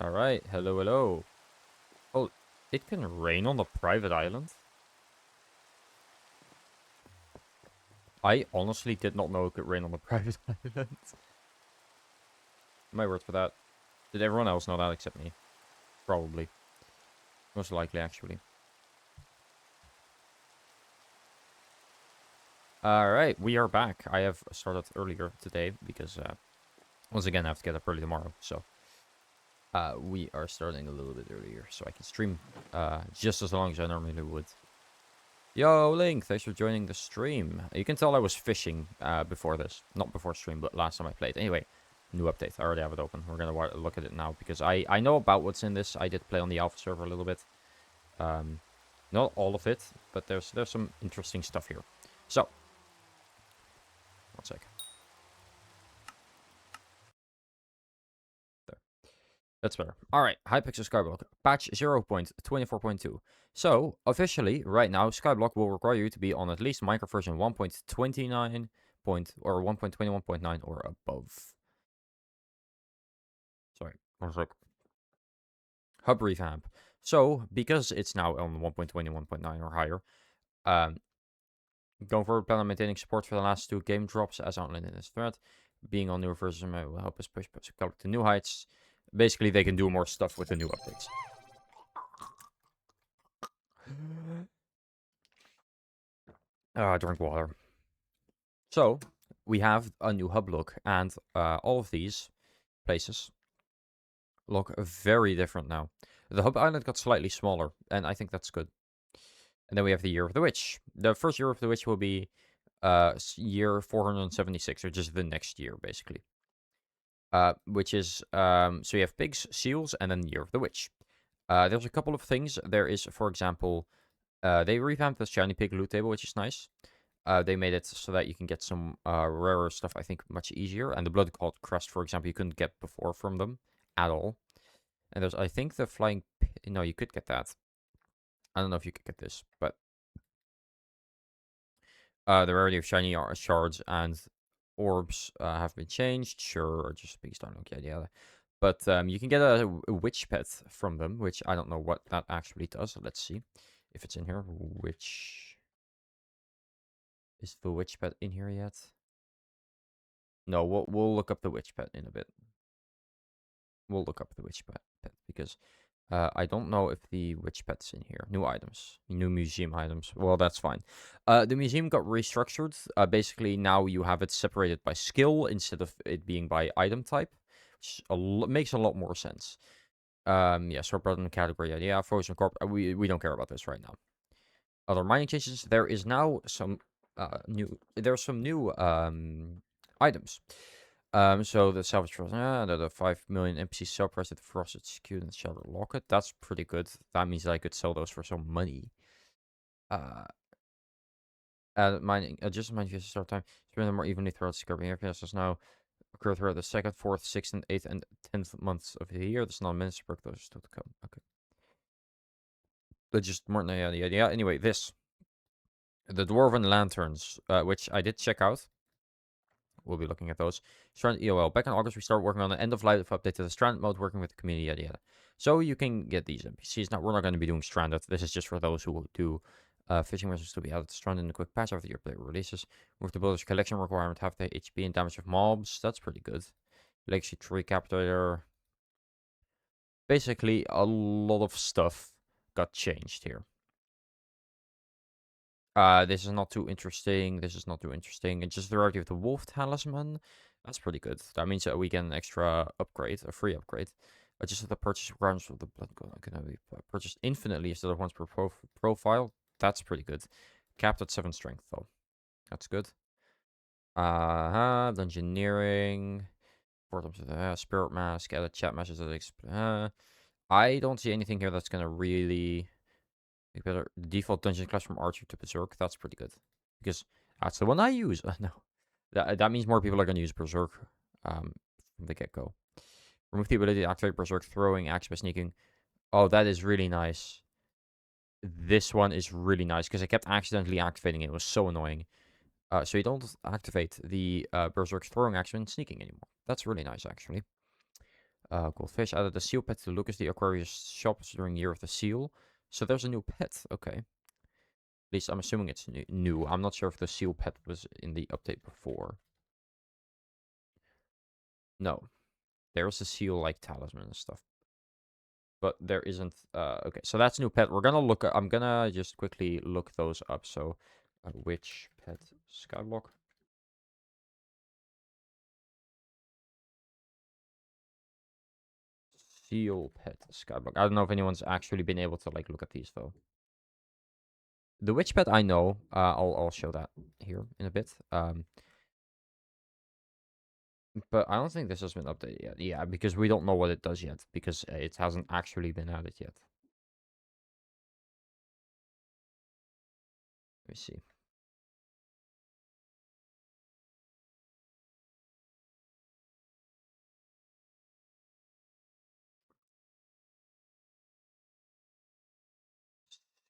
Alright, hello, hello. Oh, it can rain on the private island? I honestly did not know it could rain on the private island. My word for that. Did everyone else know that except me? Probably. Most likely, actually. Alright, we are back. I have started earlier today because, once again, I have to get up early tomorrow. So, we are starting a little bit earlier so I can stream just as long as I normally would. Yo, Link, thanks for joining the stream. You can tell I was fishing before this. Not before stream, but last time I played. Anyway, new update. I already have it open. We're going to look at it now because I know about what's in this. I did play on the alpha server a little bit. Not all of it, but there's some interesting stuff here. So, one sec. There. That's better. All right, Hypixel skyblock. Patch 0.24.2. So, officially, right now, skyblock will require you to be on at least Minecraft version 1.29 or 1.21.9 or above. Sorry, one sec. Hub revamp. So, because it's now on 1.21.9 or higher, going forward, plan on maintaining support for the last two game drops as outlined in this thread. Being on newer versions will help us push to new heights. Basically, they can do more stuff with the new updates. Drink water. So, we have a new hub look, and all of these places look very different now. The hub island got slightly smaller, and I think that's good. And then we have the Year of the Witch. The first Year of the Witch will be year 476, or just the next year, basically. Which is, so you have pigs, seals, and then Year of the Witch. There's a couple of things. There is, for example, they revamped the shiny pig loot table, which is nice. They made it so that you can get some rarer stuff, I think, much easier. And the Blood Cult Crest, for example, you couldn't get before from them at all. And there's, I think, the Flying... No, you could get that. I don't know if you could get this, but... the rarity of shiny shards and orbs have been changed. Sure, or just because I don't know the idea. But you can get a witch pet from them, which I don't know what that actually does. Let's see if it's in here. Witch... Is the witch pet in here yet? No, we'll look up the witch pet in a bit. We'll look up the witch pet because I don't know if the witch pet's in here. New items. New museum items. Well, that's fine. The museum got restructured. Basically, now you have it separated by skill instead of it being by item type, which makes a lot more sense. Yeah, sort button category. Yeah, frozen corp. We don't care about this right now. Other mining changes. There is now some There's some new items. So the salvage trust, the 5 million NPC sell price at the frosted skew and shelter locket. That's pretty good. That means that I could sell those for some money. Mining, adjust mining phase start time. Spend them more evenly throughout the scrubbing areas now occur throughout the 2nd, 4th, 6th, and 8th and 10th months of the year. That's not minutes perk. Those are still to come. Okay. But just more than the idea. Anyway, this. The Dwarven Lanterns, which I did check out. We'll be looking at those. Strand EOL. Back in August, we started working on the end-of-life update to the Strand mode, working with the community, yada yada. So you can get these NPCs. Now, we're not going to be doing Stranded. This is just for those who do fishing missions to be added to Strand in a quick patch after the update releases. With the builder's collection requirement, half the HP and damage of mobs. That's pretty good. Legacy Tree Capitator. Basically, a lot of stuff got changed here. This is not too interesting. This is not too interesting. It's just the rarity of the Wolf Talisman. That's pretty good. That means that we get an extra upgrade, a free upgrade. Just the purchase requirements of the blood can be purchased infinitely instead of once per profile. That's pretty good. Capped at 7 strength, though. That's good. Dungeoneering. 4 times the Spirit Mask. Added chat messages that I don't see anything here that's going to really... Better default dungeon class from Archer to Berserk. That's pretty good. Because that's the one I use. No. That means more people are going to use Berserk from the get-go. Remove the ability to activate Berserk throwing axe by sneaking. Oh, that is really nice. This one is really nice because I kept accidentally activating it. It was so annoying. So you don't activate the Berserk throwing axe when sneaking anymore. That's really nice, actually. Goldfish added a seal pet to Lucas the Aquarius shop during Year of the Seal. So there's a new pet. Okay. At least I'm assuming it's new. I'm not sure if the seal pet was in the update before. No. There's a seal like talisman and stuff. But there isn't. Okay, so that's a new pet. We're gonna look. I'm gonna just quickly look those up. So, which pet? Skyblock. Seal pet skyblock. I don't know if anyone's actually been able to like look at these though. The witch pet I know. I'll show that here in a bit. But I don't think this has been updated yet. Yeah, because we don't know what it does yet because it hasn't actually been added yet. Let me see.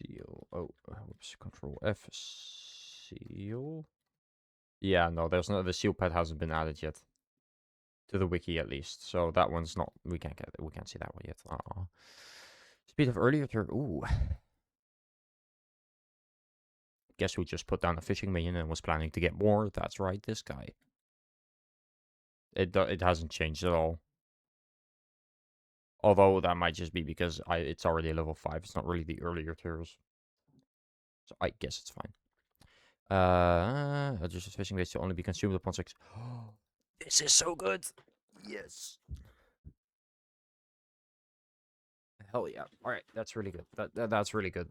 Seal. Oh, whoops. Control F. Seal. Yeah, no, there's no. The seal pet hasn't been added yet to the wiki at least. So that one's not. We can't get it. We can't see that one yet. Speed of earlier turn. Ooh. Guess who just put down a fishing minion and was planning to get more? That's right, this guy. It hasn't changed at all. Although that might just be because it's already level 5. It's not really the earlier tiers. So I guess it's fine. Just fishing base to only be consumed upon 6. This is so good. Yes. Hell yeah. All right, that's really good. That's really good.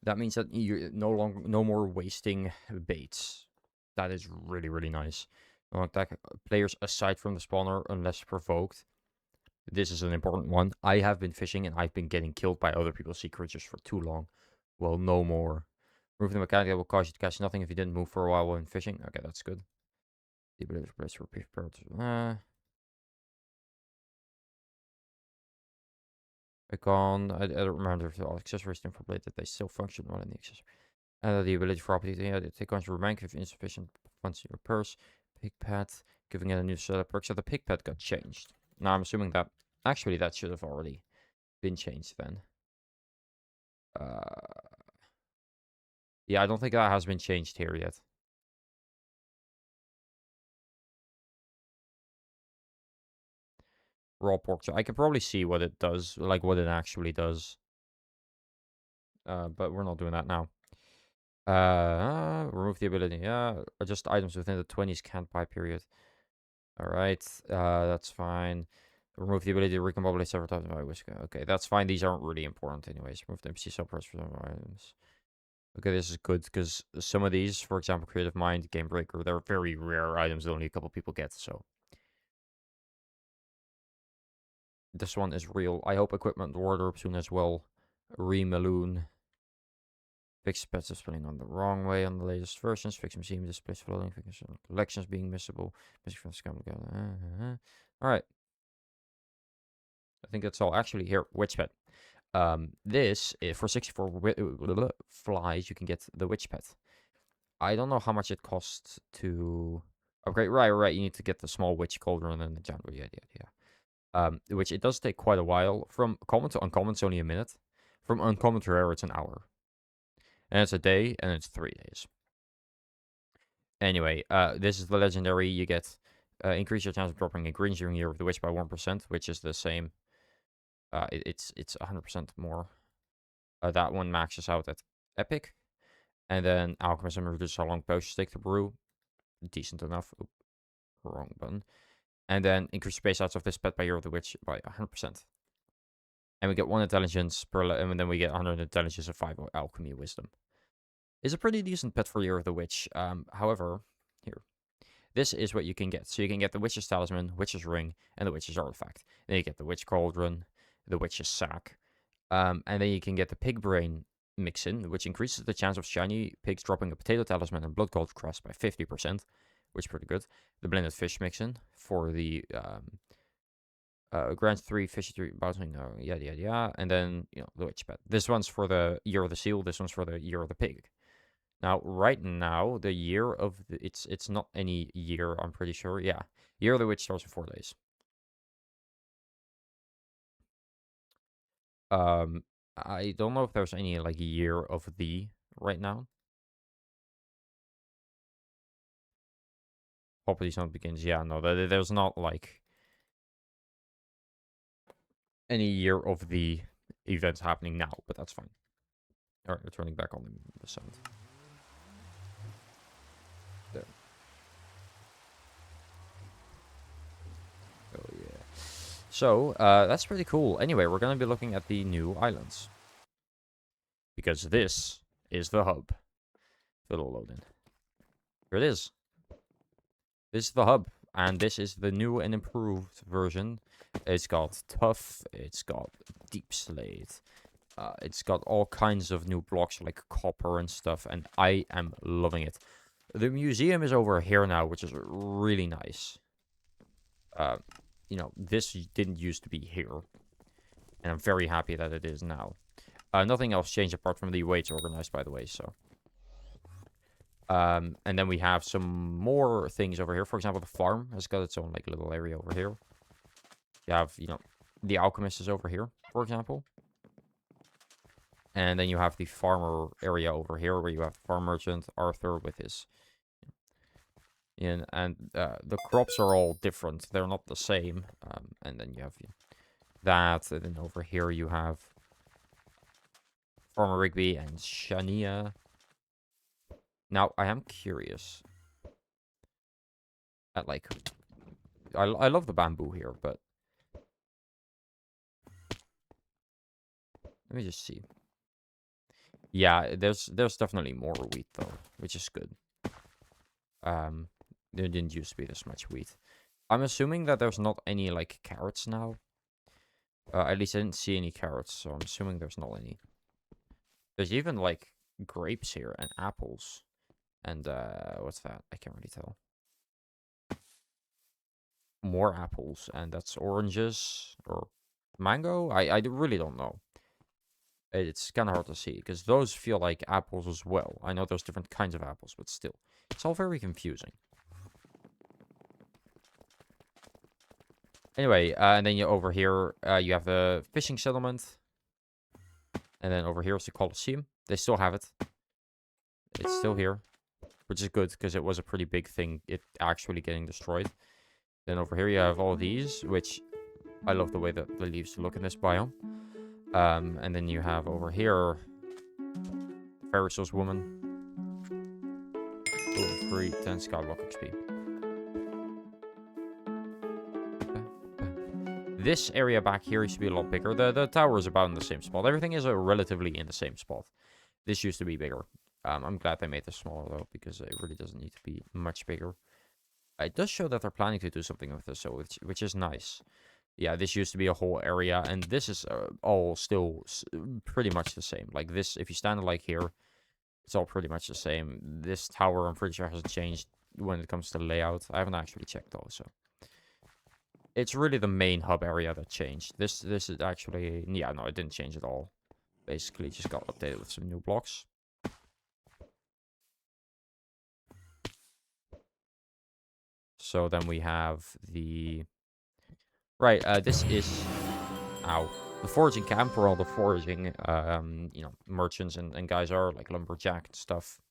That means that you're no more wasting baits. That is really, really nice. Attack players aside from the spawner unless provoked. This is an important one. I have been fishing and I've been getting killed by other people's sea creatures for too long. Well, no more. Remove the mechanic that will cause you to catch nothing if you didn't move for a while when fishing. Okay, that's good. The ability to place repeat birds. I don't remember if all accessories didn't formulate that they still function well in the accessory. The ability for property to take on your rank if insufficient funds in your purse. Pig pet, giving it a new setup perk. So the pig pet got changed. Now I'm assuming that actually that should have already been changed then. Yeah, I don't think that has been changed here yet. Raw pork. So I can probably see what it does, like what it actually does. But we're not doing that now. Remove the ability. Yeah, adjust items within the 20s can't buy period. All right, that's fine. Remove the ability to recombobulate several times by whisker. Okay, that's fine. These aren't really important anyways. Remove the NPC subparts for some items. Okay, this is good because some of these, for example, Creative Mind, Game Breaker, they're very rare items that only a couple people get. So this one is real. I hope equipment wardrobe soon as well. Remaloon. Fix pets spelling on the wrong way on the latest versions. Fix machine displays floating. Fix collections being missable. Missing from scam. Alright. I think that's all. Actually, here, witch pet. This for 64 flies, you can get the witch pet. I don't know how much it costs to upgrade. Right. You need to get the small witch cauldron and the giant. Yeah. Which it does take quite a while. From common to uncommon, it's only a minute. From uncommon to rare, it's an hour. And it's a day, and it's 3 days. Anyway, this is the legendary. You get increase your chance of dropping a green during Year of the Witch by 1%, which is the same. It's 100% more. That one maxes out at Epic. And then Alchemism reduces how long potions take to brew. Decent enough. Oop, wrong button. And then increase space outs of this pet by Year of the Witch by 100%. And we get 1 intelligence per, and then we get 100 intelligence of 5 alchemy wisdom. It's a pretty decent pet for Year of the Witch. However, here. This is what you can get. So you can get the Witch's Talisman, Witch's Ring, and the Witch's Artifact. Then you get the Witch Cauldron, the Witch's Sack. And then you can get the Pig Brain Mix-In, which increases the chance of shiny pigs dropping a Potato Talisman and Blood Gold Crest by 50%, which is pretty good. The Blended Fish Mix-In for the grants 3 fishy 3 bouncing, yada. And then, the Witch Pet. This one's for the Year of the Seal. This one's for the Year of the Pig. Now, right now, the year of it's not any year, I'm pretty sure. Yeah. Year of the Witch starts in 4 days. I don't know if there's any like year of the right now. Property Zone begins. Yeah, no, there's not like any year of the events happening now, but that's fine. All right, we're turning back on the sound. There. Oh yeah. So that's pretty cool. Anyway, we're gonna be looking at the new islands because this is the hub. It'll load in. Here it is. This is the hub, and this is the new and improved version. It's got tough. It's got deep slate. It's got all kinds of new blocks like copper and stuff, and I am loving it. The museum is over here now, which is really nice. You know, this didn't used to be here, and I'm very happy that it is now. Nothing else changed apart from the way it's organized, by the way, so. And then we have some more things over here. For example, the farm has got its own, like, little area over here. You have, you know, the alchemist is over here, for example. And then you have the farmer area over here, where you have farm merchant Arthur with his... And the crops are all different. They're not the same. And then you have that. And then over here you have Farmer Rigby and Shania. Now, I am curious. At, like... I love the bamboo here, but... Let me just see. Yeah, there's definitely more wheat, though, which is good. There didn't used to be this much wheat. I'm assuming that there's not any, like, carrots now. At least I didn't see any carrots, so I'm assuming there's not any. There's even, like, grapes here and apples. And, what's that? I can't really tell. More apples, and that's oranges or mango? I really don't know. It's kind of hard to see, because those feel like apples as well. I know there's different kinds of apples, but still. It's all very confusing. Anyway, and then over here, you have the fishing settlement. And then over here is the Colosseum. They still have it. It's still here. Which is good, because it was a pretty big thing, it actually getting destroyed. Then over here you have all these, which I love the way that the leaves look in this biome. And then you have over here, Pharisee's woman. Ooh, free 10 skyblock XP. This area back here used to be a lot bigger. The tower is about in the same spot. Everything is relatively in the same spot. This used to be bigger. I'm glad they made this smaller, though, because it really doesn't need to be much bigger. It does show that they're planning to do something with this, so which is nice. Yeah, this used to be a whole area, and this is all still pretty much the same. Like this, if you stand like here, it's all pretty much the same. This tower, I'm pretty sure, hasn't changed when it comes to layout. I haven't actually checked, though, so. It's really the main hub area that changed. This is actually... Yeah, no, it didn't change at all. Basically, just got updated with some new blocks. So then we have the... Right, this is... Ow. The foraging camp, where all the foraging, you know, merchants and guys are, like lumberjack and stuff.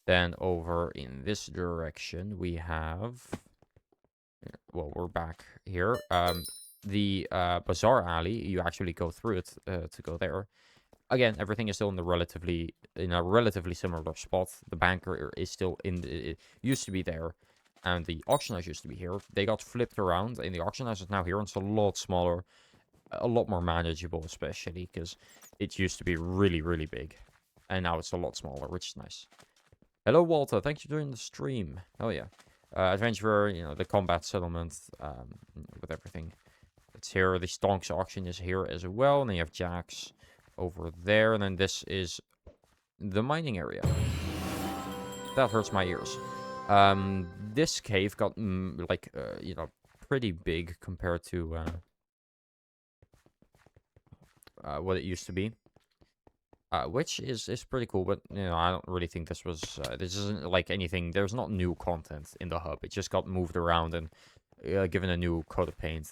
Then over in this direction, we have... Well, we're back here. The bazaar alley, you actually go through it to go there. Again, everything is still in a relatively similar spot. The banker is still it used to be there, and the auction house used to be here. They got flipped around, and the auction house is now here, and it's a lot smaller, a lot more manageable, especially because it used to be really, really big, and now it's a lot smaller, which is nice. Hello, Walter. Thanks for doing the stream. Oh yeah. Adventurer, you know, the combat settlement, with everything. It's here. The Stonks auction is here as well. And then you have Jack's over there. And then this is the mining area. That hurts my ears. This cave got, you know, pretty big compared to what it used to be. Which is pretty cool, but, you know, I don't really think this was... this isn't, like, anything... There's not new content in the hub. It just got moved around and given a new coat of paint.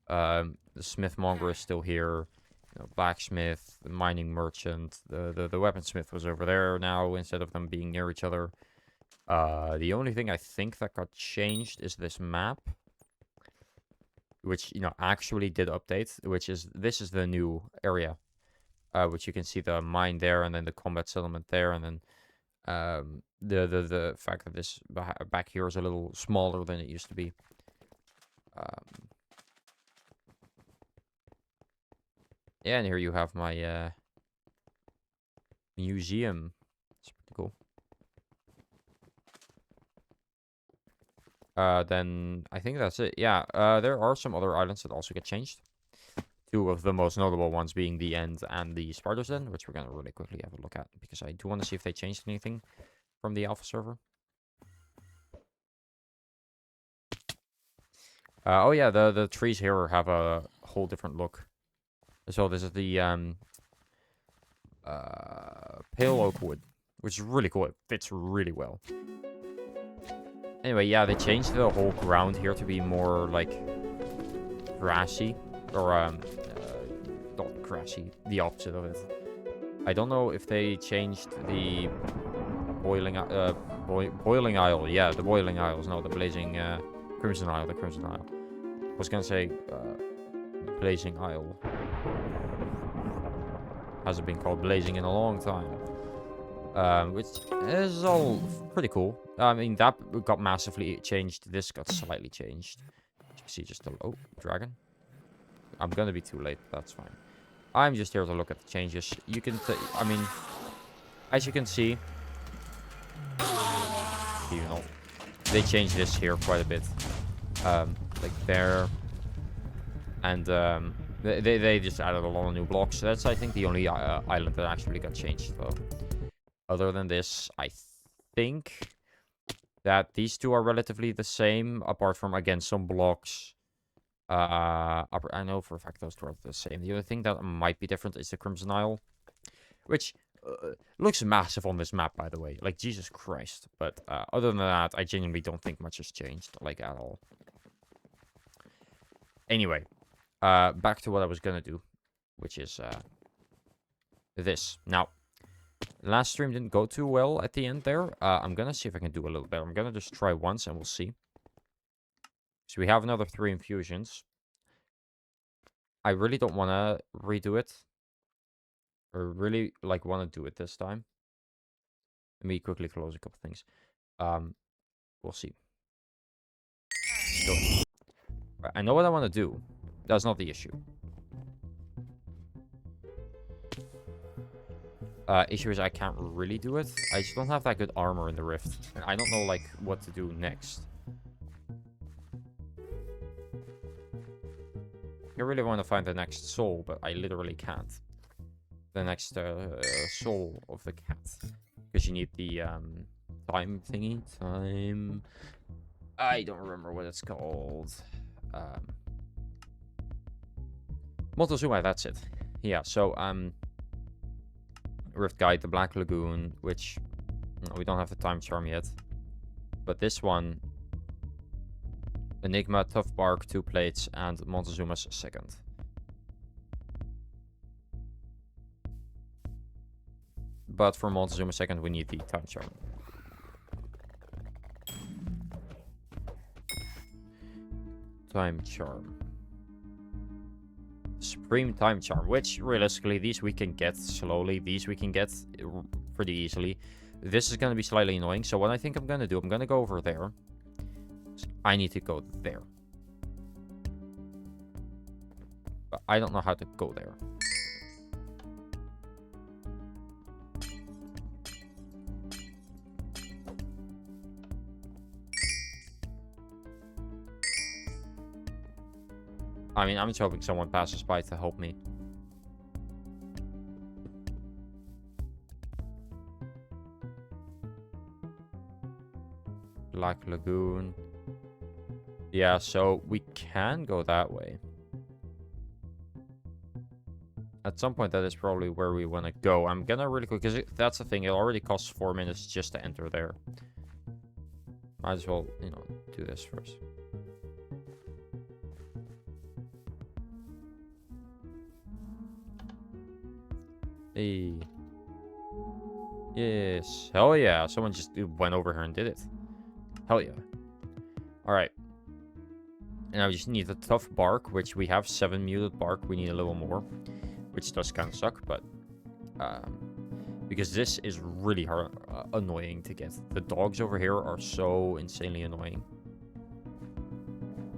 The smithmonger is still here. blacksmith, the mining merchant, the weaponsmith was over there now instead of them being near each other. The only thing I think that got changed is this map, which actually did update, this is the new area, which you can see the mine there, and then the combat settlement there, and then the fact that this back here is a little smaller than it used to be. Yeah, and here you have my museum. It's pretty cool. Then I think that's it. Yeah, there are some other islands that also get changed. Two of the most notable ones being the End and the Spider's Den, which we're gonna really quickly have a look at, because I do want to see if they changed anything from the alpha server. Oh yeah, the trees here have a whole different look. So this is the pale oak wood, which is really cool. It fits really well. Anyway, yeah, they changed the whole ground here to be more like grassy, or not grassy, the opposite of it. I don't know if they changed the boiling isle. Yeah, the boiling isles. No, the blazing crimson isle. The crimson isle. I was gonna say blazing isle. Hasn't been called blazing in a long time. Which is all pretty cool. I mean, that got massively changed. This got slightly changed. You see just a... Oh, dragon. I'm gonna be too late. That's fine. I'm just here to look at the changes. You can... I mean, as you can see... they changed this here quite a bit. Like there. And, they just added a lot of new blocks. That's, I think, the only island that actually got changed, though. Other than this, I think that these two are relatively the same, apart from, again, some blocks. I know for a fact those two are the same. The other thing that might be different is the Crimson Isle, which looks massive on this map, by the way. Like, Jesus Christ. But other than that, I genuinely don't think much has changed, like, at all. Anyway, back to what I was gonna do, which is this. Now, last stream didn't go too well at the end there. I'm gonna see if I can do a little better. I'm gonna just try once and we'll see. So we have another 3 infusions. I really don't want to redo it. Or really, like, want to do it this time. Let me quickly close a couple things. We'll see. Right, I know what I want to do. That's not the issue. Issue is I can't really do it. I just don't have that good armor in the Rift. And I don't know, like, what to do next. I really want to find the next soul, but I literally can't. The next soul of the cat. Because you need the time thingy. Time... I don't remember what it's called. Montezuma, that's it. Yeah, so, Rift Guide, the Black Lagoon, which we don't have the time charm yet. But this one, Enigma, Tough Bark, 2 plates, and Montezuma's second. But for Montezuma's second, we need the time charm. Time charm. Supreme time charm, which realistically these we can get slowly. These we can get pretty easily. This is going to be slightly annoying. So what I think I'm going to do, I'm going to go over there. I need to go there. But I don't know how to go there. I mean, I'm just hoping someone passes by to help me. Black Lagoon. Yeah, so we can go that way. At some point, that is probably where we want to go. I'm gonna really quick, because that's the thing. It already costs 4 minutes just to enter there. Might as well, you know, do this first. Hey. Yes. Hell yeah. Someone just went over here and did it. Hell yeah. Alright. And now we just need the tough bark, which we have 7 muted bark. We need a little more, which does kind of suck, but because this is really hard, annoying to get. The dogs over here are so insanely annoying.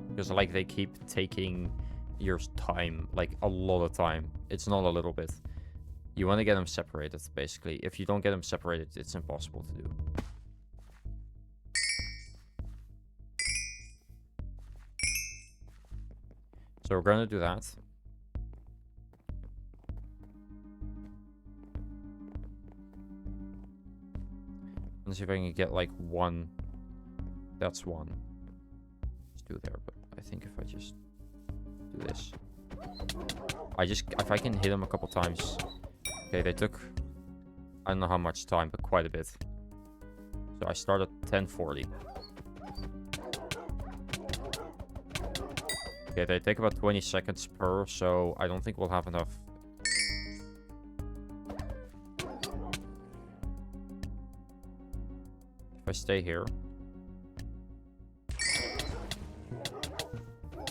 Because, like, they keep taking your time, like, a lot of time. It's not a little bit. You want to get them separated, basically. If you don't get them separated, it's impossible to do. So we're going to do that. Let's see if I can get, like, one. That's one. Let's do it there, but I think if I just do this. If I can hit them a couple times. Okay, they took, I don't know how much time, but quite a bit. So I start at 1040. Okay, they take about 20 seconds per, so I don't think we'll have enough. If I stay here.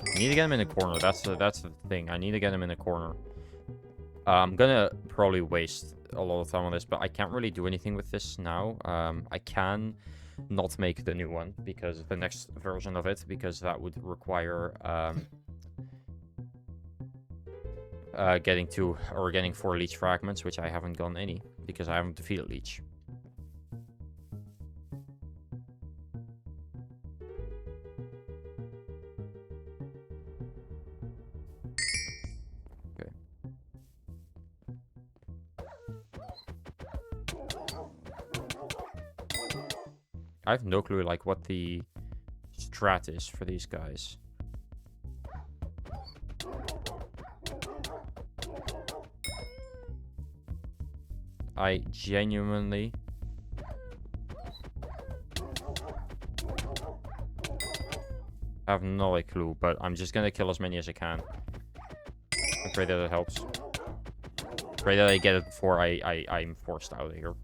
I need to get him in the corner. That's the thing. I need to get him in the corner. I'm gonna probably waste a lot of time on this, but I can't really do anything with this now. I can not make the new one because the next version of it, because that would require getting 4 leech fragments, which I haven't gotten any because I haven't defeated leech. I have no clue, like, what the strat is for these guys. I genuinely... have no clue, but I'm just gonna kill as many as I can. I pray that it helps. Pray that I get it before I'm forced out of here.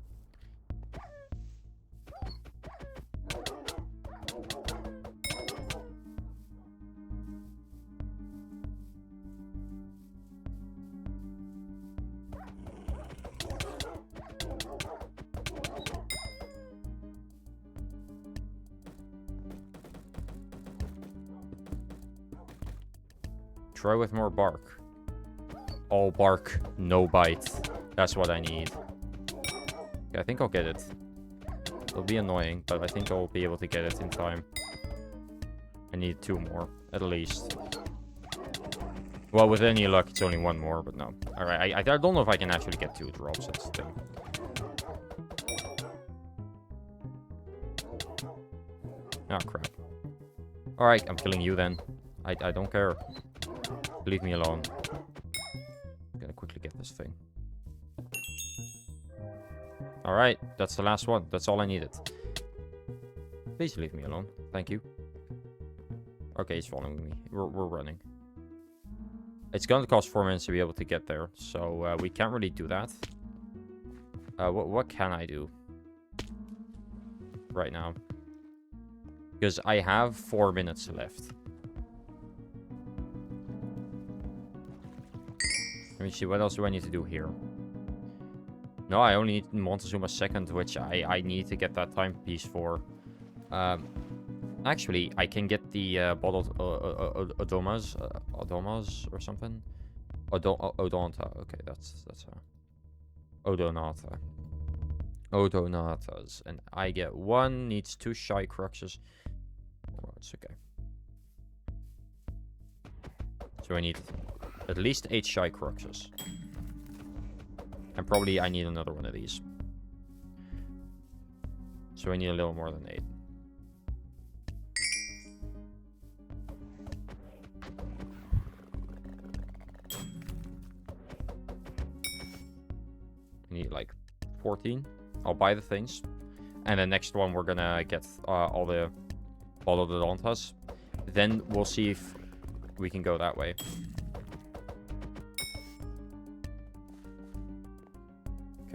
Try with more bark. All bark, no bite. That's what I need. Okay, I think I'll get it. It'll be annoying, but I think I'll be able to get it in time. I need 2 more, at least. Well, with any luck, it's only 1 more, but no. Alright, I don't know if I can actually get 2 drops, that's the thing. Oh, crap. Alright, I'm killing you then. I don't care. Leave me alone. I'm gonna quickly get this thing. Alright, that's the last one. That's all I needed. Please leave me alone. Thank you. Okay, he's following me. We're running. It's gonna cost 4 minutes to be able to get there, so we can't really do that. What can I do right now? Because I have 4 minutes left. Let me see, what else do I need to do here? No, I only need Montezuma second, which I need to get that timepiece for. Actually, I can get the bottled Odomas or something. Odonta. Okay, that's Odonata. Odonatas. And I get 1, needs 2 shy cruxes. Oh, it's okay. So I need at least 8 shy cruxes. And probably I need another one of these. So I need a little more than 8. I need like 14. I'll buy the things. And the next one we're gonna get all the Dontas. Then we'll see if we can go that way.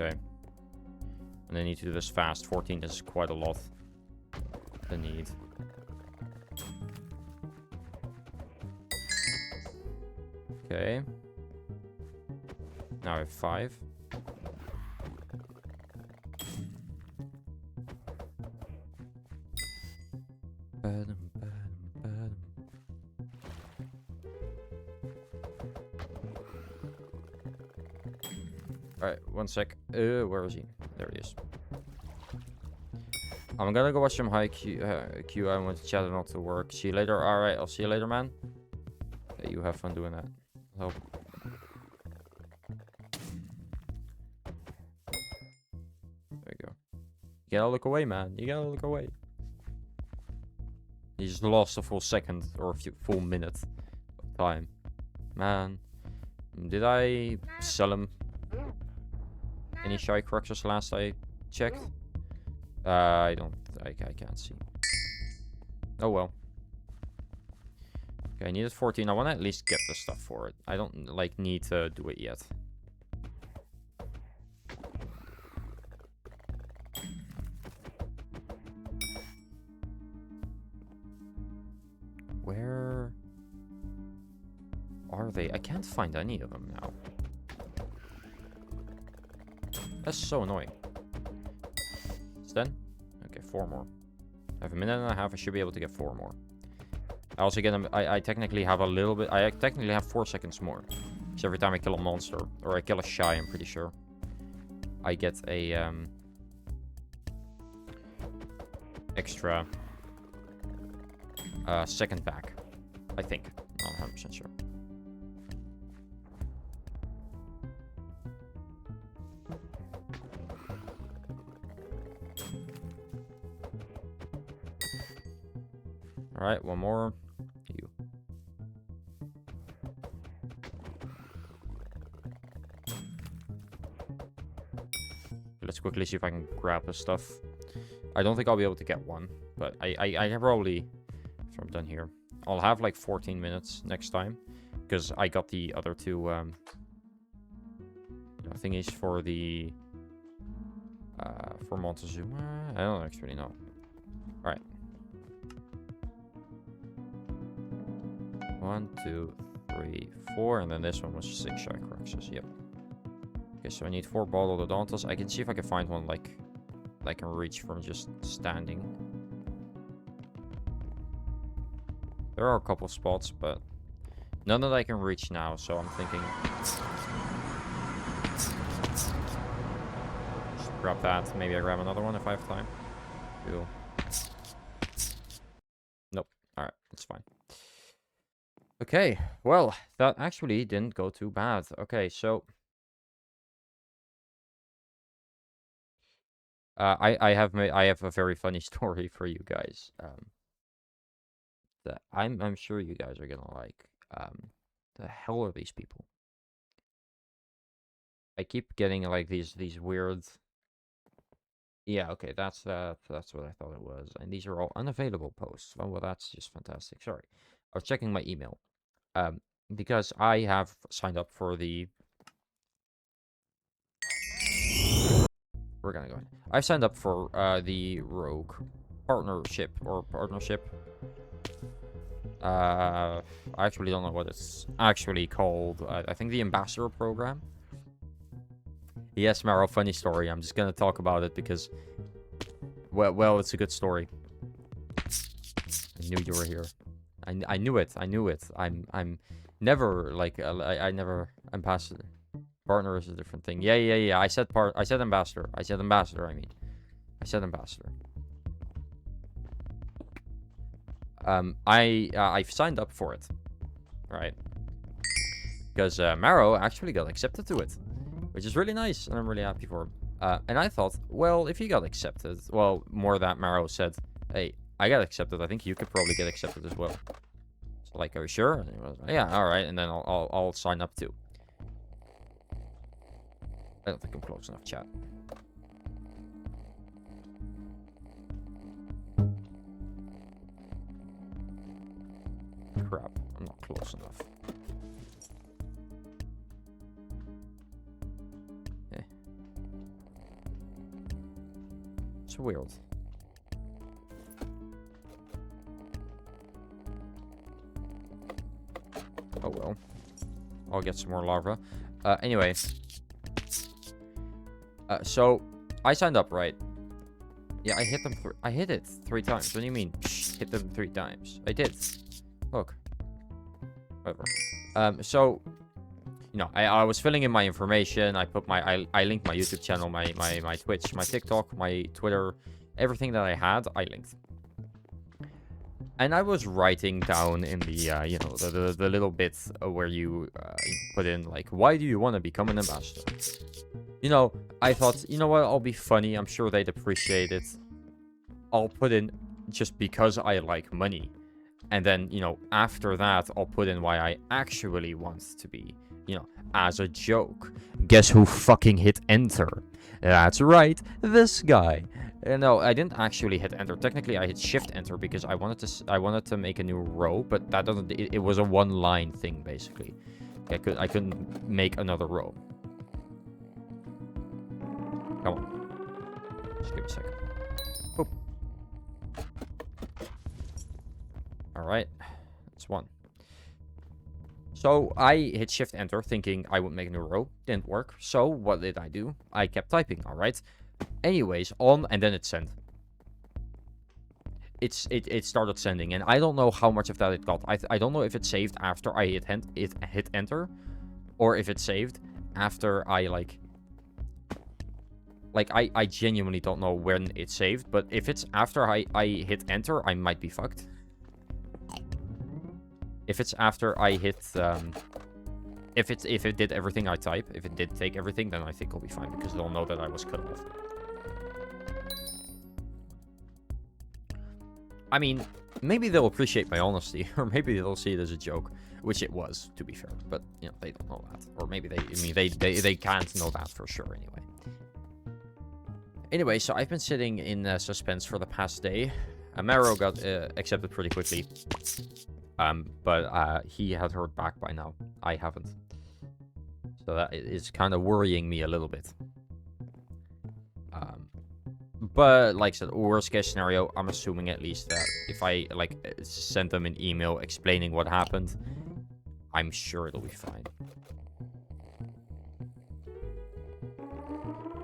Okay. And I need to do this fast. 14 is quite a lot. The need. Okay. Now I have 5. Alright, 1 sec. Where is he? There he is. I'm gonna go watch some high Q. I want to chat and not to work. See you later. Alright, I'll see you later, man. Okay, you have fun doing that. Help. There you go. You gotta look away, man. You gotta look away. He just lost a full second or a full minute of time. Man. Did I sell him any shy cruxes last I checked? I can't see. Oh well. Okay, I needed 14. I want to at least get the stuff for it. I don't like need to do it yet. Where are they? I can't find any of them now. That's so annoying. It's 10? Okay, 4 more. I have a minute and a half. I should be able to get 4 more. I also get I technically have a little bit. I technically have 4 seconds more. So every time I kill a monster or I kill a shy, I'm pretty sure I get a extra second back. I think. Not 100% sure. Alright, 1 more. You. Let's quickly see if I can grab this stuff. I don't think I'll be able to get one, but I probably, if I'm done here, I'll have like 14 minutes next time, because I got the other 2 thingies for the for Montezuma. I don't actually know. All right. 1, 2, 3, 4, and then this one was 6 shy cruxes. Yep. Okay, so I need 4 bottled odontos. I can see if I can find one like I can reach from just standing. There are a couple spots, but none that I can reach now. So I'm thinking, just grab that. Maybe I grab another one if I have time. Cool. Nope. All right, that's fine. Okay, well, that actually didn't go too bad. Okay, so I have a very funny story for you guys. That I'm sure you guys are gonna like. The hell are these people? I keep getting like these weird. Yeah, okay, that's what I thought it was, and these are all unavailable posts. Oh well, that's just fantastic. Sorry, I was checking my email. Because I have signed up for the... We're gonna go ahead. I signed up for the Rogue partnership. I actually don't know what it's actually called. I think the Ambassador Program. Yes, Maro, funny story. I'm just gonna talk about it because... Well, it's a good story. I knew you were here. I knew it. I'm never like I never ambassador. Partner is a different thing. Yeah. I said ambassador. I said ambassador. I've signed up for it, right? Because Maro actually got accepted to it, which is really nice, and I'm really happy for him. And I thought, well, if he got accepted, well, more that Maro said, hey, I got accepted. I think you could probably get accepted as well. So like, are you sure? And he was, yeah, all right. And then I'll sign up too. I don't think I'm close enough, chat. Crap, I'm not close enough. It's weird. Oh well. I'll get some more lava. Anyway. So, I signed up, right? Yeah, I hit them. I hit it 3 times. What do you mean? Hit them 3 times. I did. Look. Whatever. So, you know, I was filling in my information. I put my, I linked my YouTube channel, my Twitch, my TikTok, my Twitter, everything that I had, I linked. And I was writing down in the, you know, the little bits where you put in, like, why do you want to become an ambassador? You know, I thought, you know what, I'll be funny. I'm sure they'd appreciate it. I'll put in just because I like money. And then, you know, after that, I'll put in why I actually want to be, you know, as a joke. Guess who fucking hit enter? That's right, this guy. No, I didn't actually hit enter. Technically, I hit shift enter because I wanted to make a new row, but that doesn't. It was a 1-line thing basically. I couldn't make another row. Come on, just give me a second. Boop. All right, that's 1. So I hit shift enter thinking I would make a new row. Didn't work. So what did I do? I kept typing. All right. Anyways, and then it sent. It started sending, and I don't know how much of that it got. I don't know if it saved after I hit enter, or if it saved after I I genuinely don't know when it saved. But if it's after I hit enter, I might be fucked. If it's after I hit if it did everything I type, if it did take everything, then I think I'll be fine because they'll know that I was cut off. I mean, maybe they'll appreciate my honesty, or maybe they'll see it as a joke, which it was, to be fair. But you know, they don't know that, or maybe they can't know that for sure anyway. Anyway, so I've been sitting in suspense for the past day. Amaro got accepted pretty quickly, but he had heard back by now. I haven't, so that is kind of worrying me a little bit. But like I said, worst case scenario, I'm assuming at least that if I send them an email explaining what happened, I'm sure it'll be fine.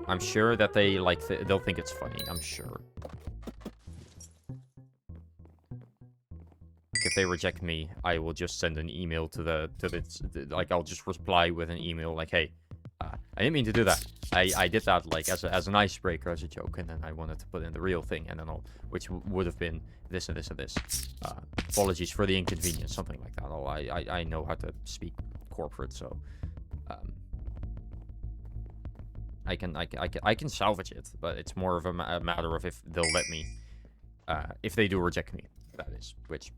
I'm sure that they they'll think it's funny. I'm sure. If they reject me, I will just send an email to the I'll just reply with an email like, hey, I didn't mean to do that. I did that as an icebreaker, as a joke, and then I wanted to put in the real thing, and then which would have been this and this and this. Apologies for the inconvenience, something like that. I know how to speak corporate, so I can salvage it, but it's more of a matter of if they'll let me, if they do reject me, that is, which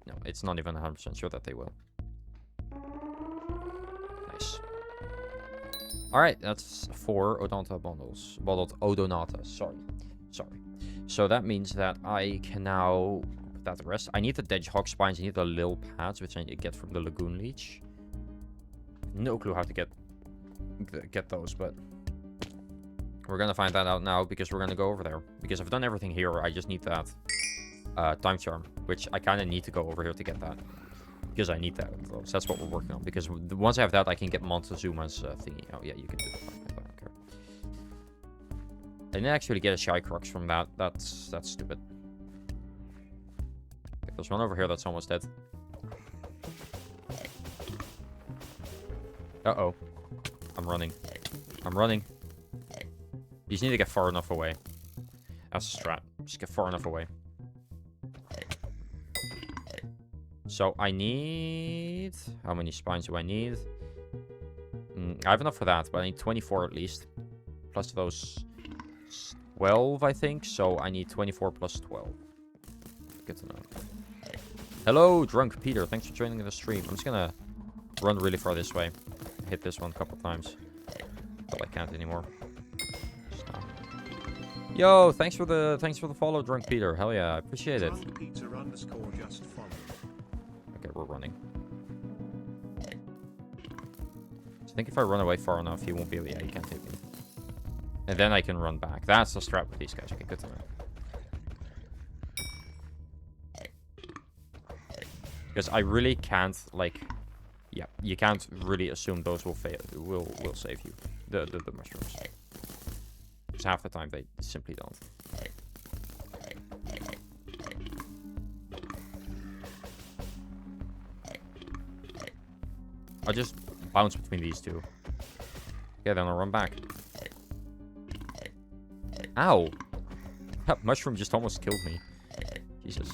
no, it's not even 100% sure that they will. Nice. Alright, that's 4 Odonta bundles. Bottled Odonata, sorry. So that means that I can now put that to rest. I need the Hedgehog spines, I need the Lil pads, which I need to get from the Lagoon Leech. No clue how to get those, but we're gonna find that out now because we're gonna go over there. Because I've done everything here, I just need that time charm, which I kind of need to go over here to get that. Because I need that. So that's what we're working on. Because once I have that, I can get Montezuma's thingy. Oh, yeah, you can do that. I don't care. I didn't actually get a Shy Crux from that. That's stupid. Okay, there's one over here that's almost dead. Uh-oh. I'm running. You just need to get far enough away. That's a strat. Just get far enough away. So I need... How many spines do I need? I have enough for that, but I need 24 at least. Plus those 12, I think. So I need 24 plus 12. Good to know. Hello, Drunk Peter. Thanks for joining the stream. I'm just gonna run really far this way. Hit this one a couple times. But I can't anymore. Stop. Yo, thanks for the follow, Drunk Peter. Hell yeah, I appreciate it. Okay, we're running. So I think if I run away far enough, he won't be able... Yeah, he can't hit me. And then I can run back. That's the strat with these guys. Okay, good to know. Because I really can't, like... Yeah, you can't really assume those will fail. Will save you. The mushrooms. Because half the time they simply don't. I'll just bounce between these two. Yeah, then I'll run back. Ow! That mushroom just almost killed me. Jesus.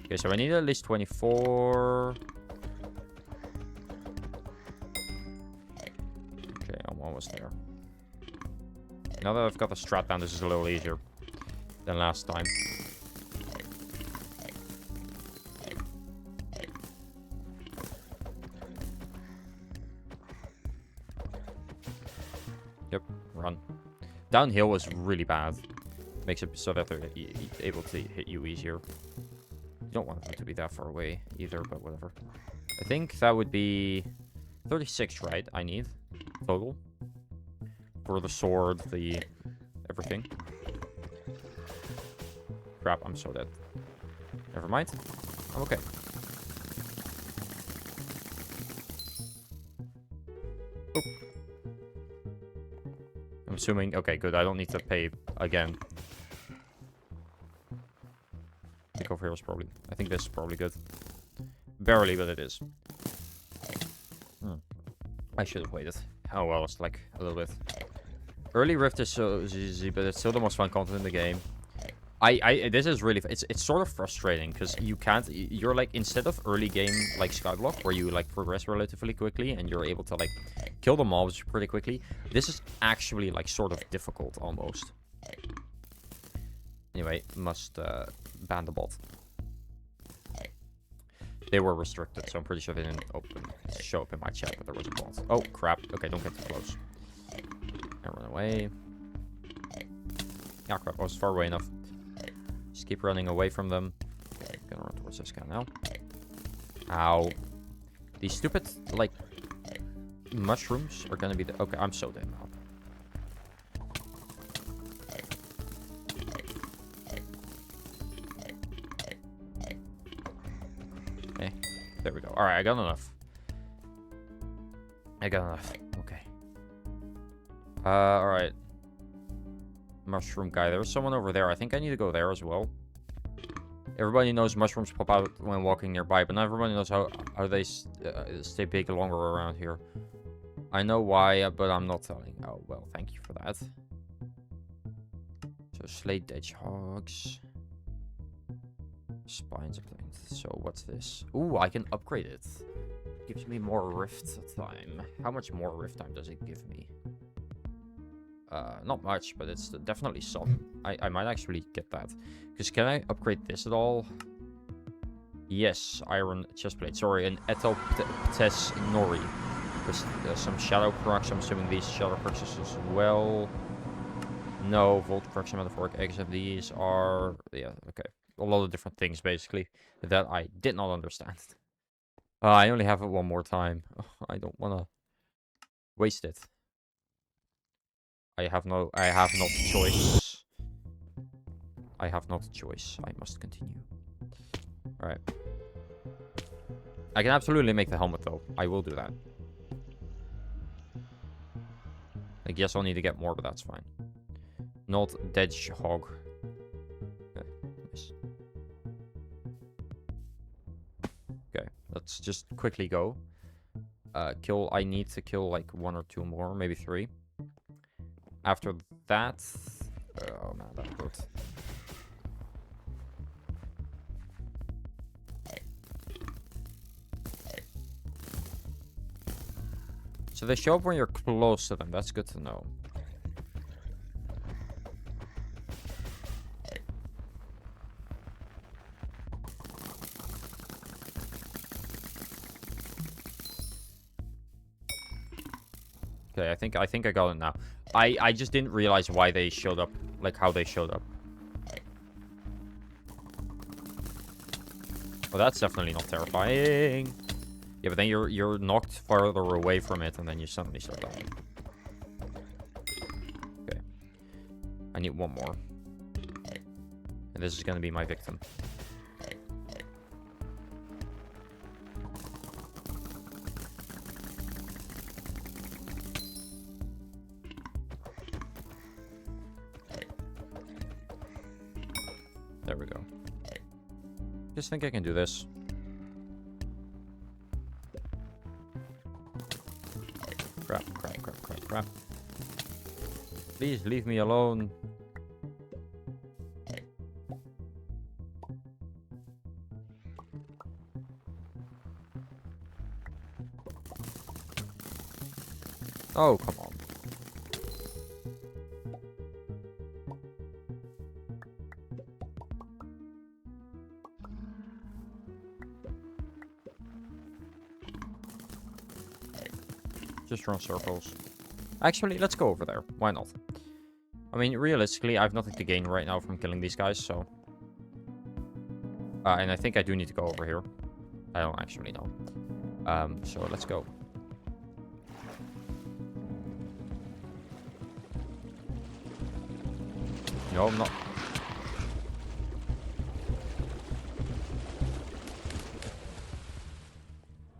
Okay, so I need at least 24. Okay, I'm almost there. Now that I've got the strat down, this is a little easier than last time. Yep, run. Downhill is really bad. Makes it so that they're able to hit you easier. You don't want them to be that far away either, but whatever. I think that would be 36, right? I need total for the sword, the everything. Crap, I'm so dead. Never mind. I'm okay. Oh. I'm assuming... Okay, good. I don't need to pay again. I think over here is probably... I think this is probably good. Barely, but it is. I should have waited. Oh well, it's like a little bit. Early Rift is so easy, but it's still the most fun content in the game. This is really... It's sort of frustrating, because you can't... You're like, instead of early game, like skyblock, where you like progress relatively quickly, and you're able to like kill the mobs pretty quickly, this is actually like sort of difficult, almost. Anyway, must ban the bot. They were restricted, so I'm pretty sure they didn't show up in my chat that there was a bot. Oh, crap. Okay, don't get too close. I run away. Yeah, crap. I was far away enough. Just keep running away from them. Okay, gonna run towards this guy now. Ow. These stupid, like, mushrooms are gonna be the... Okay, I'm so dead now. Okay, there we go. Alright, I got enough. Okay. Alright. Mushroom guy. There's someone over there. I think I need to go there as well. Everybody knows mushrooms pop out when walking nearby, but not everybody knows how they stay big longer around here. I know why, but I'm not telling. Oh, well, thank you for that. So, slate hedgehogs. Spines of things. So, what's this? Ooh, I can upgrade it. Gives me more rift time. How much more rift time does it give me? Not much, but it's definitely some. I might actually get that. Because can I upgrade this at all? Yes, iron chestplate. Sorry, an Ethelptes Nori. With some shadow crux. I'm assuming these shadow cruxes as well. No, volt crux and metaphoric eggs of these are... Yeah, okay. A lot of different things, basically, that I did not understand. I only have it one more time. I don't want to waste it. I have not choice. I have not choice. I must continue. Alright. I can absolutely make the helmet, though. I will do that. I guess I'll need to get more, but that's fine. Not hedgehog. Okay, nice. Okay, let's just quickly go. I need to kill like 1 or 2 more, maybe 3. After that... Oh man, that hurt. So they show up when you're close to them. That's good to know. Okay, I think I got it now. I just didn't realize why they showed up, like how they showed up. Well, that's definitely not terrifying. Yeah, but then you're knocked farther away from it, and then you suddenly start dying. Okay. I need one more. And this is gonna be my victim. There we go. Just think I can do this. Crap, crap, crap, crap, crap. Please leave me alone. Oh, come on. Just run circles. Actually, let's go over there. Why not? I mean, realistically, I have nothing to gain right now from killing these guys, so... and I think I do need to go over here. I don't actually know. So let's go. No, I'm not.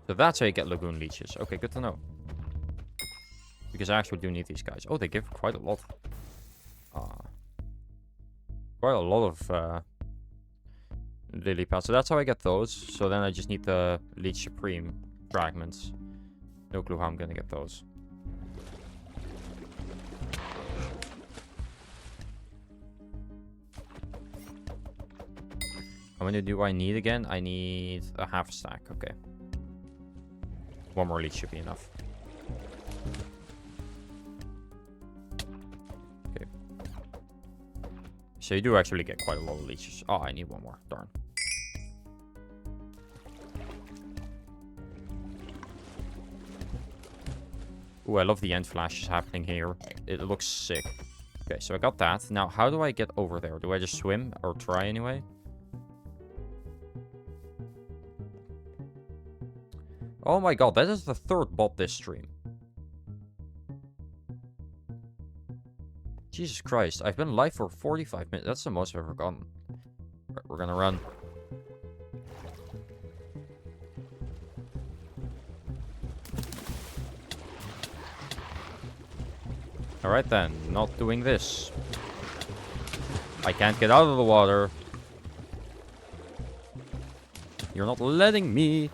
So that's how you get lagoon leeches. Okay, good to know. Because I actually do need these guys. Oh, they give quite a lot. Quite a lot of lily pads. So that's how I get those. So then I just need the Leech Supreme fragments. No clue how I'm gonna get those. How many do I need again? I need a half stack. Okay. One more leech should be enough. Okay. So you do actually get quite a lot of leeches. Oh, I need one more. Darn. Ooh, I love the end flashes happening here. It looks sick. Okay, so I got that. Now, how do I get over there? Do I just swim? Or try anyway? Oh my god, that is the third bot this stream. Jesus Christ, I've been live for 45 minutes. That's the most I've ever gotten. Right, we're gonna run. Alright then, not doing this. I can't get out of the water. You're not letting me.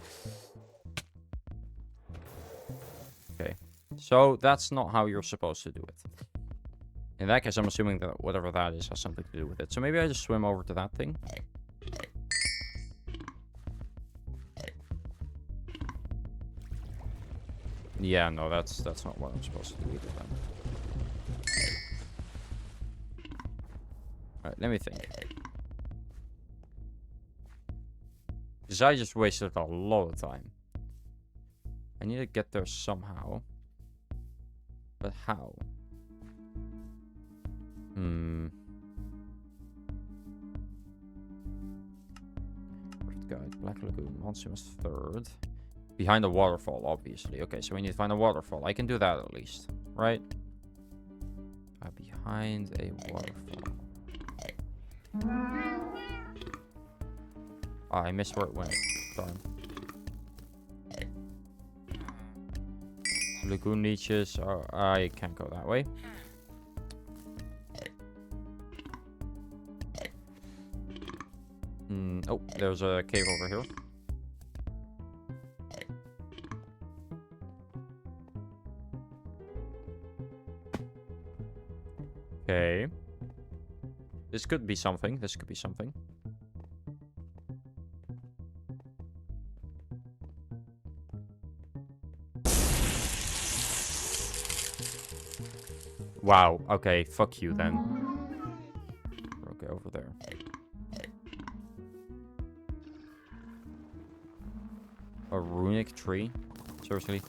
Okay, so that's not how you're supposed to do it. In that case, I'm assuming that whatever that is has something to do with it. So maybe I just swim over to that thing. Yeah, no, that's not what I'm supposed to do either then. Alright, let me think. Because I just wasted a lot of time. I need to get there somehow. But how? Rift Guide, Black Lagoon, Monsoon is third. Behind a waterfall, obviously. Okay, so we need to find a waterfall. I can do that at least, right? Behind a waterfall. Oh, I missed where it went. Darn. Lagoon leeches. Oh, I can't go that way. Oh, there's a cave over here. Okay. This could be something. This could be something. Wow. Okay, fuck you then. Okay, over there. A runic tree? Seriously?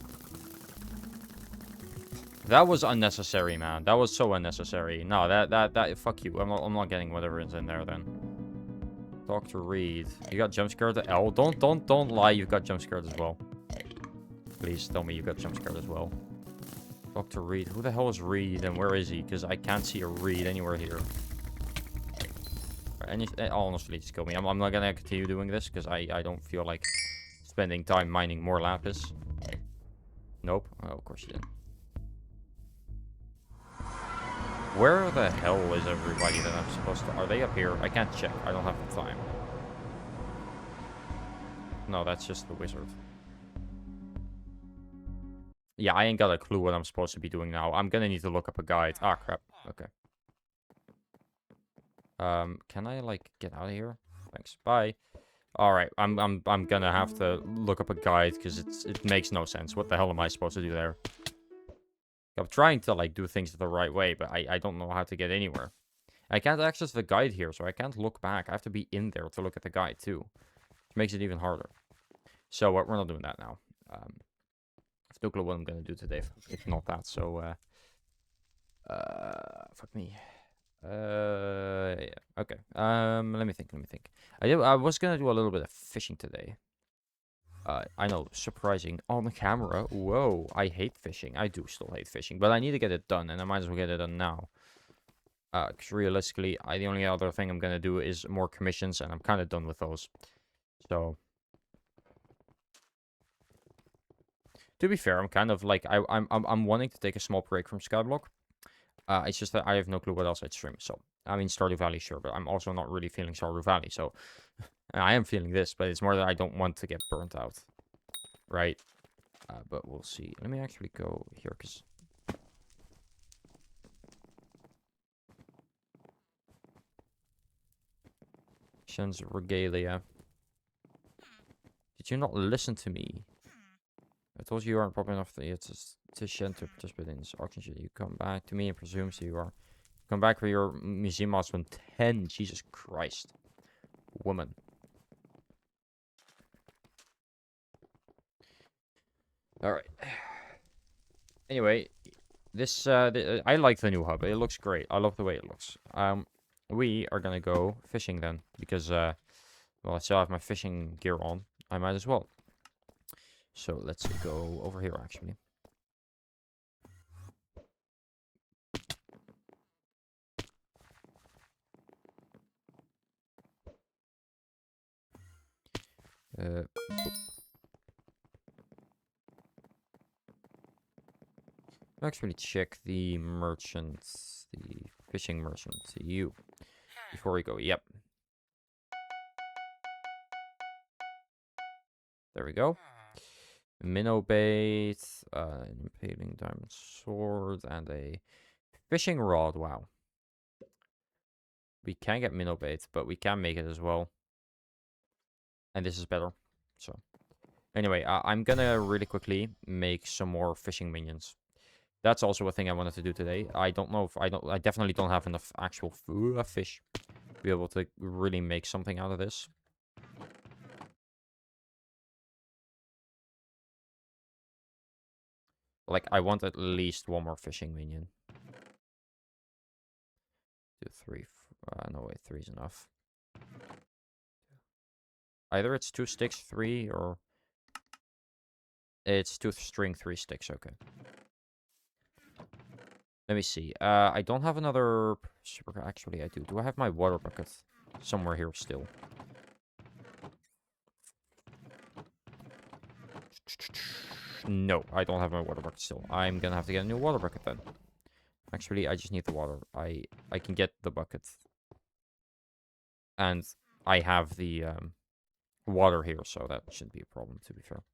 That was unnecessary, man. That was so unnecessary. No, that fuck you. I'm not getting whatever is in there then. Dr. Reed. You got jump scared at L. Don't lie, you've got jump scared as well. Please tell me you got jump scared as well. Dr. Reed. Who the hell is Reed and where is he? Because I can't see a Reed anywhere here. Honestly, just kill me. I'm not gonna continue doing this because I don't feel like spending time mining more lapis. Nope. Oh, of course you didn't. Where the hell is everybody that I'm supposed to... Are they up here? I can't check. I don't have the time. No, that's just the wizard. Yeah, I ain't got a clue what I'm supposed to be doing now. I'm gonna need to look up a guide. Ah, crap. Okay. Can I, like, get out of here? Thanks. Bye. Alright, I'm gonna have to look up a guide, because it makes no sense. What the hell am I supposed to do there? I'm trying to, like, do things the right way, but I don't know how to get anywhere. I can't access the guide here, so I can't look back. I have to be in there to look at the guide, too. Which makes it even harder. So, we're not doing that now. I have no clue what I'm gonna do today, if not that, so, fuck me. Yeah. Okay. Let me think. I was gonna do a little bit of fishing today. I know, surprising on the camera. Whoa, I hate fishing. I do still hate fishing, but I need to get it done, and I might as well get it done now. Because realistically, the only other thing I'm gonna do is more commissions, and I'm kind of done with those. So, to be fair, I'm kind of like I'm wanting to take a small break from skyblock. It's just that I have no clue what else I'd stream. So, I mean, Stardew Valley, sure, but I'm also not really feeling Stardew Valley. So, I am feeling this, but it's more that I don't want to get burnt out. Right? But we'll see. Let me actually go here, because... Shen's Regalia. Did you not listen to me? I told you aren't popular enough to Shen to participate in this auction. Should you come back to me and presume so you are? Come back for your museum milestone 10. Jesus Christ. Woman. Alright. Anyway, this, I like the new hub. It looks great. I love the way it looks. We are gonna go fishing then. Because, well, I still have my fishing gear on. I might as well. So, let's go over here, actually. Actually check the merchants, the fishing merchant, you, before we go. Yep. There we go. Minnow bait, an impaling diamond sword, and a fishing rod. Wow. We can get minnow bait, but we can make it as well. And this is better. So, anyway, I'm gonna really quickly make some more fishing minions. That's also a thing I wanted to do today. I don't know if I definitely don't have enough actual fish to be able to really make something out of this. Like, I want at least one more fishing minion. 2, 3. No, wait, 3 is enough. Either it's 2 sticks, 3, or... It's 2 string, 3 sticks, okay. Let me see. I don't have another... Actually, I do. Do I have my water bucket somewhere here still? No, I don't have my water bucket still. I'm gonna have to get a new water bucket then. Actually, I just need the water. I can get the bucket. And I have the water here, so that shouldn't be a problem, to be fair.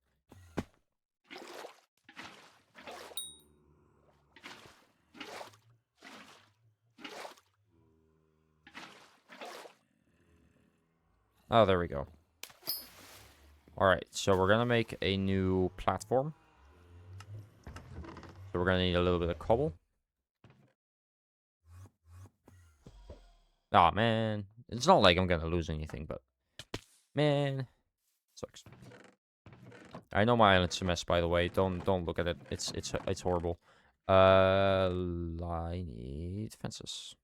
Oh, there we go. Alright, so we're gonna make a new platform. So we're gonna need a little bit of cobble. Aw, man. It's not like I'm gonna lose anything, but... Man. Sucks. I know my island's a mess, by the way. Don't look at it. It's horrible. I need fences.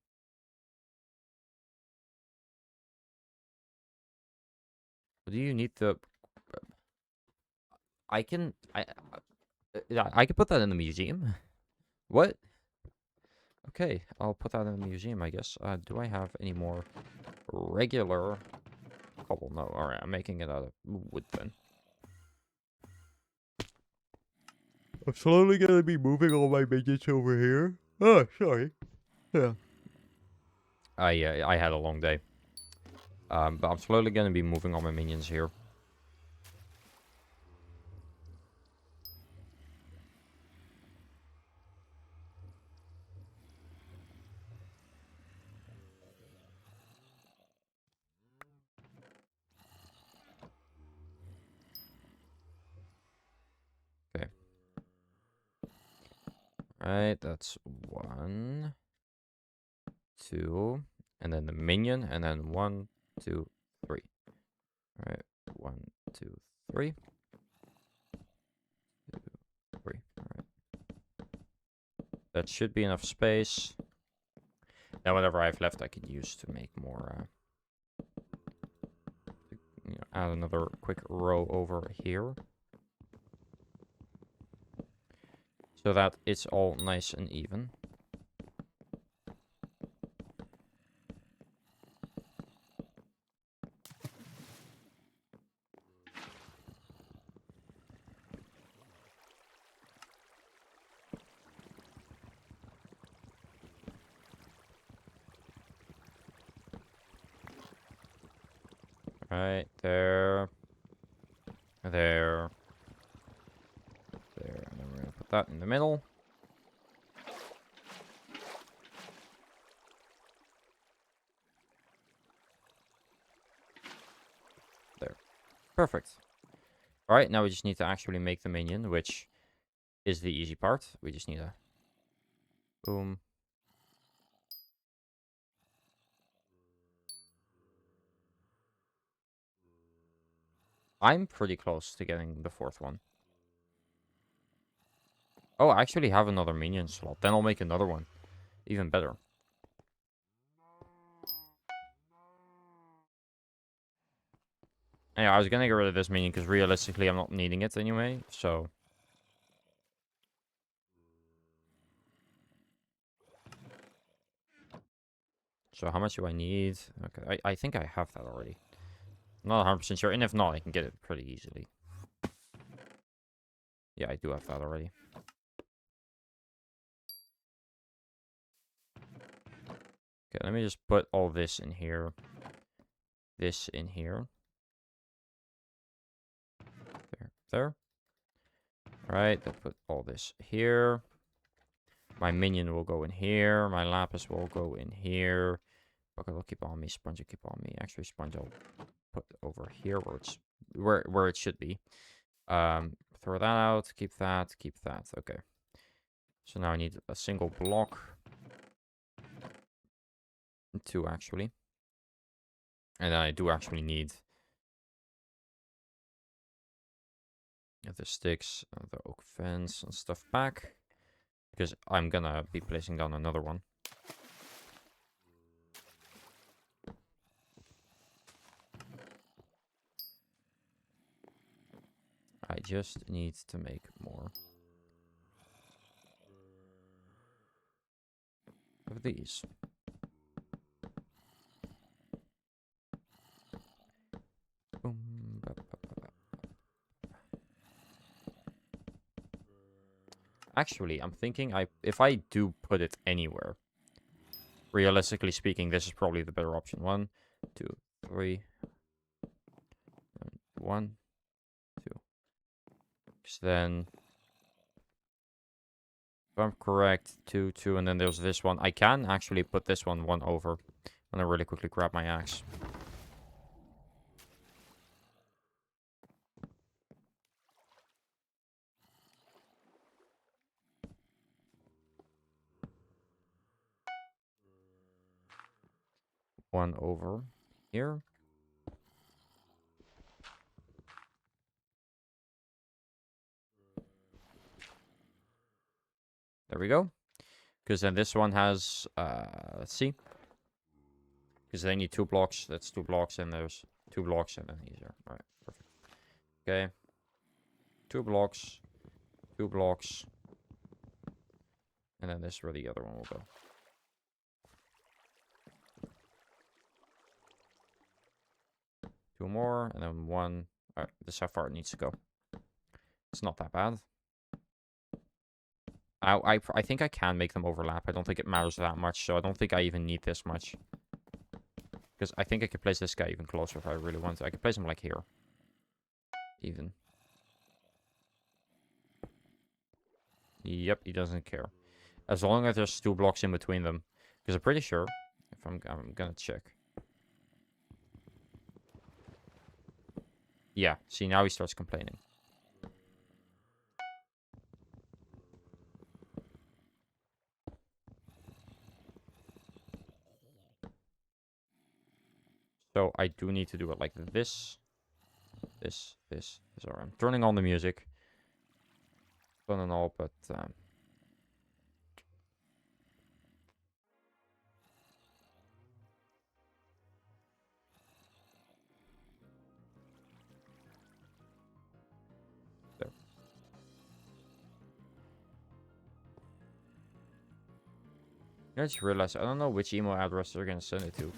Do you need the... I can put that in the museum. What? Okay, I'll put that in the museum, I guess. Do I have any more regular cobble? No. Alright, I'm making it out of wood then. I'm slowly gonna be moving all my minions over here. Oh, sorry. Yeah. I had a long day. But I'm slowly gonna be moving all my minions here. Okay. Alright, that's 1, 2, and then the minion, and then 1, 2, 3. Alright, 1, 2, 3. 2, 3. Alright. That should be enough space. Now whatever I have left I could use to make more, add another quick row over here. So that it's all nice and even. Right there. There. There. And then we're going to put that in the middle. There. Perfect. Alright, now we just need to actually make the minion, which is the easy part. We just need a... Boom. I'm pretty close to getting the 4th one. Oh, I actually have another minion slot. Then I'll make another one. Even better. Anyway, I was gonna get rid of this minion because realistically I'm not needing it anyway, so... So how much do I need? Okay, I think I have that already. I'm not 100% sure, and if not, I can get it pretty easily. Yeah, I do have that already. Okay, let me just put all this in here. This in here. There. Alright, I'll put all this here. My minion will go in here. My lapis will go in here. Bucket will keep on me. Sponge will keep on me. Actually, sponge I'll put over here where it's where it should be. Throw that out. Keep that. Keep that. Okay. So now I need a single block. 2 actually. And then I do actually need the sticks, the oak fence and stuff back. Because I'm gonna be placing down another one. I just need to make more of these. Boom, ba, ba, ba, ba. Actually, I'm thinking if I do put it anywhere, realistically speaking, this is probably the better option. 1, 2, 3. 1, 2. Because then, if I'm correct, 2, 2, and then there's this one. I can actually put this one over. I'm gonna really quickly grab my axe. One over here. There we go. Because then this one has, let's see. Because they need 2 blocks. That's 2 blocks, and there's 2 blocks, and then easier. All right, perfect. Okay. 2 blocks. 2 blocks. And then this is where the other one will go. Two more, and then one. Alright, this is how far it needs to go. It's not that bad. I think I can make them overlap. I don't think it matters that much, so I don't think I even need this much. Because I think I could place this guy even closer if I really want to. I could place him like here. Even. Yep, he doesn't care. As long as there's 2 blocks in between them. Because I'm pretty sure, if I'm gonna check. Yeah, see, now he starts complaining. So I do need to do it like this. This. Sorry, I'm turning on the music. Fun and all, but... there. I just realized I don't know which email address they're gonna send it to.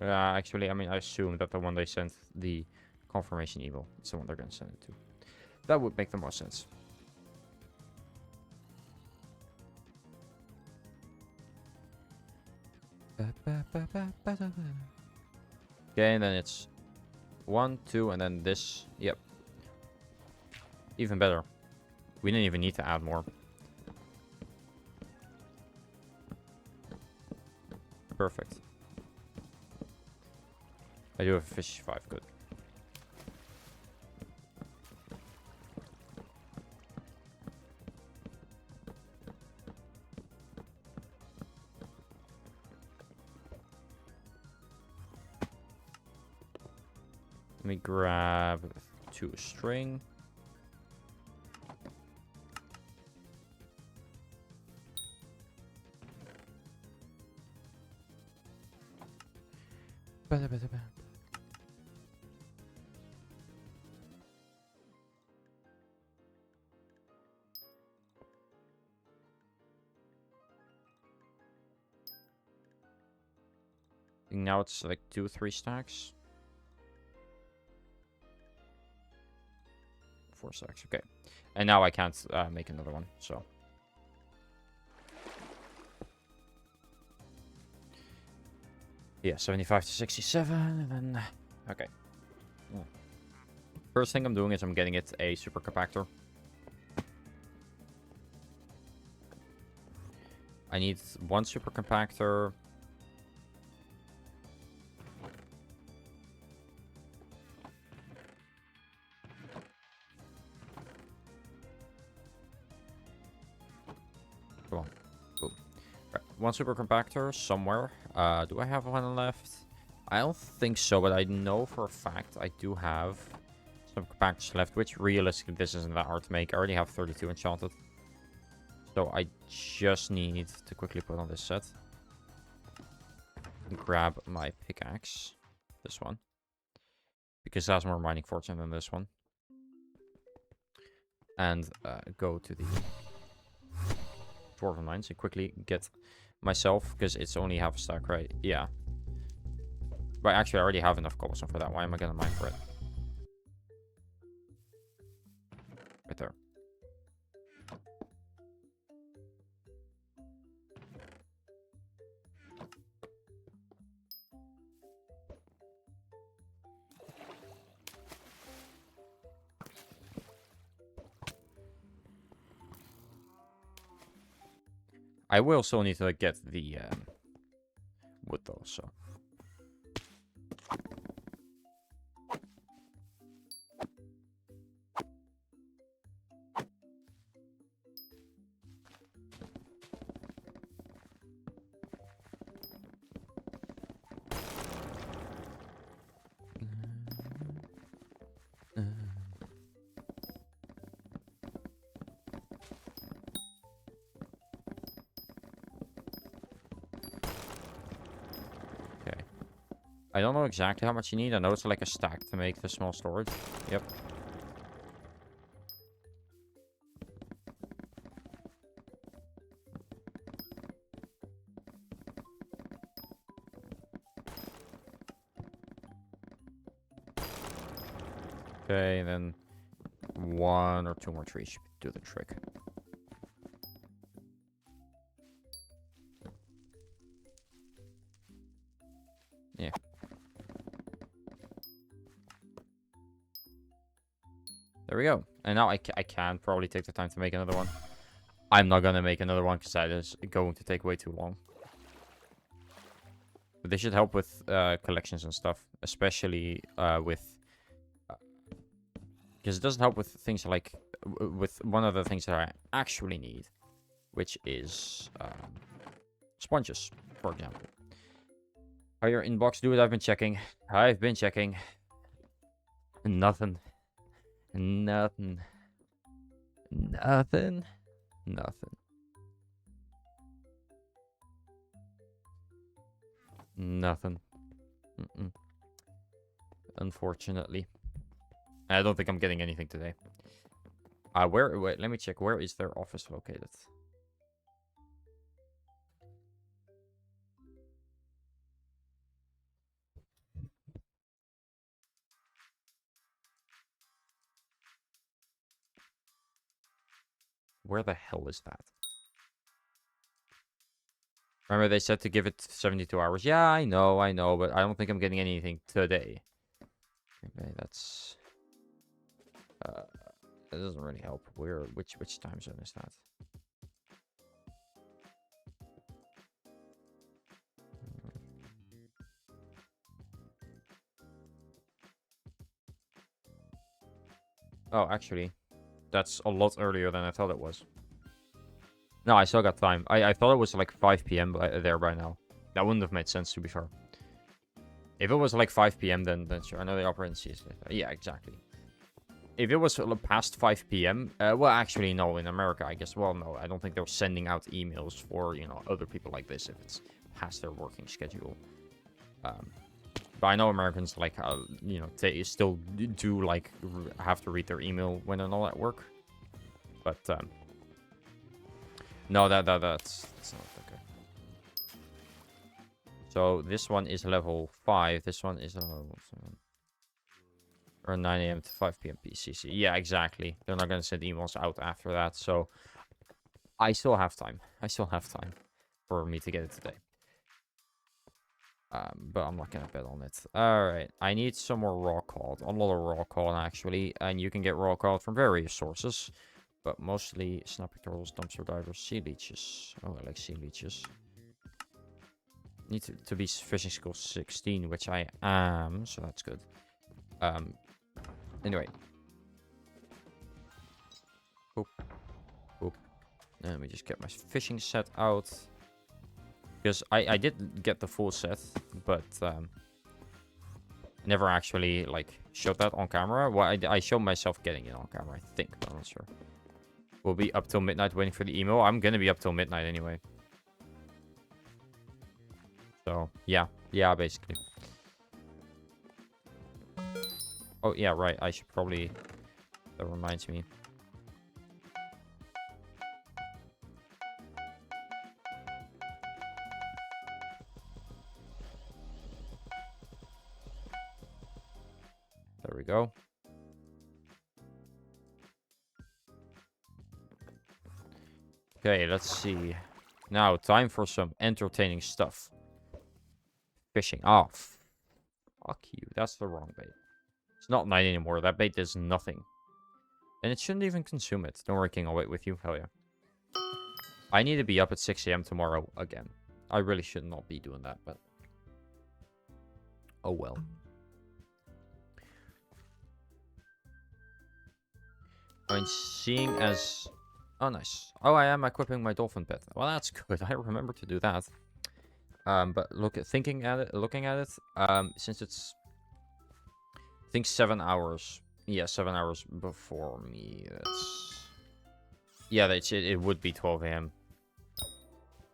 Actually, I mean, I assume that the one they sent the confirmation email is the one they're gonna send it to. That would make the most sense. Okay, and then it's 1, 2, and then this. Yep. Even better. We didn't even need to add more. Perfect. I do have a fish 5, good. Let me grab 2 string. Now it's like 2 or 3 stacks. 4 stacks, okay. And now I can't make another one, so. Yeah, 75 to 67, and then... Okay. Yeah. First thing I'm doing is I'm getting it a super compactor. I need 1 super compactor. Come on. Boom. Right. 1 super compactor somewhere. Do I have one left? I don't think so, but I know for a fact I do have some compactors left, which realistically this isn't that hard to make. I already have 32 enchanted. So I just need to quickly put on this set. Grab my pickaxe. This one. Because it has more mining fortune than this one. And go to the Dwarven Mines and quickly get myself, because it's only half a stack, right? Yeah. But actually, I already have enough cobblestone for that. Why am I going to mine for it? Right there. I will still need to get the wood though, so. I don't know exactly how much you need. I know it's like a stack to make the small storage. Yep. Okay, and then 1 or 2 more trees should do the trick. Yeah. There we go. And now I can probably take the time to make another one. I'm not gonna make another one because that is going to take way too long. But they should help with collections and stuff, especially with... Because it doesn't help with things like... with one of the things that I actually need, which is sponges, for example. How your inbox, dude? I've been checking. I've been checking. Nothing. Nothing. Nothing. Nothing. Nothing. Unfortunately. I don't think I'm getting anything today. Wait, let me check. Where is their office located? Where the hell is that? Remember they said to give it 72 hours. Yeah, I know, but I don't think I'm getting anything today. Okay, that's... that doesn't really help. Which time zone is that? Oh, actually, that's a lot earlier than I thought it was. No, I still got time. I thought it was like 5 p.m. there by now. That wouldn't have made sense, to be fair. If it was like 5 p.m., then sure. I know they operate in CST. Yeah, exactly. If it was past 5 p.m., well, actually, no, in America, I guess. Well, no, I don't think they're sending out emails for, you know, other people like this if it's past their working schedule. But I know Americans, like, you know, they still do, like, have to read their email when they're not at work. But, no, that's not okay. So, this one is level 5. This one is level 7. Or 9 a.m. to 5 p.m. PCC. Yeah, exactly. They're not going to send emails out after that. So, I still have time. I still have time for me to get it today. But I'm not going to bet on it. Alright. I need some more raw cod. A lot of raw cod, actually. And you can get raw cod from various sources. But mostly snapping turtles, dumpster divers, sea leeches. Oh, I like sea leeches. Need to be fishing skill 16, which I am. So that's good. Anyway. Boop. Boop. Let me just get my fishing set out. Because I did get the full set, but never actually, like, showed that on camera. Well, I showed myself getting it on camera, I think, but I'm not sure. We'll be up till midnight waiting for the email. I'm gonna be up till midnight anyway. So, yeah. Yeah, basically. Oh, yeah, right. I should probably... That reminds me. There we go. Okay, let's see. Now, time for some entertaining stuff. Fishing. Oh, fuck you. That's the wrong bait. It's not night anymore. That bait does nothing. And it shouldn't even consume it. Don't worry, King. I'll wait with you. Hell yeah. I need to be up at 6 a.m. tomorrow again. I really should not be doing that, but... Oh, well. I mean, seeing as... Oh, nice. Oh, I am equipping my dolphin pet. Well, that's good. I remember to do that. But looking at it, since it's... I think 7 hours. Yeah, 7 hours before me. That's... Yeah, it would be 12 a.m.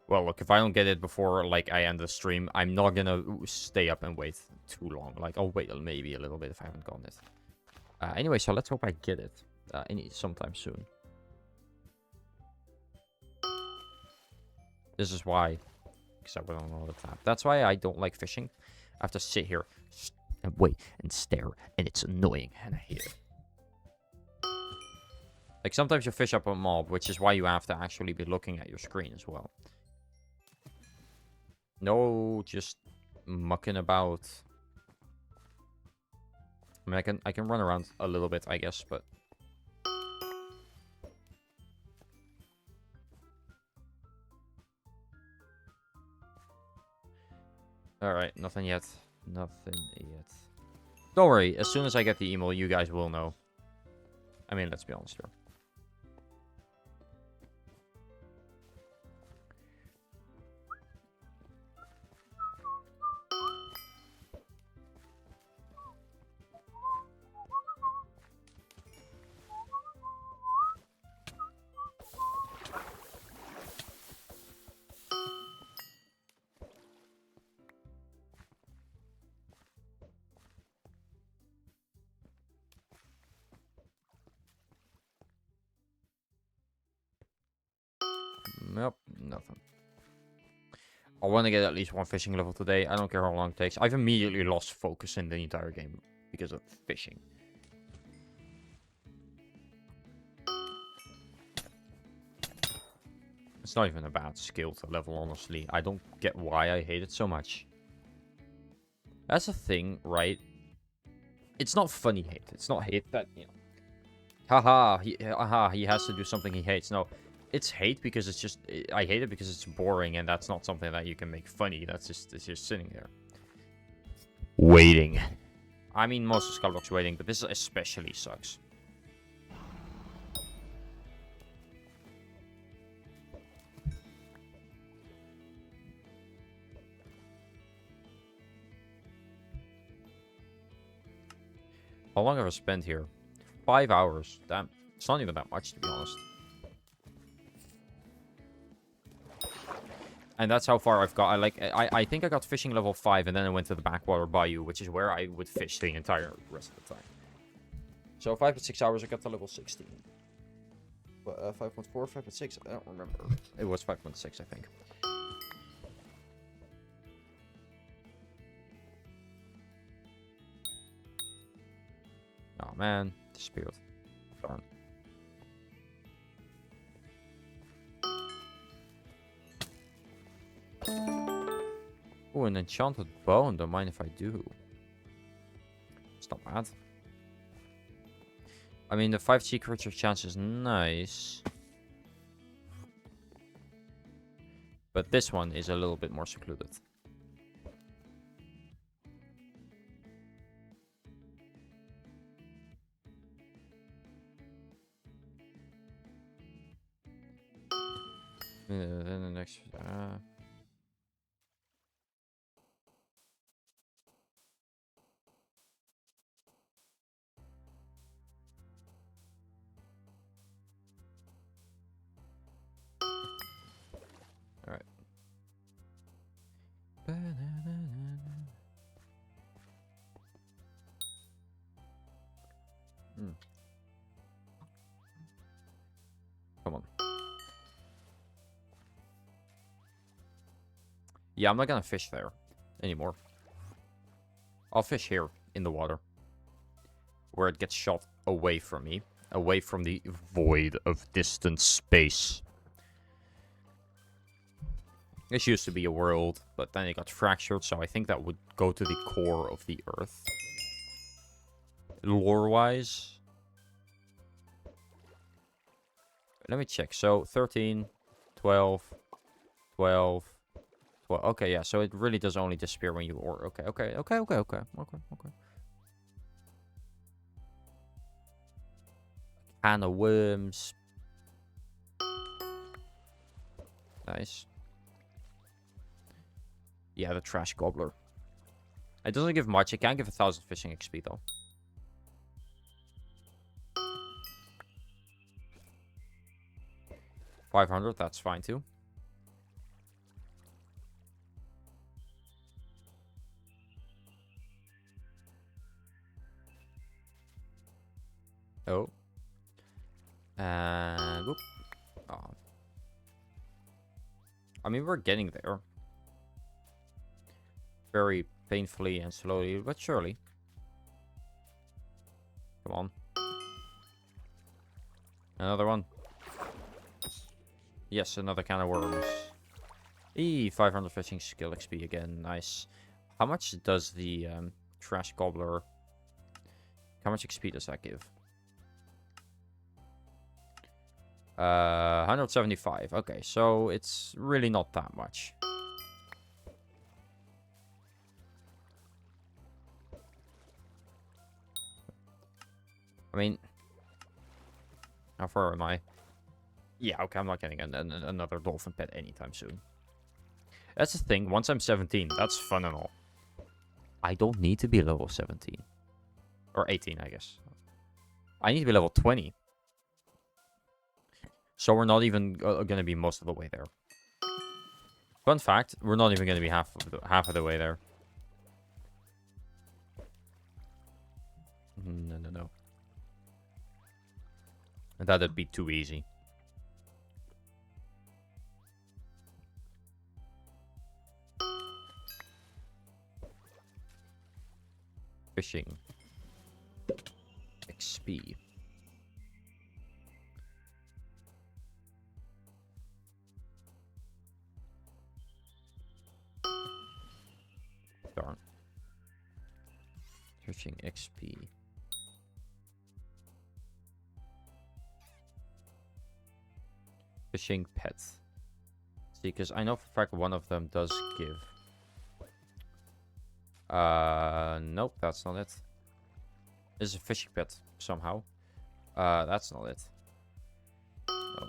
Well, look, if I don't get it before, like, I end the stream, I'm not gonna stay up and wait too long. Like, I'll wait maybe a little bit if I haven't gotten it. Anyway, so let's hope I get it sometime soon. This is why, because I don't know the time. That's why I don't like fishing. I have to sit here and wait and stare, and it's annoying, and I hate it. Like, sometimes you fish up a mob, which is why you have to actually be looking at your screen as well. No, just mucking about. I mean, I can run around a little bit, I guess, but... Alright, nothing yet. Nothing yet. Don't worry, as soon as I get the email, you guys will know. I mean, let's be honest here. Nope, nothing. I want to get at least one fishing level today. I don't care how long it takes. I've immediately lost focus in the entire game because of fishing. It's not even a bad skill to level, honestly. I don't get why I hate it so much. That's the thing, right? It's not funny hate. It's not hate that, you know. Haha, he has to do something he hates. No, it's hate because it's just... I hate it because it's boring, and that's not something that you can make funny. That's just... It's just sitting there. Waiting. I mean, most of Skyblock's waiting, but this especially sucks. How long have I spent here? 5 hours. Damn. It's not even that much, to be honest. And that's how far I've got. I think I got fishing level 5, and then I went to the backwater bayou, which is where I would fish the entire rest of the time. So 5 to 6 hours, I got to level 16. But 5.4, 5.6, I don't remember. It was 5.6, I think. Oh man, disappeared. Darn. Oh, an enchanted bone. Don't mind if I do. It's not bad. I mean, the 5 secret chance is nice. But this one is a little bit more secluded. Then the next... Alright. Come on. Yeah, I'm not gonna fish there anymore. I'll fish here in the water, where it gets shot away from me, away from the void of distant space. This used to be a world, but then it got fractured, so I think that would go to the core of the Earth. Lore-wise. Let me check. So, 13, 12, 12, 12. Okay, yeah, so it really does only disappear when you... Okay. Can of worms. Nice. Yeah, the trash gobbler. It doesn't give much. It can give 1,000 fishing XP though. $500, that's fine too. Oh. And whoop. Oh. I mean, we're getting there. Very painfully and slowly, but surely. Come on. Another one. Yes, another can of worms. 500 fishing skill XP again. Nice. How much does the trash gobbler... How much XP does that give? 175. Okay, so it's really not that much. I mean... How far am I? Yeah, okay, I'm not getting another dolphin pet anytime soon. That's the thing, once I'm 17, that's fun and all. I don't need to be level 17. Or 18, I guess. I need to be level 20. So we're not even going to be most of the way there. Fun fact, we're not even going to be half of the way there. No. That'd be too easy. Fishing. XP. Darn. Fishing XP. Fishing pets. See, because I know for a fact one of them does give. Nope, that's not it. It's a fishing pet somehow. That's not it. No.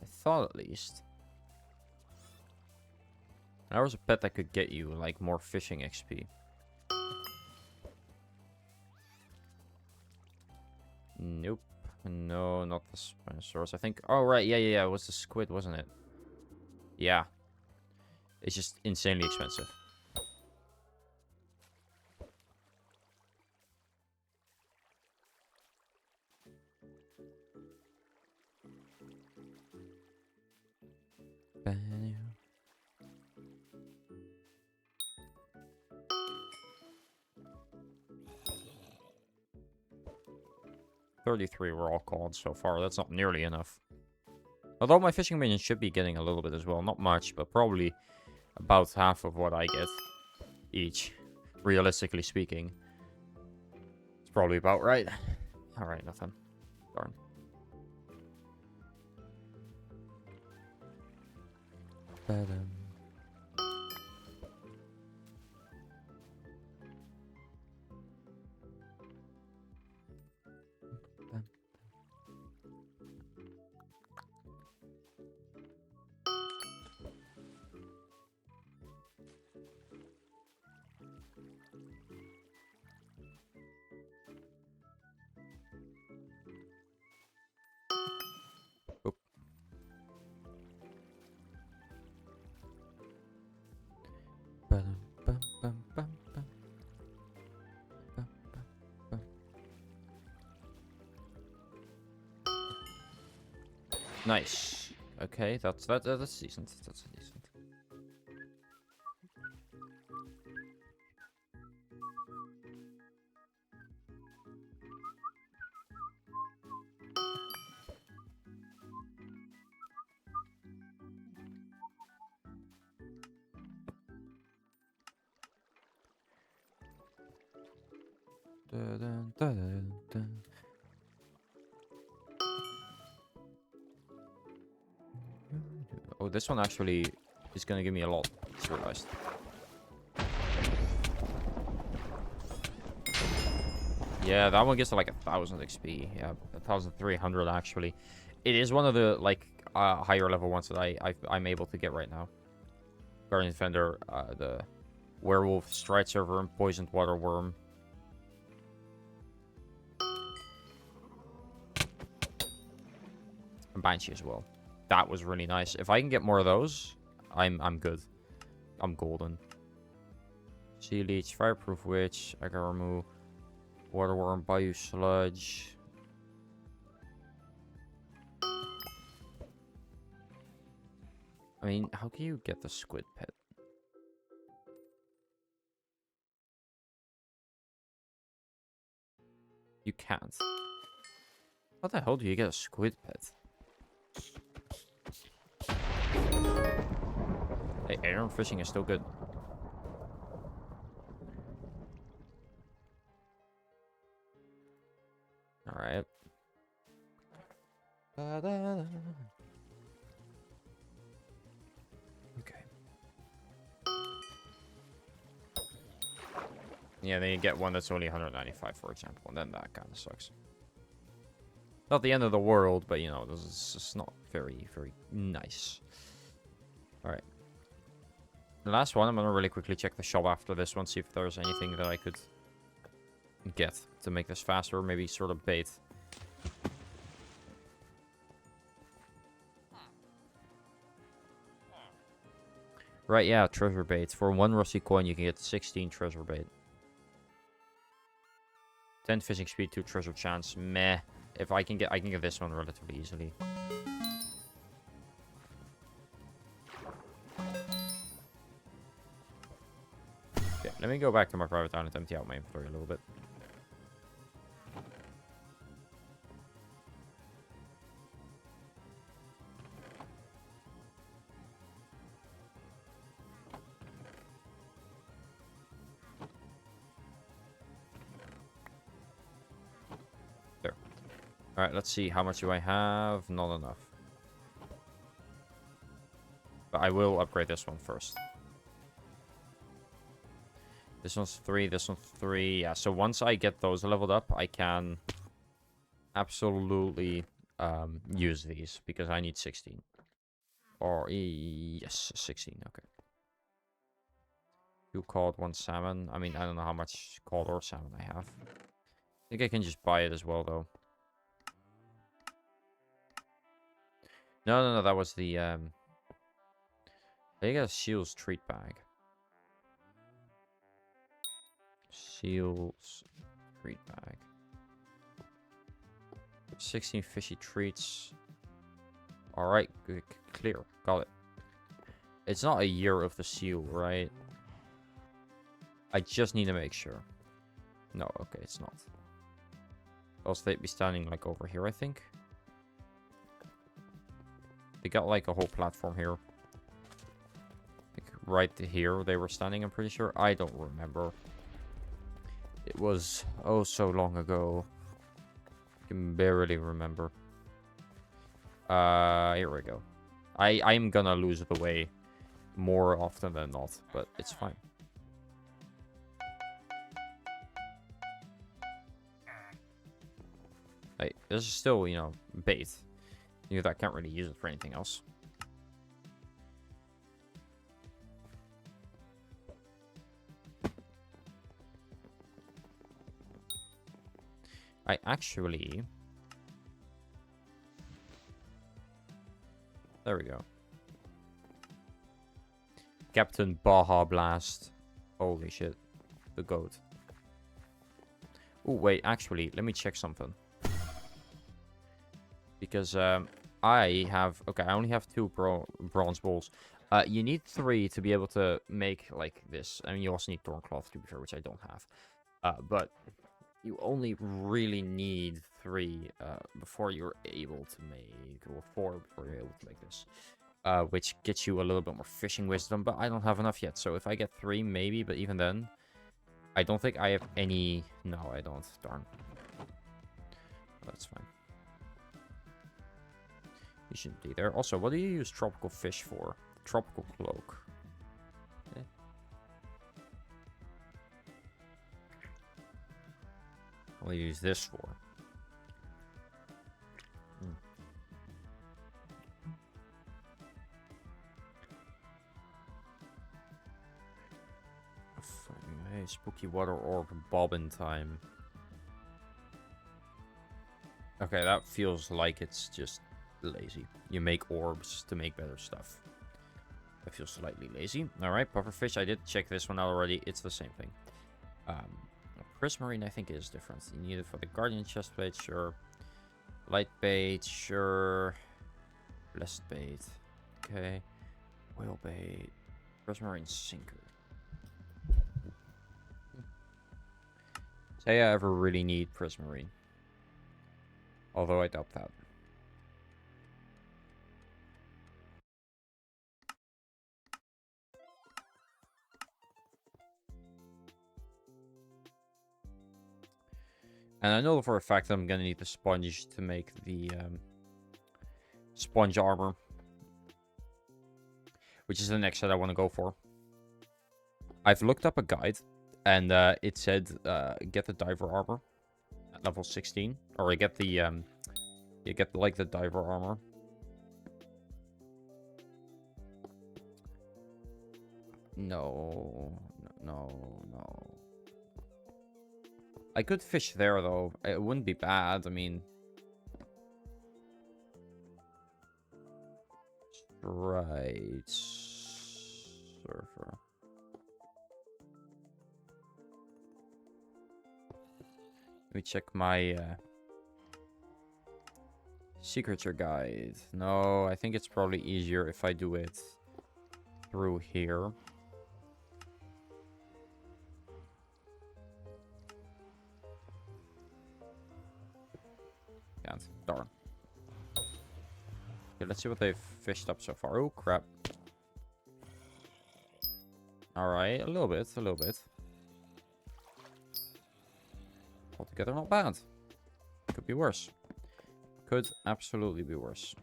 I thought at least. There was a pet that could get you like more fishing XP. Nope. No, not the Spinosaurus. I think. Oh right, yeah. It was the squid, wasn't it? Yeah. It's just insanely expensive. $33 were all called so far. That's not nearly enough. Although my fishing minions should be getting a little bit as well. Not much, but probably about half of what I get each. Realistically speaking. It's probably about right. Alright, nothing. Darn. Nice. Okay, that's decent. That's decent. Oh, this one actually is gonna give me a lot. I just realized. Yeah, that one gets to like 1,000 XP. Yeah, 1,300 actually. It is one of the like higher level ones that I'm able to get right now. Guardian Defender, the Werewolf, Stride Server, and Poisoned Water Worm. And Banshee as well. That was really nice. If I can get more of those, I'm good. I'm golden. Sea Leech, Fireproof Witch, Agaramu, Water Worm, Bayou Sludge. I mean, how can you get the squid pet? You can't. How the hell do you get a squid pet? Hey, iron fishing is still good. Alright. Okay. Yeah, then you get one that's only 195, for example, and then that kind of sucks. Not the end of the world, but you know, this is just not very, very nice. Alright. The last one, I'm gonna really quickly check the shop after this one, see if there's anything that I could get to make this faster, maybe sort of bait. Right, yeah, treasure bait. For 1 rusty coin, you can get 16 treasure bait. 10 fishing speed, 2 treasure chance. Meh. If I can get this one relatively easily. Okay, let me go back to my private island and empty out my inventory a little bit. Alright, let's see. How much do I have? Not enough. But I will upgrade this one first. This one's 3, this one's 3. Yeah, so once I get those leveled up, I can absolutely use these. Because I need 16. Or, yes, 16. Okay. 2 cod, 1 salmon. I mean, I don't know how much cod or salmon I have. I think I can just buy it as well, though. No, that was the, I think a Seal's treat bag. Seal's treat bag. 16 fishy treats. Alright, clear. Got it. It's not a year of the seal, right? I just need to make sure. No, okay, it's not. Else they'd be standing, like, over here, I think. They got like a whole platform here. Like right here they were standing, I'm pretty sure. I don't remember. It was oh so long ago. I can barely remember. Here we go. I'm gonna lose the way more often than not, but it's fine. Hey, this is still, you know, bait. You know, I can't really use it for anything else. I actually... There we go. Captain Baja Blast. Holy shit. The goat. Oh, wait, actually, let me check something. Because I have... Okay, I only have 2 bronze balls. You need 3 to be able to make, like, this. I mean, you also need Thorncloth, to be fair, which I don't have. But you only really need 3 before you're able to make... Or 4 before you're able to make this. Which gets you a little bit more fishing wisdom, but I don't have enough yet. So if I get 3, maybe, but even then... I don't think I have any... No, I don't. Darn. That's fine. You shouldn't be there. Also, what do you use tropical fish for? Tropical cloak. Okay. What do you use this for? Hey, spooky water orb bobbin time. Okay, that feels like it's just lazy. You make orbs to make better stuff. That feels slightly lazy. Alright, pufferfish. I did check this one out already. It's the same thing. Prismarine, I think, is different. You need it for the guardian chestplate, sure. Light bait, sure. Blessed bait. Okay. Whale bait. Prismarine sinker. Say I ever really need Prismarine. Although I doubt that. And I know for a fact that I'm gonna need the sponge to make the sponge armor, which is the next set I want to go for. I've looked up a guide, and it said get the diver armor at level 16, or get the you get like the diver armor. No. I could fish there though. It wouldn't be bad. I mean, right, surfer. Let me check my signature guide. No, I think it's probably easier if I do it through here. Can't. Darn. Okay, let's see what they've fished up so far. Oh, crap. Alright, a little bit. Altogether, not bad. Could be worse. Could absolutely be worse.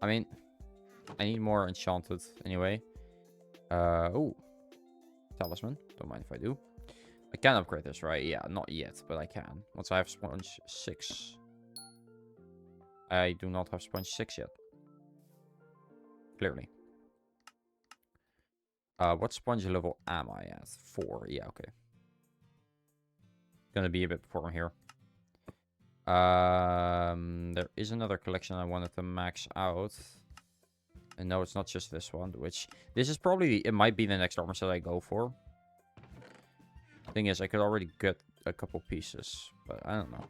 I mean, I need more enchanted anyway. Oh. Talisman. Don't mind if I do. I can upgrade this, right? Yeah, not yet, but I can. Once I have sponge 6. I do not have sponge 6 yet. Clearly. What sponge level am I at? 4. Yeah, okay. Gonna be a bit before here. There is another collection I wanted to max out. And no, it's not just this one, which... This is probably... It might be the next armor set I go for. Thing is, I could already get a couple pieces, but I don't know.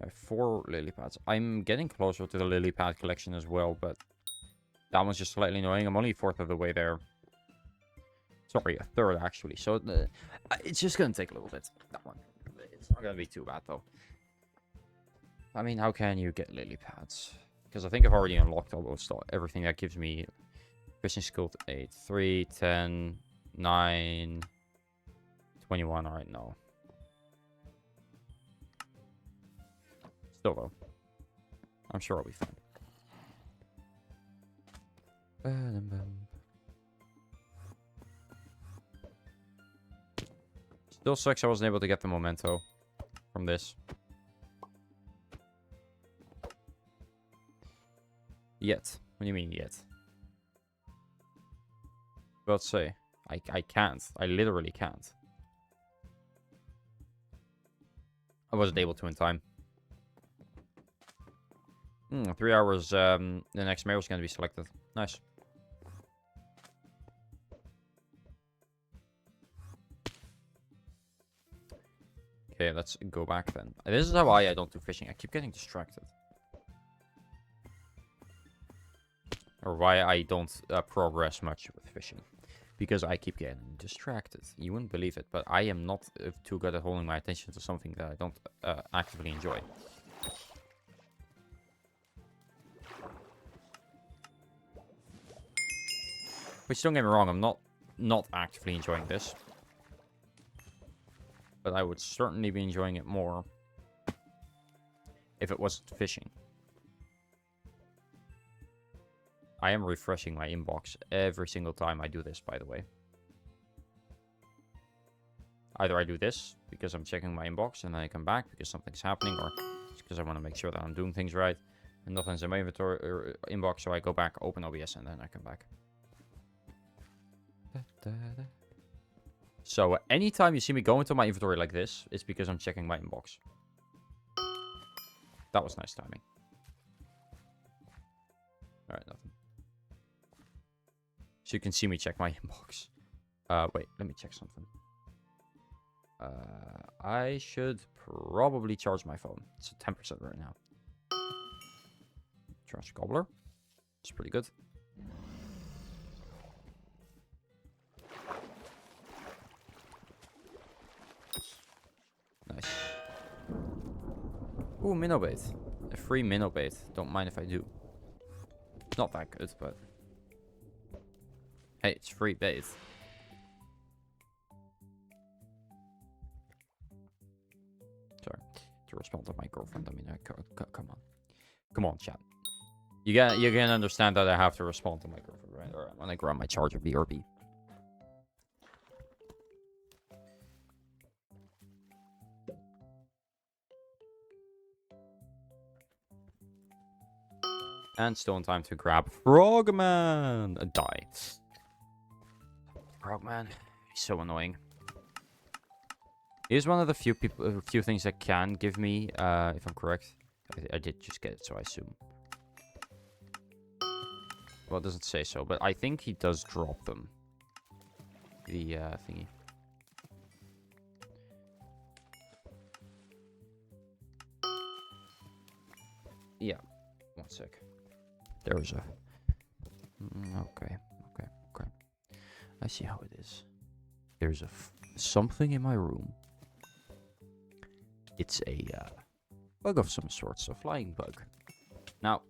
I have 4 lily pads. I'm getting closer to the lily pad collection as well, but... That one's just slightly annoying. I'm only 1/4 of the way there. Sorry, 1/3 actually. So it's just gonna take a little bit. That one. It's not gonna be too bad though. I mean, how can you get lily pads? Because I think I've already unlocked almost everything that gives me fishing skill 8, 3, 10, 9, 21. All right, no. Still though, I'm sure I'll be fine. Still sucks I wasn't able to get the memento from this. Yet. What do you mean yet? Let's say. I can't. I literally can't. I wasn't able to in time. 3 hours, the next mayor is going to be selected. Nice. Okay, let's go back then. This is how I don't do fishing. I keep getting distracted. Or why I don't progress much with fishing. Because I keep getting distracted. You wouldn't believe it, but I am not too good at holding my attention to something that I don't actively enjoy. Which, don't get me wrong, I'm not actively enjoying this. But I would certainly be enjoying it more if it wasn't fishing. I am refreshing my inbox every single time I do this, by the way. Either I do this because I'm checking my inbox and then I come back because something's happening, or it's because I want to make sure that I'm doing things right and nothing's in my inventory or inbox, so I go back, open OBS, and then I come back. So anytime you see me go into my inventory like this, it's because I'm checking my inbox. That was nice timing. Alright, nothing. So you can see me check my inbox. Wait, let me check something. I should probably charge my phone. It's at 10% right now. Trash Gobbler. It's pretty good. Nice. Ooh, minnow bait. A free minnow bait. Don't mind if I do. It's not that good, but... Hey, it's free bait. Sorry. To respond to my girlfriend, I mean, come on. Come on, chat. You can understand that I have to respond to my girlfriend, right? Or when I grab my charger, BRB. And still in time to grab Frogman. A die. Frogman. He's so annoying. He's one of the few things that can give me, if I'm correct. I did just get it, so I assume. Well, it doesn't say so, but I think he does drop them. The thingy. Yeah. One sec. There's a... Okay. I see how it is. There's something in my room. It's a bug of some sorts, a flying bug. Now,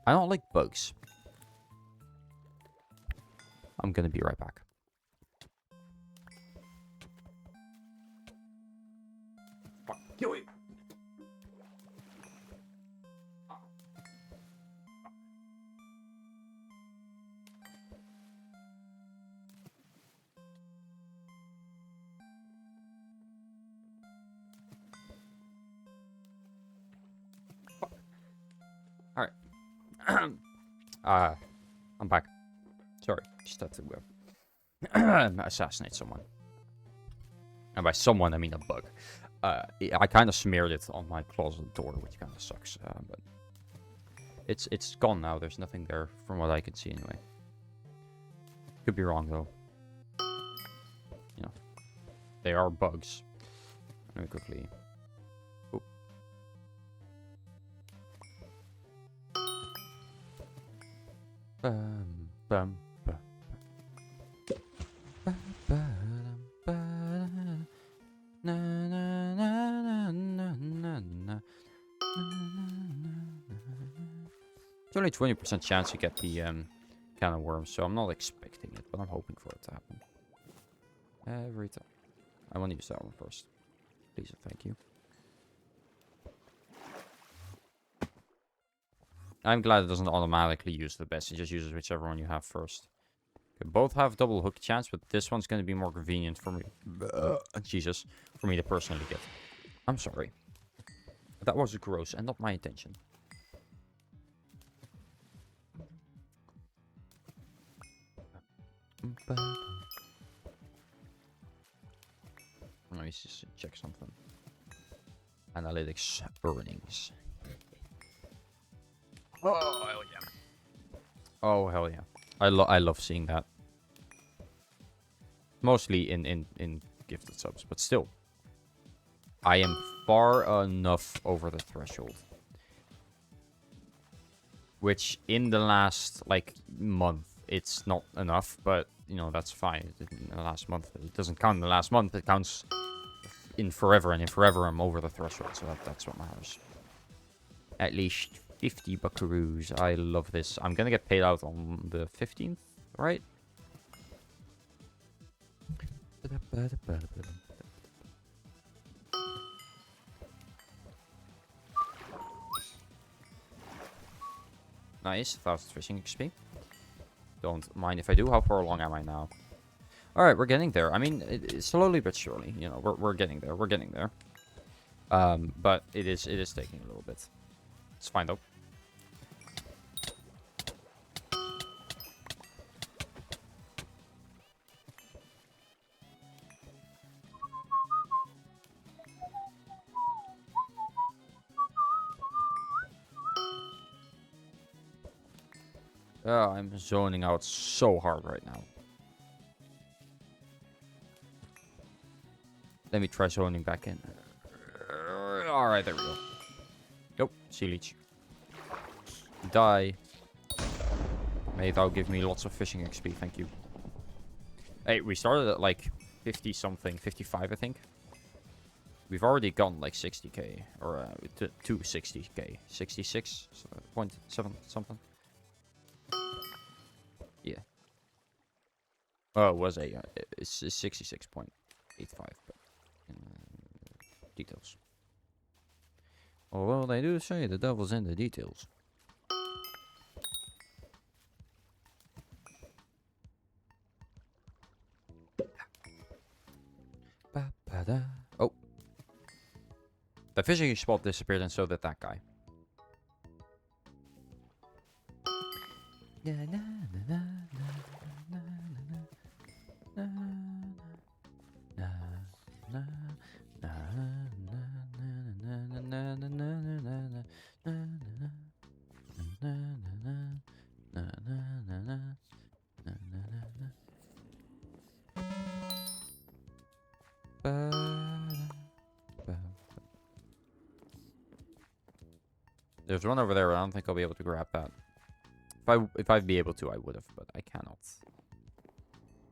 I don't like bugs. I'm gonna be right back. Fuck, kill it! I'm back. Sorry, just had to assassinate someone. And by someone, I mean a bug. I kind of smeared it on my closet door, which kind of sucks. But it's gone now. There's nothing there from what I can see anyway. Could be wrong though. You know, they are bugs. Let me quickly. Oop. Bum. It's only 20% chance to get the can of worms, so I'm not expecting it, but I'm hoping for it to happen. Every time. I want to use that one first. Please and thank you. I'm glad it doesn't automatically use the best. It just uses whichever one you have first. Okay, both have double hook chance, but this one's going to be more convenient for me. Jesus. For me to personally get. I'm sorry. That was gross and not my intention. Let me just check something. Analytics earnings. Oh, hell yeah. Oh, hell yeah. I love seeing that. Mostly in gifted subs, but still. I am far enough over the threshold. Which, in the last, like, month, it's not enough, but, you know, that's fine. In the last month, it doesn't count in the last month, it counts in forever, and in forever I'm over the threshold, so that's what matters. At least 50 buckaroos. I love this. I'm gonna get paid out on the 15th, right? Nice, 1000 fishing XP. Don't mind if I do. How far along am I now? Alright, we're getting there. I mean, slowly but surely. You know, we're getting there. We're getting there. But it is taking a little bit. It's fine though. I'm zoning out so hard right now. Let me try zoning back in. Alright, there we go. Nope, sea leech. Die. May thou give me lots of fishing XP, thank you. Hey, we started at like 50 something, 55 I think. We've already gone like 60k, or to 60k, 66.7 something. Yeah. Oh, it was it's 66.85, but details. Although they do say the devil's in the details. Oh. The fishing spot disappeared and so did that guy. There's one over there, but I don't think I'll be able to grab that. If I'd be able to, I would have, but I cannot.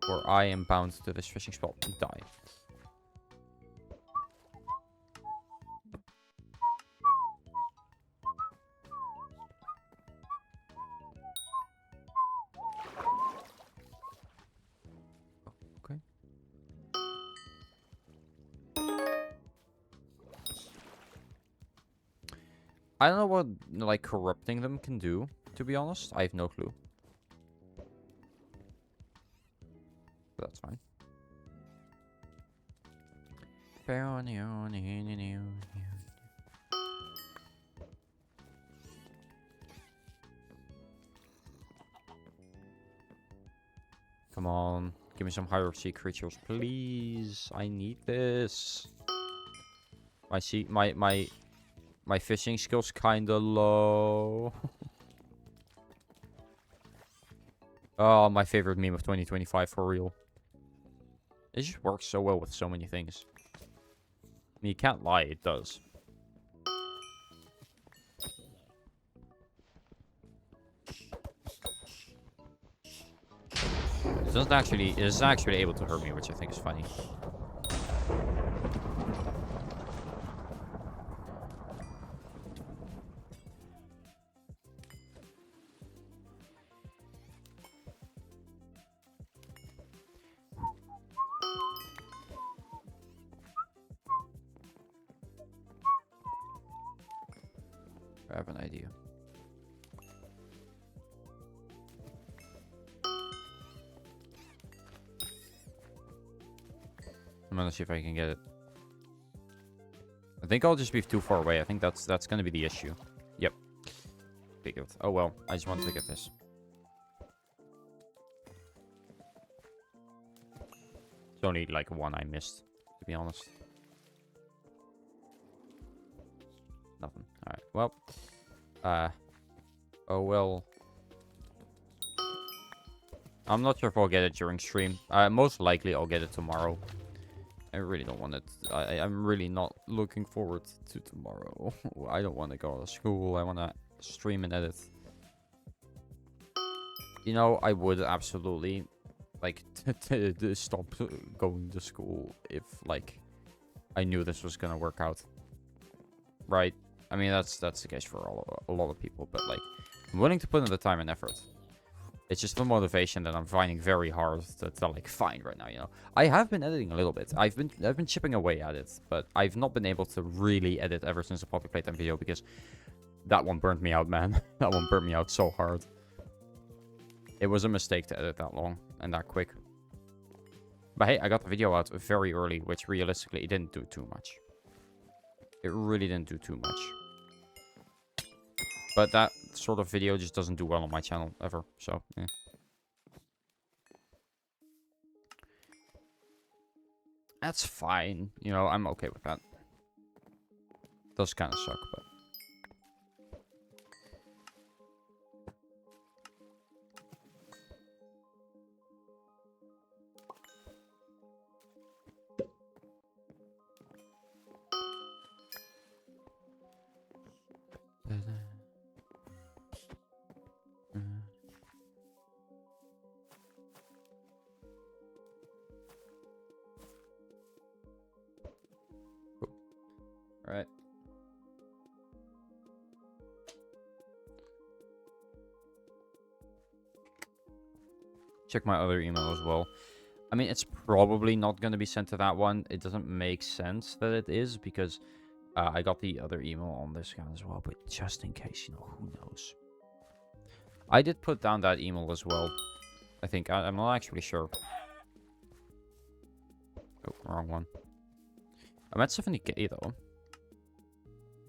Or I am bound to this fishing spot and die. Okay. I don't know what, like, corrupting them can do, to be honest. I have no clue. But that's fine. Come on. Give me some higher sea creatures, please. I need this. My fishing skills kinda low. Oh, my favorite meme of 2025 for real. It just works so well with so many things. I mean, you can't lie, it does. It is actually able to hurt me, which I think is funny. I have an idea. I'm gonna see if I can get it. I think I'll just be too far away. I think that's gonna be the issue. Yep. Pick it. Oh well, I just wanted to get this. It's only like one I missed, to be honest. Nothing. Alright, well. Oh well. I'm not sure if I'll get it during stream. Most likely I'll get it tomorrow. I really don't want it. I'm really not looking forward to tomorrow. I don't want to go to school. I want to stream and edit. You know, I would absolutely like to stop going to school if like I knew this was gonna work out. Right? I mean, that's the case for a lot of people, but like I'm willing to put in the time and effort. It's just the motivation that I'm finding very hard to like find right now, you know. I have been editing a little bit. I've been chipping away at it, but I've not been able to really edit ever since the Poppy Playtime video because that one burnt me out, man. That one burnt me out so hard. It was a mistake to edit that long and that quick. But hey, I got the video out very early, which realistically it didn't do too much. It really didn't do too much. But that sort of video just doesn't do well on my channel ever, so yeah. That's fine. You know, I'm okay with that. Does kind of suck, but... Alright. Check my other email as well. I mean, it's probably not going to be sent to that one. It doesn't make sense that it is because I got the other email on this account as well. But just in case, you know, who knows. I did put down that email as well. I think. I'm not actually sure. Oh, wrong one. I'm at 70k though.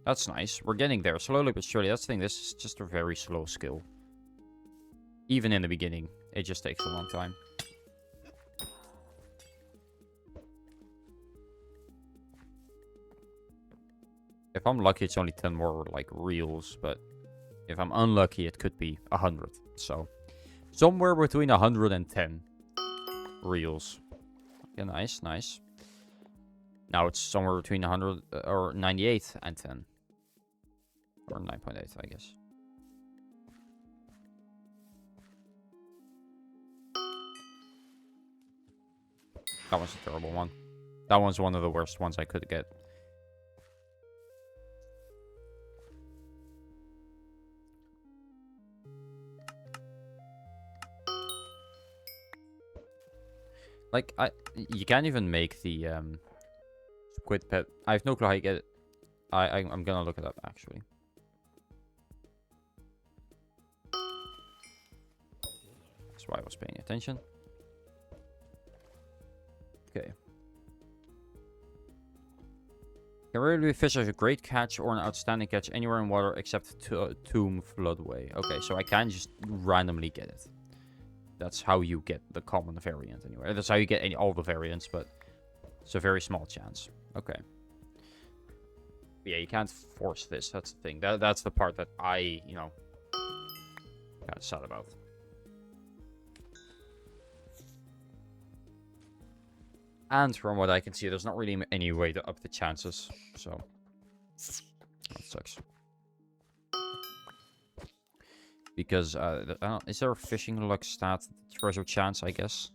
That's nice. We're getting there slowly but surely. That's the thing. This is just a very slow skill. Even in the beginning, it just takes a long time. If I'm lucky, it's only 10 more, like, reels, but if I'm unlucky, it could be 100. So, somewhere between 100 and 10 reels. Yeah, nice, nice. Now it's somewhere between 100 or 98 and 10. Or 9.8, I guess. That one's a terrible one. That one's one of the worst ones I could get. Like, you can't even make the squid pet. I have no clue how you get it. I'm gonna look it up, actually. That's why I was paying attention. Okay. Can rarely fish as a great catch or an outstanding catch anywhere in water except Tomb Floodway. Okay, so I can just randomly get it. That's how you get the common variant anyway. That's how you get all the variants, but it's a very small chance. Okay. But yeah, you can't force this. That's the thing. That's the part that I, you know, got sad about. And from what I can see, there's not really any way to up the chances. So, that sucks. Because, is there a fishing luck stat? Treasure chance, I guess.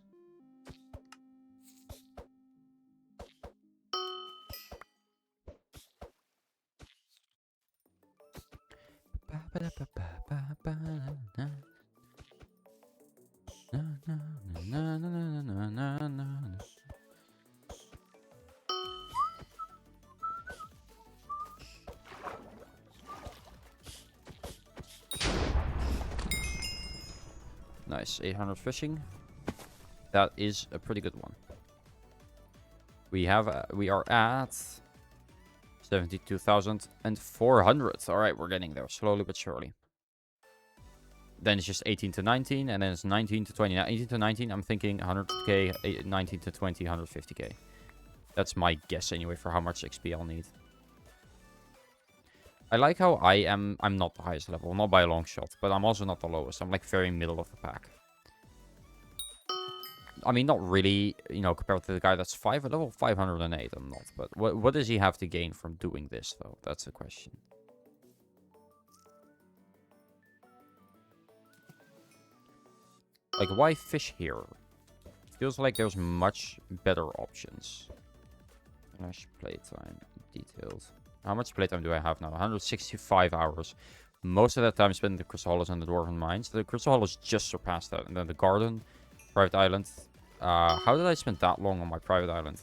Nice, 800 fishing. That is a pretty good one. We are at 72,400. All right, we're getting there slowly but surely. Then it's just 18 to 19, and then it's 19 to 20. Now, 18 to 19, I'm thinking 100k. 19 to 20, 150k. That's my guess anyway for how much XP I'll need. I like how I'm not the highest level, not by a long shot, but I'm also not the lowest. I'm like very middle of the pack. I mean, not really, you know, compared to the guy that's level 508, I'm not. But what does he have to gain from doing this, though? That's the question. Like, why fish here? It feels like there's much better options. Flash playtime, detailed. How much playtime do I have now? 165 hours. Most of that time spent in the Crystal Hollows and the Dwarven Mines. The Crystal Hollows just surpassed that. And then the Garden, Private Island. How did I spend that long on my private island?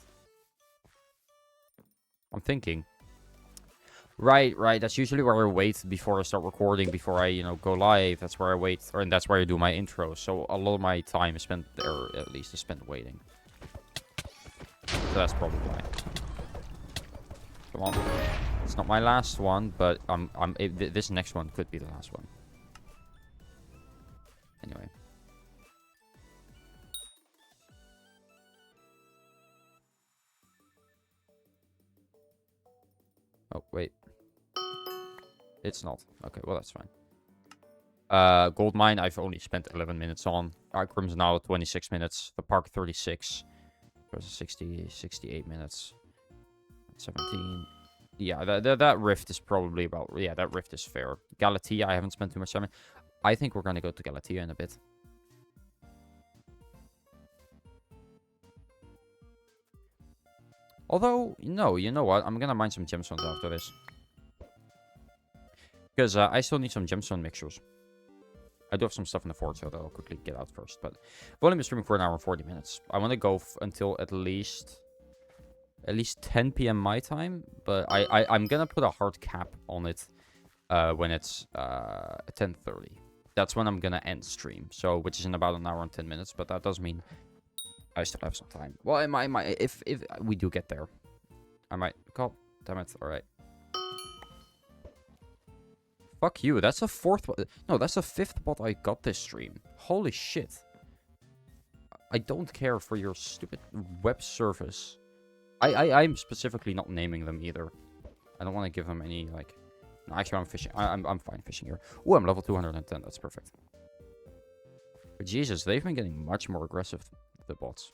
I'm thinking. Right. That's usually where I wait before I start recording, before I, you know, go live. That's where I wait, and that's where I do my intro. So a lot of my time is spent there, at least is spent waiting. So that's probably why. Come on. It's not my last one, but this next one could be the last one. Anyway. Oh, wait. It's not. Okay, well, that's fine. Gold Mine, I've only spent 11 minutes on. Crimson now 26 minutes. The Park 36. There's 60, 68 minutes. 17. Yeah, that rift is probably about... Yeah, that rift is fair. Galatea, I haven't spent too much time in. I think we're going to go to Galatea in a bit. Although, no, you know what? I'm gonna mine some gemstones after this. Because I still need some gemstone mixtures. I do have some stuff in the forge, so that I'll quickly get out first. But I've only been streaming for an hour and 40 minutes. I want to go until at least 10 p.m. my time. But I'm gonna put a hard cap on it when it's 10:30. That's when I'm gonna end stream. So which is in about an hour and 10 minutes. But that does mean I still have some time. Well, I might if we do get there, I might. God damn it! All right. Fuck you. That's a fourth. No, that's the fifth bot I got this stream. Holy shit. I don't care for your stupid web service. I'm specifically not naming them either. I don't want to give them any, like... No, actually, I'm fishing. I'm fine fishing here. Oh, I'm level 210. That's perfect. But Jesus, they've been getting much more aggressive, the bots.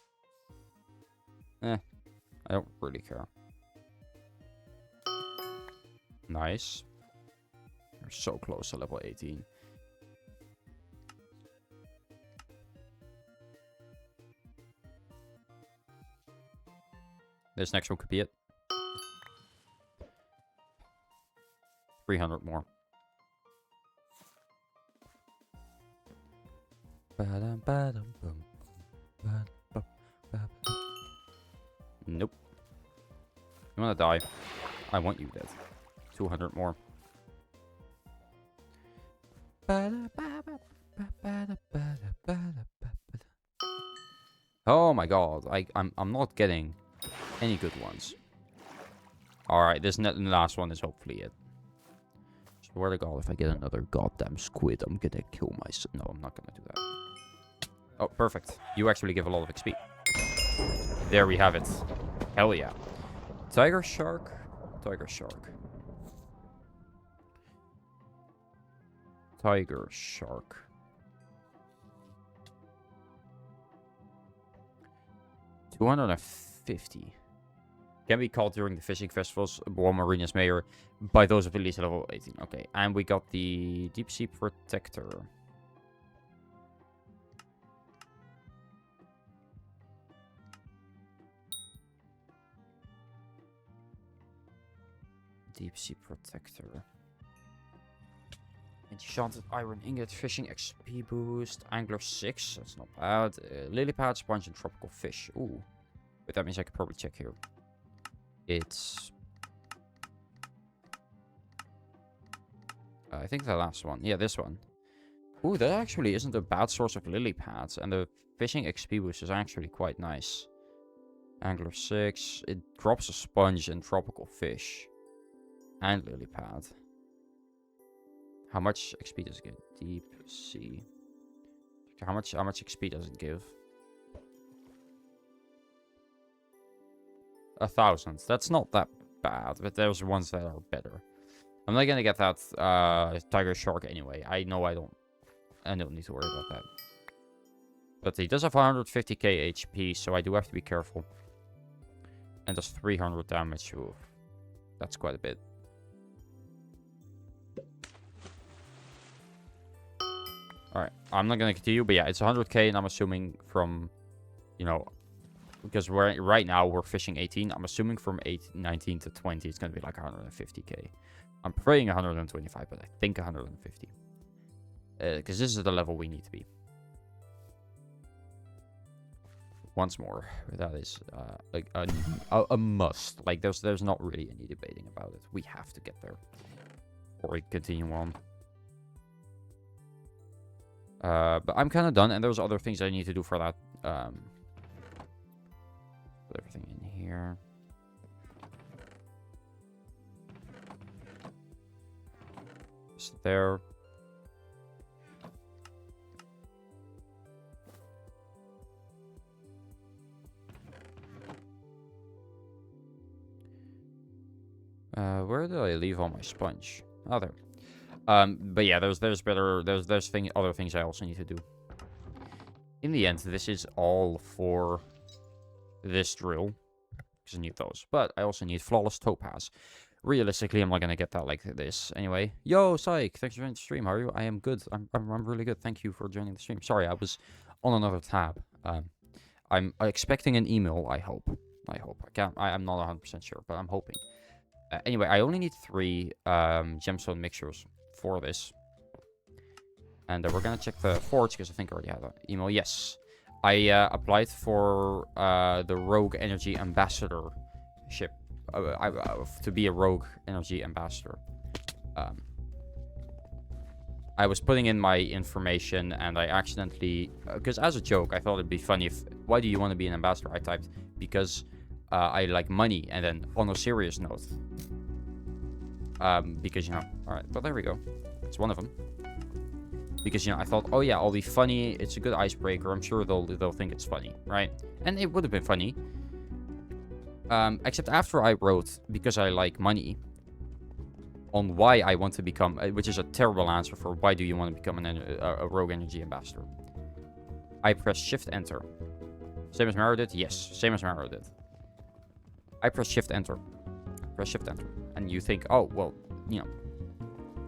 I don't really care. Nice. We're so close to level 18. This next one could be it. 300 more. Nope. You wanna die? I want you dead. 200 more. Oh my god, I'm not getting any good ones. Alright, this last one is hopefully it. Swear to god, if I get another goddamn squid, I'm gonna kill myself. No, I'm not gonna do that. Oh, perfect. You actually give a lot of XP. There we have it. Hell yeah. Tiger shark. Tiger shark. Tiger shark. $250. Can be caught during the fishing festivals, War Marinas Mayor, by those of at least level 18. Okay, and we got the Deep Sea Protector. Deep Sea Protector. Enchanted Iron Ingot, Fishing XP Boost, Angler 6, that's not bad. Lily Pad, Sponge, and Tropical Fish. Ooh. But that means I could probably check here. It's... I think the last one. Yeah, this one. Ooh, that actually isn't a bad source of lily pads. And the Fishing XP Boost is actually quite nice. Angler 6. It drops a Sponge and Tropical Fish. And lily pad. How much XP does it give? Deep Sea. How much XP does it give? 1,000. That's not that bad, but there's ones that are better. I'm not gonna get that tiger shark anyway. I know I don't need to worry about that. But he does have 150k HP, so I do have to be careful. And does 300 damage. Ooh, that's quite a bit. Alright, I'm not gonna continue, but yeah, it's 100k, and I'm assuming from, you know, because right now we're fishing 18. I'm assuming from 19 to 20, it's gonna be like 150k. I'm praying 125, but I think 150. Because this is the level we need to be. Once more, that is like a must. Like there's not really any debating about it. We have to get there, or we continue on. But I'm kind of done, and there's other things I need to do for that. Put everything in here. Just there. Where did I leave all my sponge? Oh, there. But yeah, there's other things I also need to do. In the end, this is all for this drill, because I need those. But I also need Flawless Topaz. Realistically, I'm not gonna get that like this. Anyway, yo, Psych, thanks for joining the stream. How are you? I am good. I'm really good. Thank you for joining the stream. Sorry, I was on another tab. I'm expecting an email, I hope. I hope. I'm not 100% sure, but I'm hoping. Anyway, I only need 3 gemstone mixtures for this. And we're gonna check the forge, because I think I already have an email. Yes. I applied for the Rogue Energy Ambassador ship. To be a Rogue Energy Ambassador. I was putting in my information, and I accidentally... Because as a joke, I thought it'd be funny if... Why do you want to be an ambassador? I typed, because I like money. And then, on a serious note... because, you know... Alright, but there we go. It's one of them. Because, you know, I thought, oh yeah, I'll be funny. It's a good icebreaker. I'm sure they'll think it's funny, right? And it would have been funny. Except after I wrote, because I like money... on why I want to become, which is a terrible answer for why do you want to become a Rogue Energy Ambassador. I press Shift Enter. Same as Maro did? Yes, same as Maro did. I press Shift Enter. Press Shift Enter. And you think, oh, well, you know,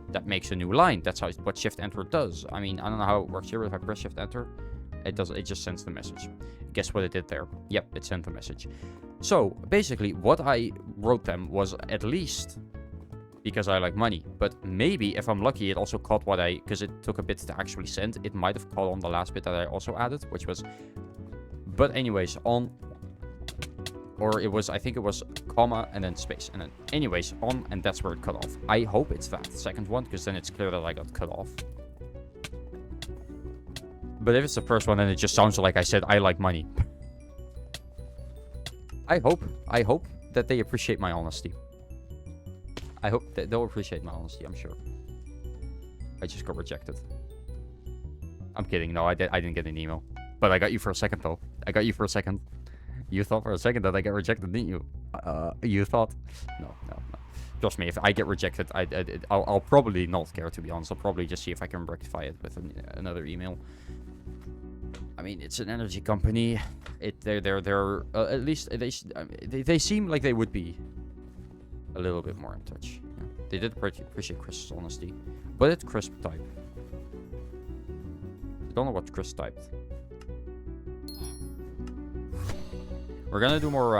that makes a new line. That's what Shift Enter does. I mean, I don't know how it works here, but if I press Shift Enter, it just sends the message. Guess what it did there? Yep, it sent the message. So, basically, what I wrote them was at least... because I like money. But maybe, if I'm lucky, it also caught what I... Because it took a bit to actually send. It might have caught on the last bit that I also added, which was... But anyways, on... Or it was... I think it was comma and then space. And then anyways, on, and that's where it cut off. I hope it's that second one, because then it's clear that I got cut off. But if it's the first one, then it just sounds like I said, I like money. I hope that they appreciate my honesty. I hope that they'll appreciate my honesty, I'm sure. I just got rejected. I'm kidding. No, I didn't get an email. But I got you for a second, though. I got you for a second. You thought for a second that I got rejected, didn't you? You thought... No. Trust me, if I get rejected, I'll probably not care, to be honest. I'll probably just see if I can rectify it with another email. I mean, it's an energy company. They're at least... They seem like they would be... a little bit more in touch. Yeah. They did appreciate Chris's honesty. But it's Chris type. I don't know what Chris typed. We're gonna do more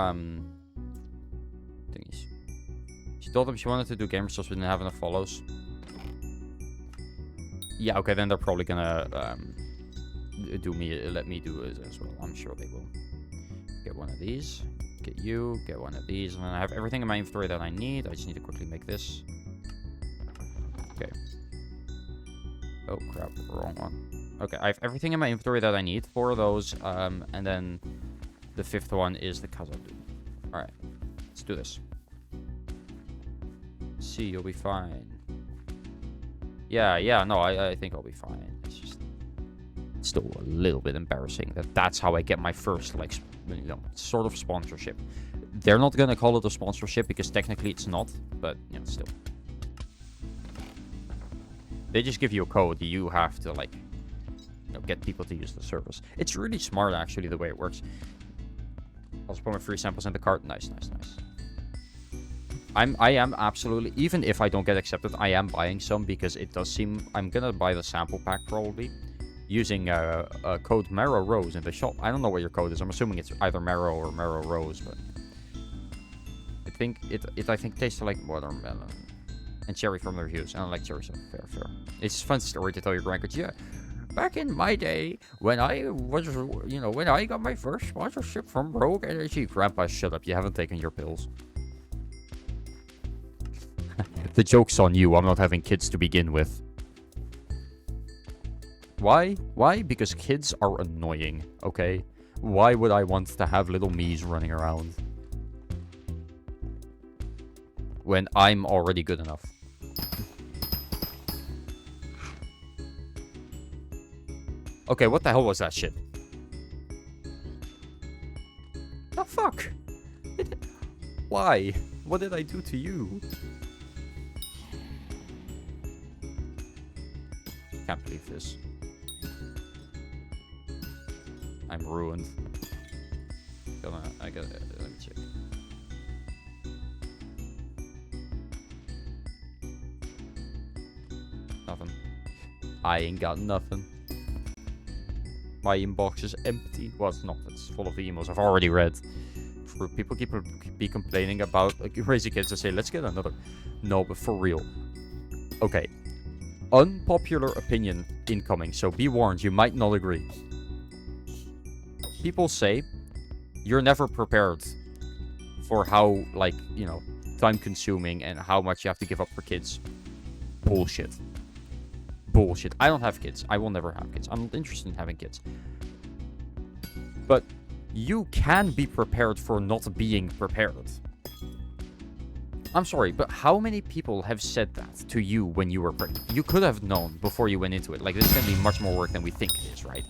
thingies. She told them she wanted to do gamer stuff, but didn't have enough follows. Yeah, okay, then they're probably gonna let me do it as well. I'm sure they will. Get one of these. Get you, get one of these, and then I have everything in my inventory that I need. I just need to quickly make this. Okay. Oh crap, wrong one. Okay, I have everything in my inventory that I need for those, and then the 5th one is the Khazad. Alright, let's do this. See, you'll be fine. Yeah, no, I think I'll be fine. It's just still a little bit embarrassing that that's how I get my first, like, you know, sort of sponsorship. They're not gonna call it a sponsorship because technically it's not, but, you know, still. They just give you a code. You have to, like, you know, get people to use the service. It's really smart, actually, the way it works. I'll just put my free samples in the cart. Nice. I am absolutely, even if I don't get accepted, I am buying some because it does seem, I'm gonna buy the sample pack probably. Using code Marrow Rose in the shop. I don't know what your code is. I'm assuming it's either Marrow or Marrow Rose, but I think it tastes like watermelon and cherry from the reviews. And I like cherry, so fair. It's a fun story to tell your grandkids. Yeah, back in my day, when I was, you know, when I got my first sponsorship from Rogue Energy. Grandpa, shut up. You haven't taken your pills. The joke's on you. I'm not having kids to begin with. Why? Because kids are annoying, okay? Why would I want to have little me's running around? When I'm already good enough. Okay, what the hell was that shit? The fuck? Why? What did I do to you? Can't believe this. I'm ruined. I gotta, let me check. Nothing. I ain't got nothing. My inbox is empty. Well, it's not. It's full of emails I've already read. for people be complaining about raising kids and say, let's get another. No, but for real. Okay. Unpopular opinion incoming, so be warned, you might not agree. People say you're never prepared for how, like, you know, time-consuming and how much you have to give up for kids. Bullshit. Bullshit. I don't have kids. I will never have kids. I'm not interested in having kids. But you can be prepared for not being prepared. I'm sorry, but how many people have said that to you when you were pregnant? You could have known before you went into it. Like, this is going to be much more work than we think it is, right?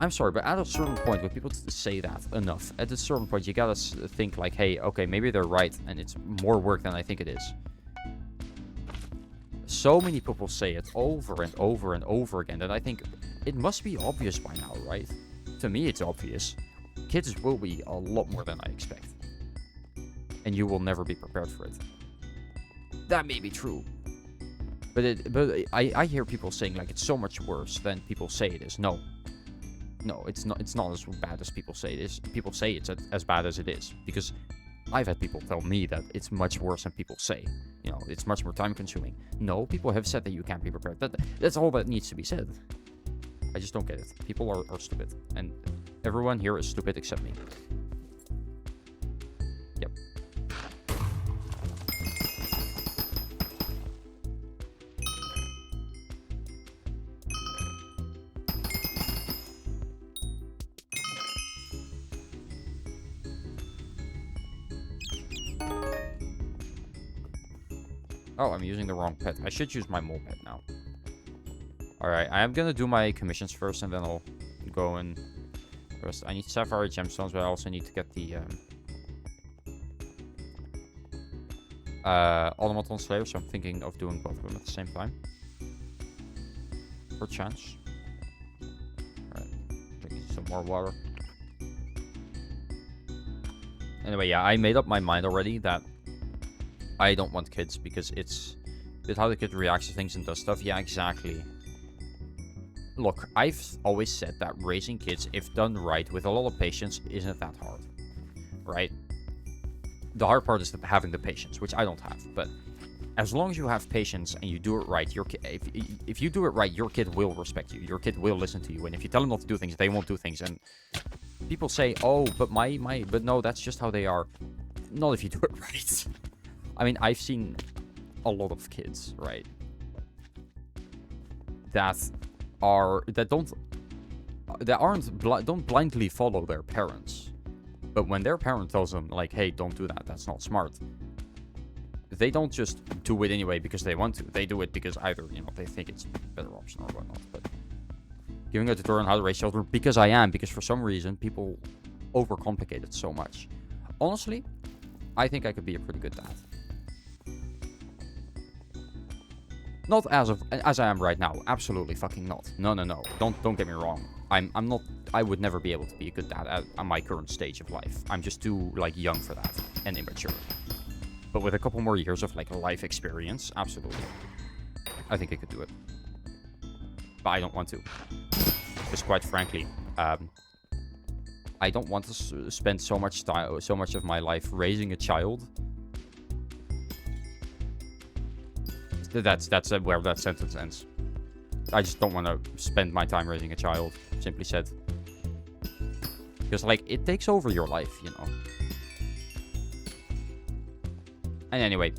I'm sorry, but at a certain point, when people say that enough, at a certain point, you gotta think like, hey, okay, maybe they're right, and it's more work than I think it is. So many people say it over and over and over again, that I think it must be obvious by now, right? To me, it's obvious. Kids will be a lot more than I expect. And you will never be prepared for it. That may be true. But I hear people saying, like, it's so much worse than people say it is. No. No, it's not as bad as people say it is. People say it's as bad as it is. Because I've had people tell me that it's much worse than people say. You know, it's much more time consuming. No, people have said that you can't be prepared. That's all that needs to be said. I just don't get it. People are stupid. And everyone here is stupid except me. Yep. Oh, I'm using the wrong pet. I should use my mole pet now. Alright, I am gonna do my commissions first, and then I'll go and... First, I need Sapphire Gemstones, but I also need to get the... Automaton Slayer, so I'm thinking of doing both of them at the same time. Per chance. Alright, drinking some more water. Anyway, yeah, I made up my mind already that I don't want kids, because it's with how the kid reacts to things and does stuff. Yeah, exactly. Look, I've always said that raising kids, if done right, with a lot of patience, isn't that hard. Right? The hard part is having the patience, which I don't have. But as long as you have patience and you do it right, your kid, if you do it right, your kid will respect you. Your kid will listen to you. And if you tell them not to do things, they won't do things. And people say, oh, but but no, that's just how they are. Not if you do it right. I mean, I've seen a lot of kids, right, that don't blindly follow their parents. But when their parent tells them, like, hey, don't do that, that's not smart, they don't just do it anyway because they want to. They do it because either, you know, they think it's a better option or whatnot. But giving a tutorial on how to raise children, because for some reason, people overcomplicate it so much. Honestly, I think I could be a pretty good dad. Not as I am right now. Absolutely fucking not. No. Don't get me wrong. I'm not. I would never be able to be a good dad at my current stage of life. I'm just too, like, young for that and immature. But with a couple more years of, like, life experience, absolutely, I think I could do it. But I don't want to. Because quite frankly, I don't want to spend so much of my life raising a child. That's where that sentence ends. I just don't want to spend my time raising a child, simply said. Because, like, it takes over your life, you know. And anyway,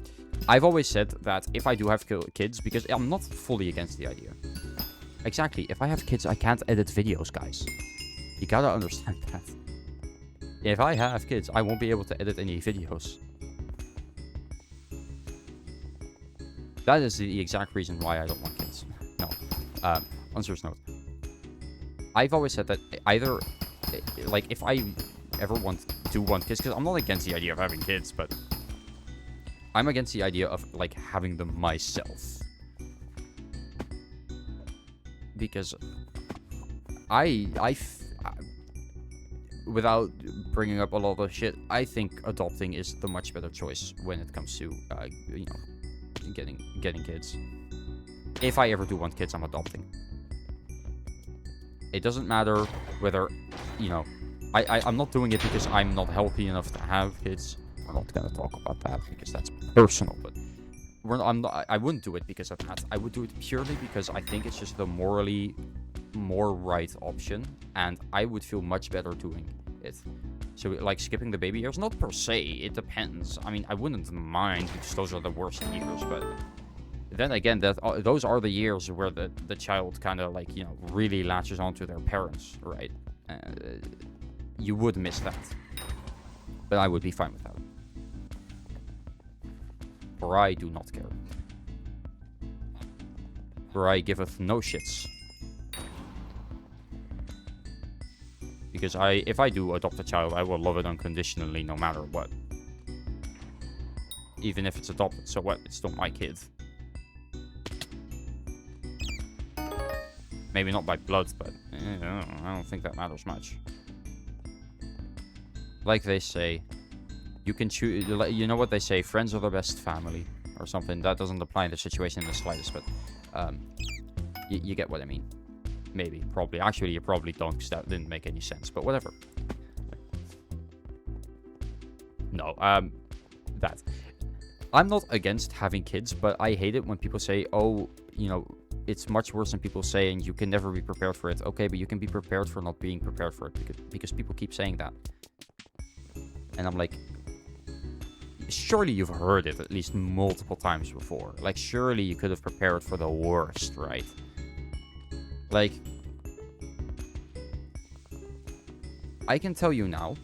I've always said that if I do have kids, because I'm not fully against the idea. Exactly, if I have kids, I can't edit videos, guys. You gotta understand that. If I have kids, I won't be able to edit any videos. That is the exact reason why I don't want kids. No. On serious note. I've always said that either, like, if I ever want kids, because I'm not against the idea of having kids, but I'm against the idea of, like, having them myself. Because without bringing up a lot of shit, I think adopting is the much better choice when it comes to, you know, getting kids. If I ever do want kids, I'm adopting. It doesn't matter whether, you know, I'm not doing it because I'm not healthy enough to have kids. We're not gonna talk about that because that's personal, but I wouldn't do it because of that. I would do it purely because I think it's just the morally more right option, and I would feel much better doing it. So, like, skipping the baby years, not per se, it depends. I mean, I wouldn't mind because those are the worst years, but then again, those are the years where the child kind of, like, you know, really latches onto their parents, right? You would miss that. But I would be fine with that. For I do not care. For I giveth no shits. Because if I do adopt a child, I will love it unconditionally no matter what. Even if it's adopted, so what? It's still my kid. Maybe not by blood, but I don't think that matters much. Like they say, you can choose. You know what they say? Friends are the best family, or something. That doesn't apply in the situation in the slightest, but you get what I mean. Maybe, probably. Actually, you probably don't, because that didn't make any sense. But whatever. No, that. I'm not against having kids, but I hate it when people say, "Oh, you know, it's much worse than people saying you can never be prepared for it." Okay, but you can be prepared for not being prepared for it because people keep saying that. And I'm like, surely you've heard it at least multiple times before. Like, surely you could have prepared for the worst, right? Like, I can tell you now,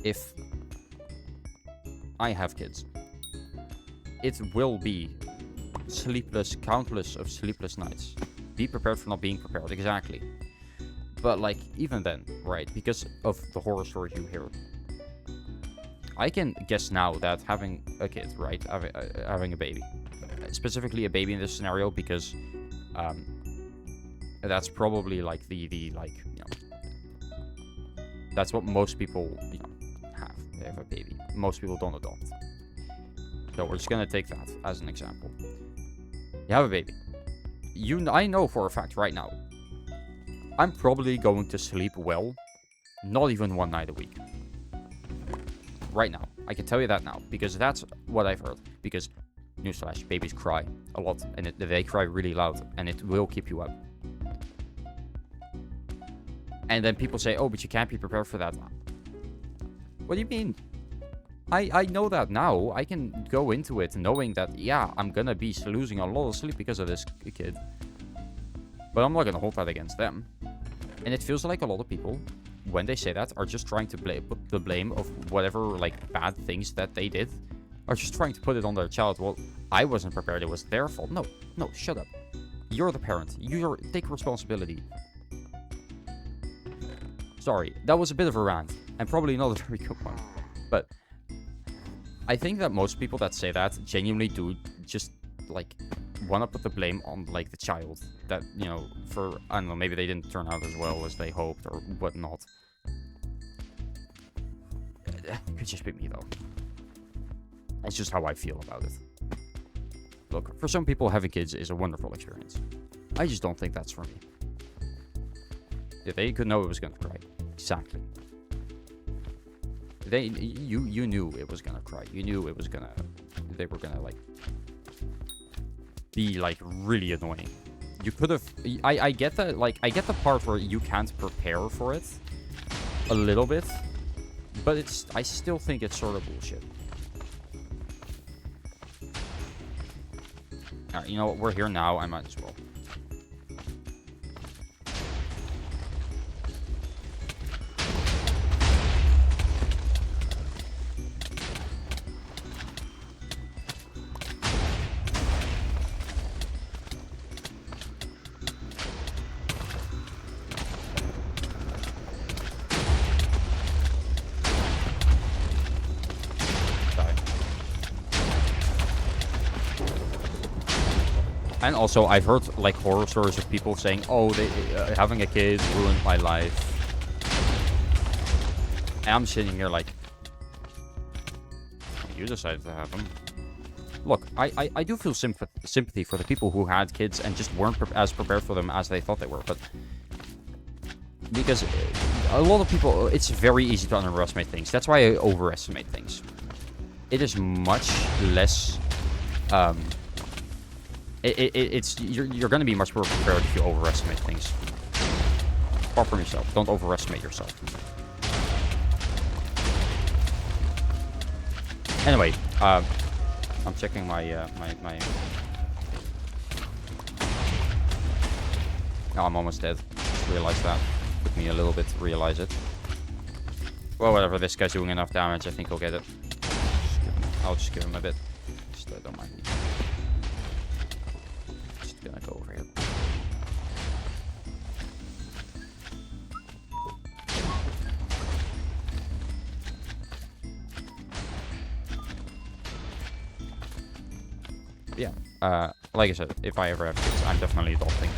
if I have kids, it will be countless of sleepless nights. Be prepared for not being prepared, exactly. But, like, even then, right, because of the horror stories you hear, I can guess now that having a kid, right, having a baby, specifically a baby in this scenario, because that's probably, like, the like, you know, that's what most people, you know, have. They have a baby. Most people don't adopt. So we're just gonna take that as an example. You have a baby. I know for a fact right now, I'm probably going to sleep well, not even one night a week. Right now. I can tell you that now, because that's what I've heard. Because, newsflash, babies cry a lot, and they cry really loud, and it will keep you up. And then people say, oh, but you can't be prepared for that. What do you mean? I know that now. I can go into it knowing that, yeah, I'm gonna be losing a lot of sleep because of this kid. But I'm not gonna hold that against them. And it feels like a lot of people, when they say that, are just trying to put the blame of whatever, like, bad things that they did, are just trying to put it on their child. Well, I wasn't prepared. It was their fault. No, shut up. You're the parent. Take responsibility. Sorry, that was a bit of a rant, and probably not a very good one. But I think that most people that say that genuinely do just, like, want to put the blame on, like, the child. That, you know, for, I don't know, maybe they didn't turn out as well as they hoped or whatnot. Could just be me, though. It's just how I feel about it. Look, for some people, having kids is a wonderful experience. I just don't think that's for me. Yeah, they could know it was gonna cry. Exactly. You knew it was gonna cry. You knew it was gonna, they were gonna, like, be, like, really annoying. You could have, I get that, like, I get the part where you can't prepare for it a little bit, but I still think it's sort of bullshit. Alright, you know what, we're here now, I might as well. And also, I've heard, like, horror stories of people saying, oh, having a kid ruined my life. And I'm sitting here like, you decided to have them. Look, I do feel sympathy for the people who had kids and just weren't as prepared for them as they thought they were. But because a lot of people, it's very easy to underestimate things. That's why I overestimate things. It is much less, you're going to be much more prepared if you overestimate things. Far from yourself. Don't overestimate yourself. Anyway, I'm checking my. Oh, I'm almost dead. Just realized that. Took me a little bit to realize it. Well, whatever. This guy's doing enough damage. I think he'll get it. I'll just give him a bit. Just don't mind me. Just gonna go over here. Yeah. Like I said, if I ever have kids, I'm definitely adopting.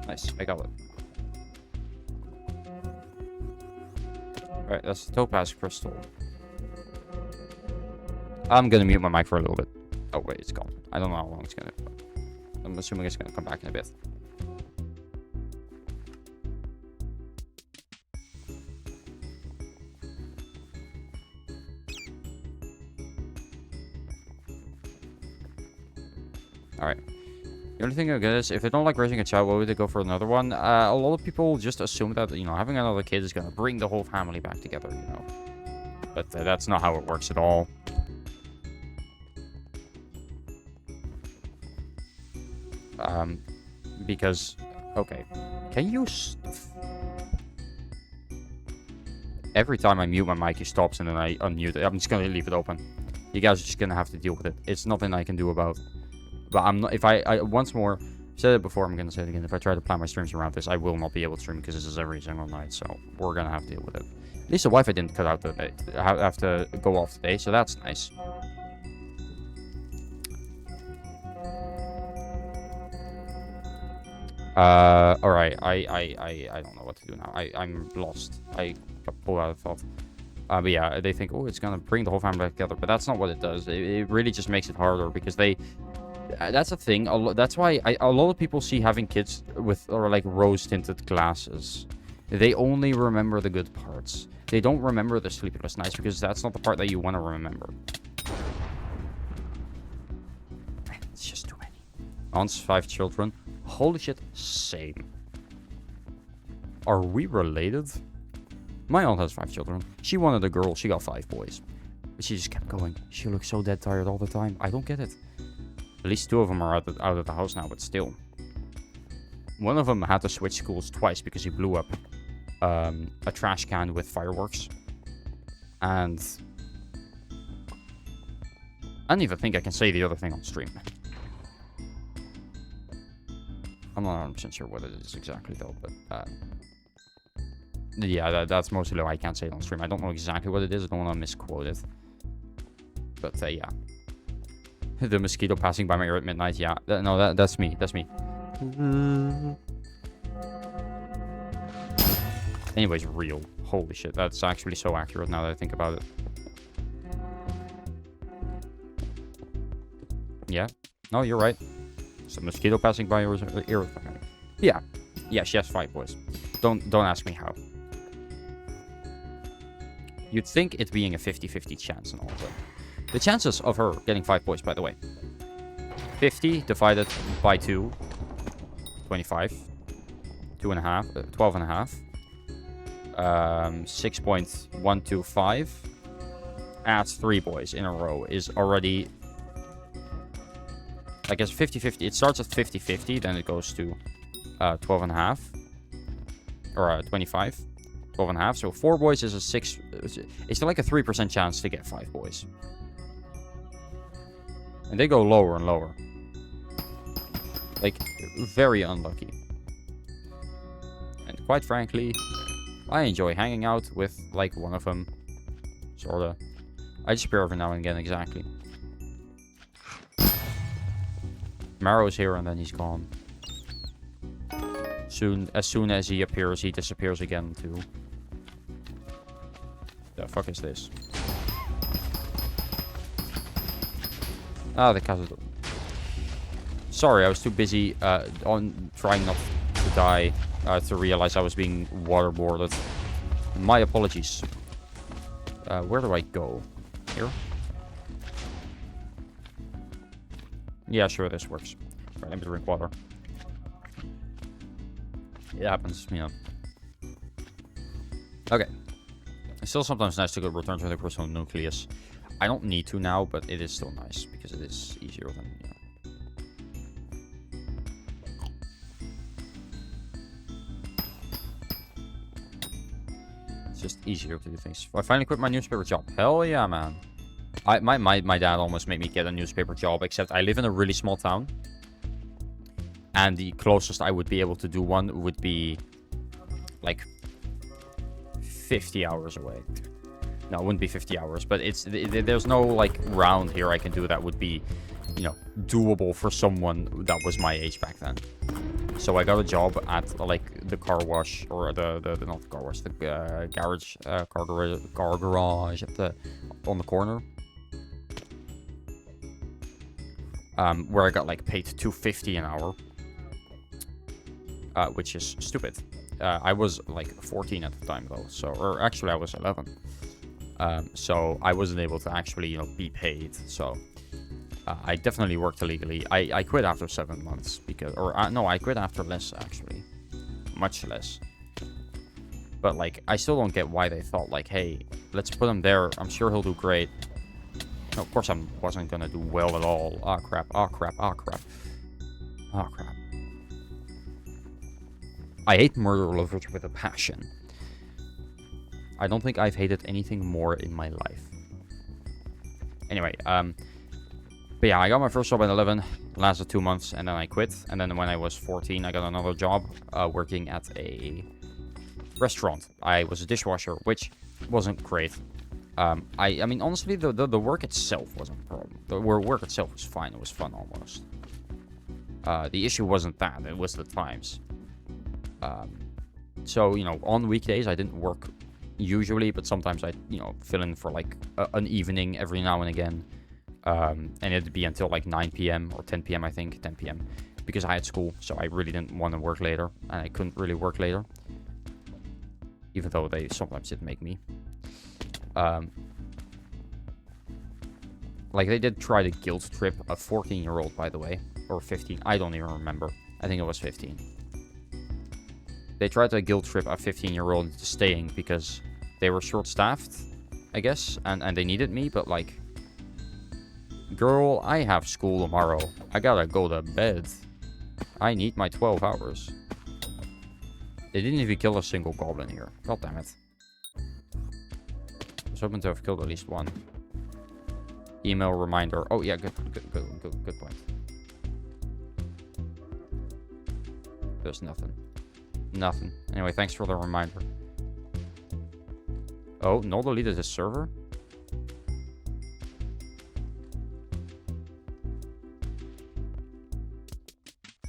Nice, I got it. Alright, that's the topaz crystal. I'm gonna mute my mic for a little bit. Oh wait, it's gone. I don't know how long it's gonna. I'm assuming it's gonna come back in a bit. Alright. The only thing I get is, if they don't like raising a child, why would they go for another one? A lot of people just assume that, you know, having another kid is going to bring the whole family back together, you know. But that's not how it works at all. Because, okay. Can you... Every time I mute my mic, it stops and then I unmute it. I'm just going to leave it open. You guys are just going to have to deal with it. It's nothing I can do about. But I'm not, if I once more, said it before, I'm going to say it again. If I try to plan my streams around this, I will not be able to stream because this is every single night. So we're going to have to deal with it. At least the Wi-Fi didn't cut out today. I have to go off today, so that's nice. Alright, I don't know what to do now. I'm lost. I got pulled out of thought. But yeah, they think, oh, it's going to bring the whole family back together. But that's not what it does. It really just makes it harder because they... That's a thing. That's why a lot of people see having kids with like rose-tinted glasses. They only remember the good parts. They don't remember the sleepless nights because that's not the part that you want to remember. It's just too many. Aunts, 5 children. Holy shit, same. Are we related? My aunt has 5 children. She wanted a girl. She got 5 boys. But she just kept going. She looks so dead tired all the time. I don't get it. At least 2 of them are out of the house now, but still. One of them had to switch schools twice because he blew up a trash can with fireworks. And I don't even think I can say the other thing on stream. I'm not 100% sure what it is exactly though, but yeah, that's mostly why I can't say it on stream. I don't know exactly what it is. I don't want to misquote it. But yeah. The mosquito passing by my ear at midnight. Yeah, no, that's me. That's me. Anyways, real. Holy shit, that's actually so accurate now that I think about it. Yeah. No, you're right. It's a mosquito passing by your ear. Yeah. Yeah, she has 5 boys. Don't ask me how. You'd think it being a 50-50 chance and all, but the chances of her getting 5 boys, by the way. 50 divided by 2. 25. 2.5. 12.5. 6.125. Adds 3 boys in a row is already... I guess 50-50. It starts at 50-50, then it goes to 12.5. Or 25. 12.5. So 4 boys is a 6... It's like a 3% chance to get 5 boys. And they go lower and lower. Like, very unlucky. And quite frankly, I enjoy hanging out with, like, one of them. Sorta. I disappear every now and again, exactly. Marrow's here and then he's gone. As soon as he appears, he disappears again, too. The fuck is this? Ah, the cat. Sorry, I was too busy on trying not to die to realize I was being waterboarded. My apologies. Where do I go? Here? Yeah, sure, this works. Right, let me drink water. It happens, you know. Okay. It's still sometimes nice to go return to the personal nucleus. I don't need to now, but it is still nice because it is easier than, you know. It's just easier to do things. I finally quit my newspaper job. Hell yeah, man. My dad almost made me get a newspaper job, except I live in a really small town. And the closest I would be able to do one would be like 50 hours away. No, it wouldn't be 50 hours, but there's no like round here I can do that would be, you know, doable for someone that was my age back then. So I got a job at like the car wash, or the not the car wash, the garage, car garage at on the corner. Where I got like paid $2.50 an hour, which is stupid. I was like 14 at the time though, so, or actually I was 11. So I wasn't able to actually, you know, be paid. So I definitely worked illegally. I quit after 7 months because, or no, I quit after less actually, much less. But like, I still don't get why they thought like, hey, let's put him there. I'm sure he'll do great. No, of course I wasn't gonna do well at all. Oh crap, oh crap, oh crap. Oh crap. I hate murder lovers with a passion. I don't think I've hated anything more in my life. Anyway, but yeah, I got my first job at 11, lasted 2 months, and then I quit. And then when I was 14, I got another job working at a restaurant. I was a dishwasher, which wasn't great. I mean, honestly, the work itself wasn't a problem. The work itself was fine. It was fun almost. The issue wasn't that. It was the times. So, you know, on weekdays, I didn't work usually, but sometimes I, you know, fill in for like an evening every now and again. And it'd be until like 9 p.m. or 10 p.m. I think, 10 p.m. because I had school, so I really didn't want to work later, and I couldn't really work later. Even though they sometimes did make me. Like, they did try to guilt trip a 14-year-old, by the way. Or 15, I don't even remember. I think it was 15. They tried to guilt trip a 15-year-old into staying because they were short-staffed, I guess, and they needed me, but like, girl, I have school tomorrow. I gotta go to bed. I need my 12 hours. They didn't even kill a single goblin here. God damn it. I was hoping to have killed at least one. Email reminder. Oh yeah, good point. There's nothing. Nothing. Anyway, thanks for the reminder. Oh, no deleted his server?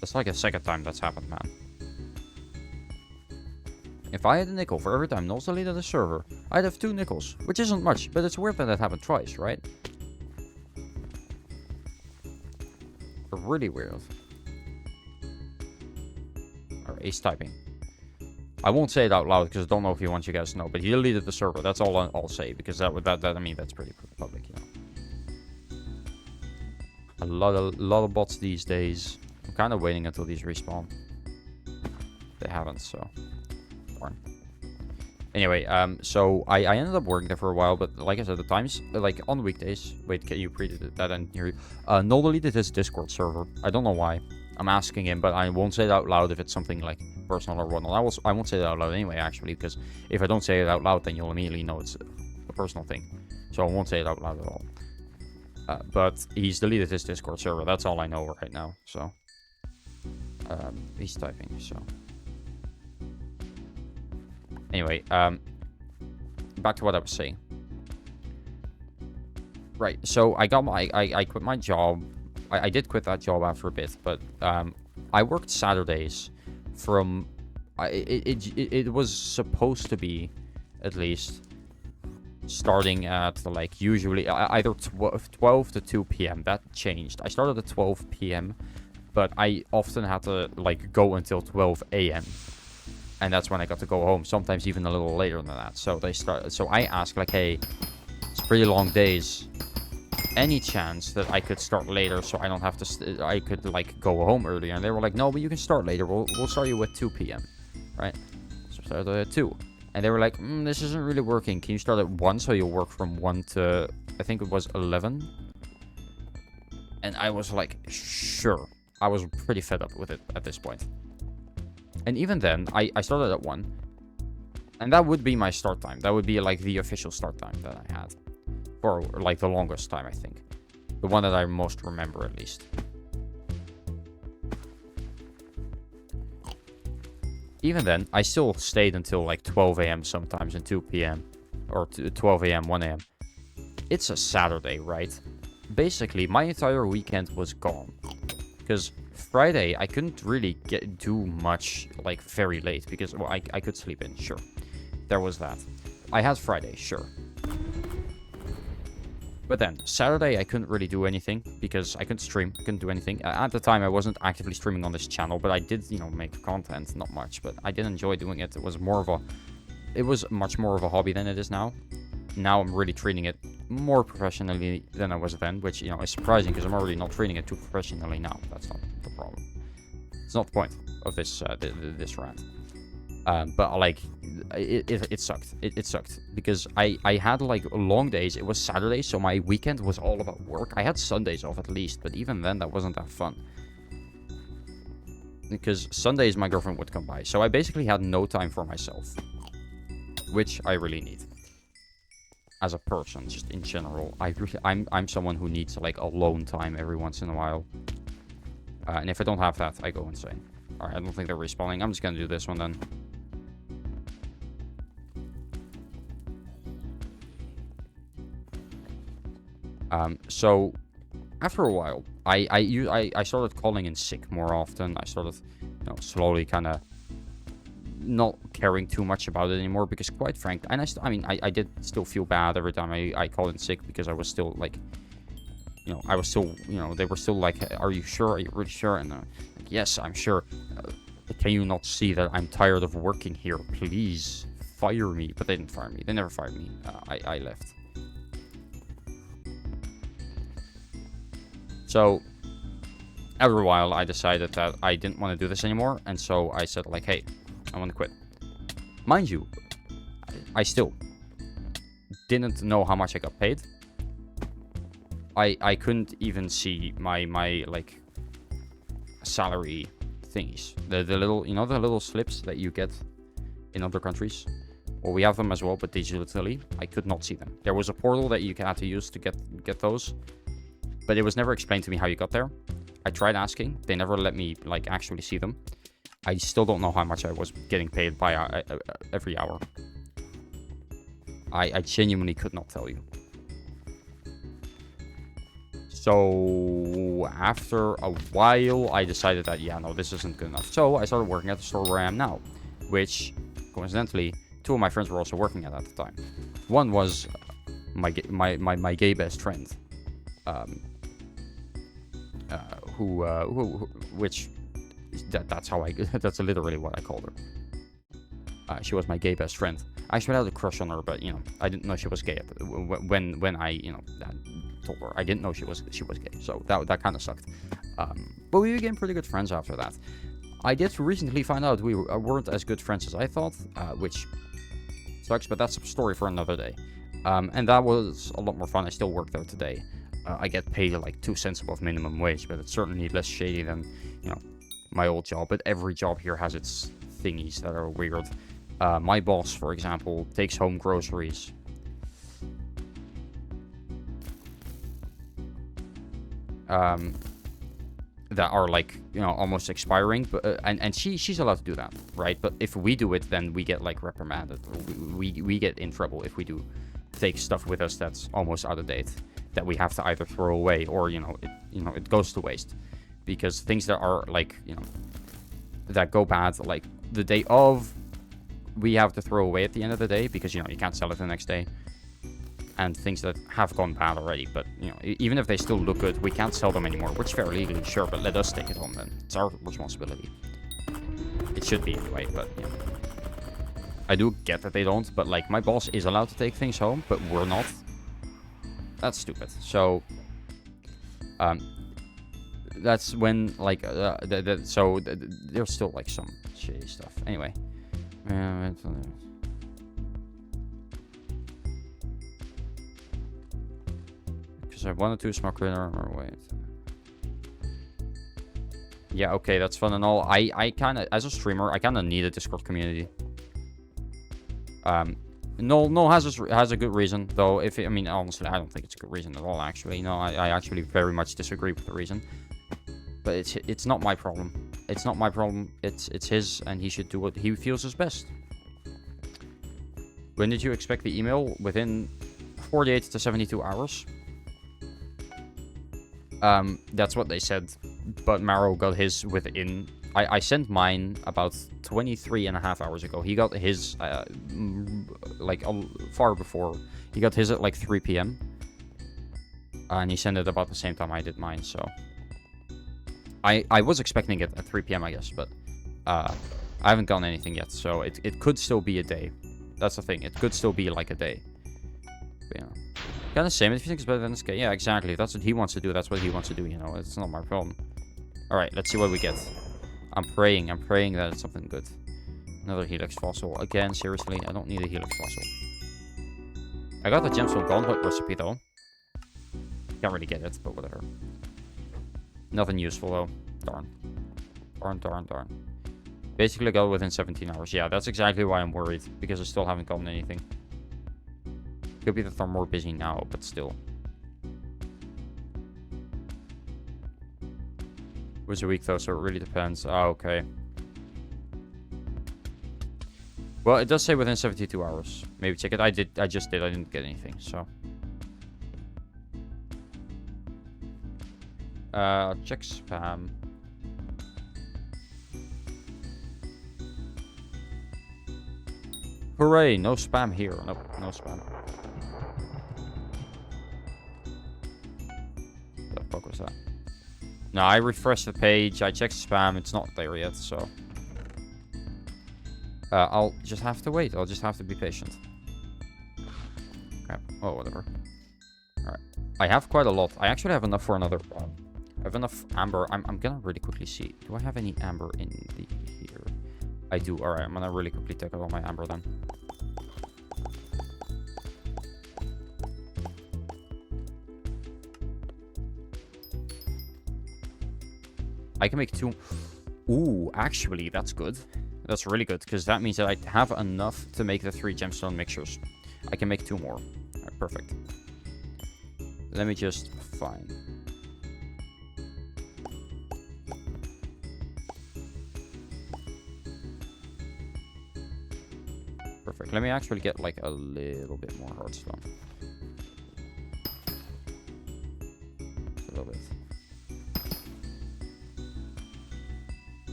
That's like a second time that's happened, man. If I had a nickel for every time Nulls deleted the server, I'd have 2 nickels, which isn't much, but it's weird that that happened twice, right? Really weird. Or Ace typing. I won't say it out loud because I don't know if he wants you guys to know, but he deleted the server. That's all I'll say, because I mean, that's pretty public, you know. A lot of bots these days. I'm kind of waiting until these respawn. They haven't, so darn. Anyway, so I ended up working there for a while, but like I said, the times, like on weekdays. Wait, can you pre-edit that? I didn't hear you. Null deleted his Discord server. I don't know why. I'm asking him, but I won't say it out loud if it's something like personal or whatnot. I won't say it out loud anyway, actually, because if I don't say it out loud, then you'll immediately know it's a personal thing. So I won't say it out loud at all. But he's deleted his Discord server. That's all I know right now. So he's typing. So anyway, back to what I was saying. Right. So I got I quit my job. I did quit that job after a bit, but I worked Saturdays from it was supposed to be at least starting at like usually either 12 to 2 p.m. That changed. I started at 12 p.m. but I often had to like go until 12 a.m. and that's when I got to go home. Sometimes even a little later than that. So So I asked like, hey, it's pretty long days. Any chance that I could start later so I don't have to I could like go home earlier? And they were like, no, but you can start later. We'll start you at 2 p.m. right? So start at 2. And they were like, this isn't really working. Can you start at 1 so you'll work from 1 to, I think it was 11? And I was like, sure. I was pretty fed up with it at this point. And even then, I started at 1. And that would be my start time. That would be like the official start time that I had. For like the longest time, I think. The one that I most remember, at least. Even then, I still stayed until like 12 a.m. sometimes and 2 p.m. Or 12 a.m., 1 a.m. It's a Saturday, right? Basically, my entire weekend was gone. Because Friday, I couldn't really do much like very late. Because, well, I could sleep in, sure. There was that. I had Friday, sure. But then, Saturday, I couldn't really do anything because I couldn't stream. I couldn't do anything. At the time, I wasn't actively streaming on this channel, but I did, you know, make content. Not much, but I did enjoy doing it. It was much more of a hobby than it is now. Now I'm really treating it more professionally than I was then, which, you know, is surprising because I'm already not treating it too professionally now. That's not the problem. It's not the point of this this rant. But like, it sucked. It sucked because I had like long days. It was Saturday, so my weekend was all about work. I had Sundays off at least, but even then, that wasn't that fun. Because Sundays, my girlfriend would come by, so I basically had no time for myself, which I really need. As a person, just in general, I'm someone who needs like alone time every once in a while. And if I don't have that, I go insane. All right, I don't think they're respawning. I'm just gonna do this one then. So after a while, I started calling in sick more often. I started, you know, slowly kind of not caring too much about it anymore because, quite frankly, and I did still feel bad every time I called in sick because I was still like, you know, they were still like, are you sure? Are you really sure? And like, yes, I'm sure. Can you not see that I'm tired of working here? Please fire me. But they didn't fire me. They never fired me. I left. So, after a while, I decided that I didn't want to do this anymore, and so I said, like, hey, I want to quit. Mind you, I still didn't know how much I got paid. I couldn't even see my like, salary thingies. The little, you know, the little slips that you get in other countries? Well, we have them as well, but digitally, I could not see them. There was a portal that you had to use to get those. But it was never explained to me how you got there. I tried asking. They never let me, like, actually see them. I still don't know how much I was getting paid by every hour. I genuinely could not tell you. So, after a while, I decided that, yeah, no, this isn't good enough. So, I started working at the store where I am now. Which, coincidentally, 2 of my friends were also working at the time. One was my gay best friend. That's how that's literally what I called her. She was my gay best friend. I actually had a crush on her, but, you know, I didn't know she was gay when I, you know, told her. I didn't know she was gay, so that kind of sucked. But we became pretty good friends after that. I did recently find out we weren't as good friends as I thought, which sucks, but that's a story for another day. And that was a lot more fun. I still work there today. I get paid like 2 cents above minimum wage, but it's certainly less shady than, you know, my old job. But every job here has its thingies that are weird. My boss, for example, takes home groceries. That are like, you know, almost expiring, but and she's allowed to do that, right? But if we do it, then we get like reprimanded. We get in trouble if we do take stuff with us that's almost out of date, that we have to either throw away or, you know, it goes to waste. Because things that are like, you know, that go bad like the day of, we have to throw away at the end of the day because, you know, you can't sell it the next day. and things that have gone bad already. But, you know, even if they still look good, we can't sell them anymore, which fair legally, sure, but let us take it home then. It's our responsibility. It should be anyway, but, you know. I do get that they don't, but, like, my boss is allowed to take things home, but we're not. That's stupid. So, that's when, like, there's still, like, some shitty stuff. Anyway. Because I wanted to smoke critter, or wait. Yeah, okay, that's fun and all. I kind of, as a streamer, I kind of need a Discord community. No has a good reason, though. I mean, honestly, I don't think it's a good reason at all, actually. No, I actually very much disagree with the reason. But it's not my problem. It's not my problem. It's his, and he should do what he feels is best. When did you expect the email? Within 48 to 72 hours. That's what they said. But Maro got his within... I sent mine about 23.5 hours ago. He got his, like, far before. He got his at, like, 3 p.m. And he sent it about the same time I did mine, so... I was expecting it at 3 p.m., I guess, but... I haven't gotten anything yet, so it could still be a day. That's the thing. It could still be, like, a day. But, you know... Kind of same if you think it's better than this guy. Yeah, exactly. If that's what he wants to do, that's what he wants to do, you know. It's not my problem. Alright, let's see what we get. I'm praying that it's something good. Another Helix fossil. Again, seriously, I don't need a Helix fossil. I got the gemstone gauntlet recipe, though. Can't really get it, but whatever. Nothing useful, though. Darn. Basically, I got it within 17 hours. Yeah, that's exactly why I'm worried, because I still haven't gotten anything. Could be that they're more busy now, but still. It was a week, though, so it really depends. Oh, okay. Well, it does say within 72 hours. Maybe check it. I just did. I didn't get anything, so. Check spam. Hooray! No spam here. Nope, no spam. What the fuck was that? No, I refreshed the page. I checked spam. It's not there yet, so. I'll just have to wait. I'll just have to be patient. Okay. Oh, whatever. Alright. I have quite a lot. I actually have enough for another one. I have enough amber. I'm gonna really quickly see. Do I have any amber in here? I do. Alright, I'm gonna really quickly take out all my amber then. I can make 2... Ooh, actually, that's good. That's really good, because that means that I have enough to make the 3 gemstone mixtures. I can make 2 more. Alright, perfect. Let me just find... Perfect. Let me actually get, like, a little bit more hardstone. A little bit.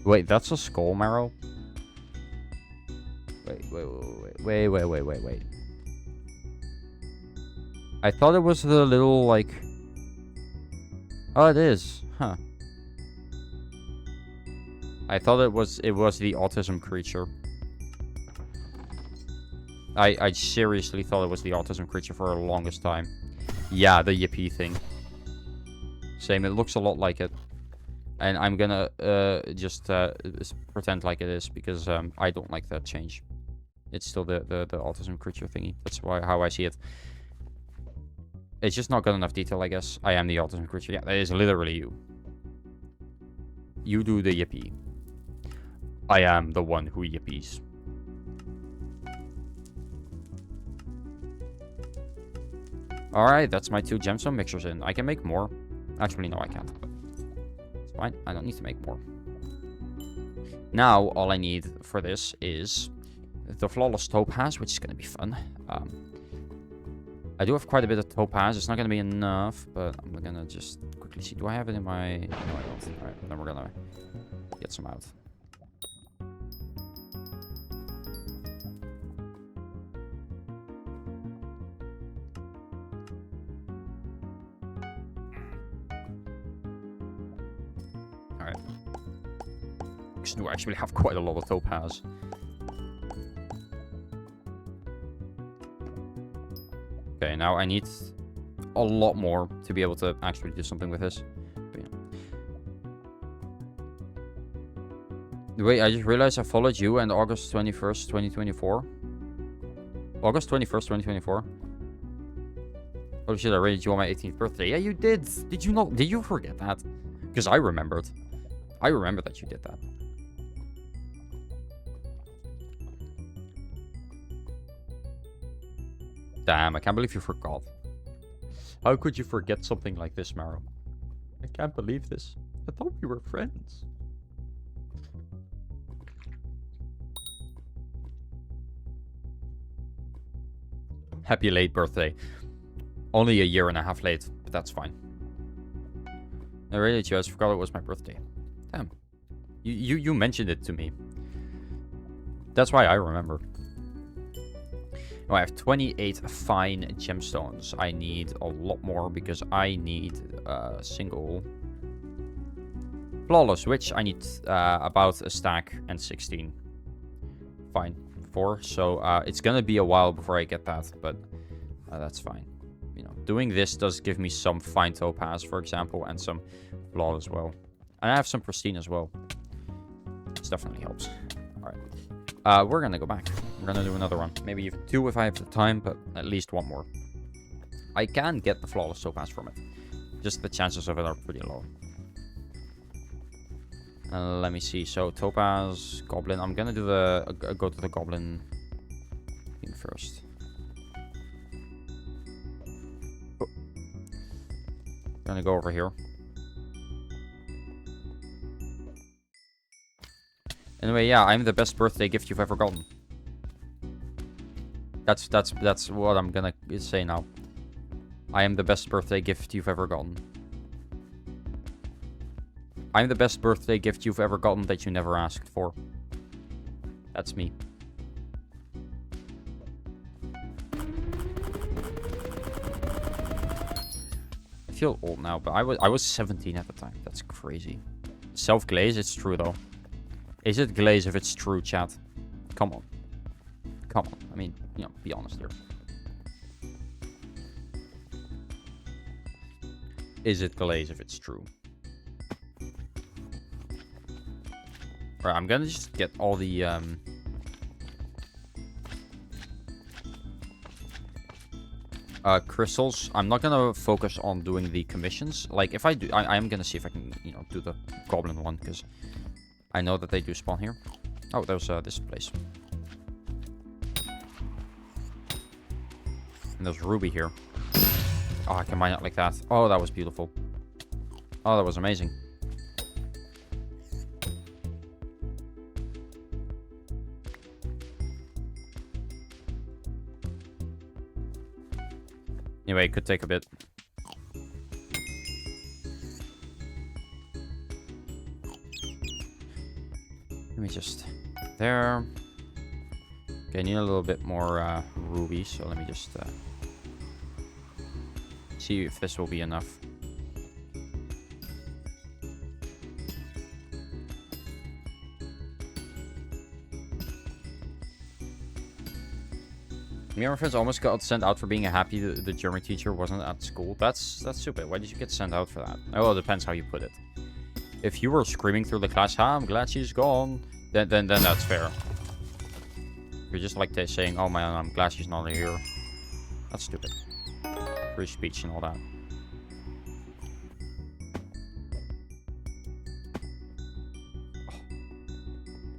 Wait, that's a skull marrow? Wait. I thought it was the little, like... Oh, it is. Huh. I thought it was the autism creature. I seriously thought it was the autism creature for the longest time. Yeah, the yippee thing. Same, it looks a lot like it. And I'm gonna just pretend like it is, because I don't like that change. It's still the autism creature thingy. That's how I see it. It's just not got enough detail, I guess. I am the autism creature. Yeah, that is literally you. You do the yippee. I am the one who yippies. Alright, that's my 2 gemstone mixtures in. I can make more. Actually, no, I can't. It's fine. I don't need to make more. Now, all I need for this is the flawless topaz, which is going to be fun. I do have quite a bit of topaz. It's not going to be enough, but I'm going to just quickly see. Do I have it in my... No, I don't. Alright, then we're going to get some out. Alright. Because I actually have quite a lot of topaz. Okay, now I need a lot more to be able to actually do something with this. But, yeah. Wait, I just realized I followed you on August 21st, 2024. August 21st, 2024. Oh shit, I rated you on my 18th birthday. Yeah, you did. Did you not? Did you forget that? Because I remembered. I remember that you did that. Damn, I can't believe you forgot. How could you forget something like this, Maro? I can't believe this. I thought we were friends. Happy late birthday. Only a year and a half late, but that's fine. I really just forgot it was my birthday. Damn. You mentioned it to me. That's why I remember. Oh, I have 28 fine gemstones. I need a lot more because I need a single flawless, which I need about a stack and 16. Fine. 4. So it's gonna be a while before I get that, but that's fine. You know, doing this does give me some fine topaz, for example, and some flawless as well. And I have some pristine as well. This definitely helps. Alright. We're gonna go back. We're gonna do another one. Maybe 2 if I have the time, but at least 1 more. I can get the flawless topaz from it. Just the chances of it are pretty low. Let me see. So topaz, goblin. I'm gonna do the go to the goblin thing first. Oh. Gonna go over here. Anyway, yeah, I'm the best birthday gift you've ever gotten. That's what I'm gonna say now. I am the best birthday gift you've ever gotten. I'm the best birthday gift you've ever gotten that you never asked for. That's me. I feel old now, but I was 17 at the time. That's crazy. Self-glaze, it's true though. Is it glaze if it's true, chat? Come on. Come on. I mean, you know, be honest here. Is it glaze if it's true? Alright, I'm gonna just get all the, crystals. I'm not gonna focus on doing the commissions. Like, if I do, I am gonna see if I can, you know, do the goblin one, because I know that they do spawn here. Oh, there's this place. And there's Ruby here. Oh, I can mine it like that. Oh, that was beautiful. Oh, that was amazing. Anyway, it could take a bit. Let me just... There. Okay, I need a little bit more ruby, so let me just see if this will be enough. Me and my friends almost got sent out for being happy the German teacher wasn't at school. That's stupid. Why did you get sent out for that? Oh, well, it depends how you put it. If you were screaming through the class, I'm glad she's gone, then that's fair. If you're just like saying, oh man, I'm glad she's not here. That's stupid. Free speech and all that. Oh.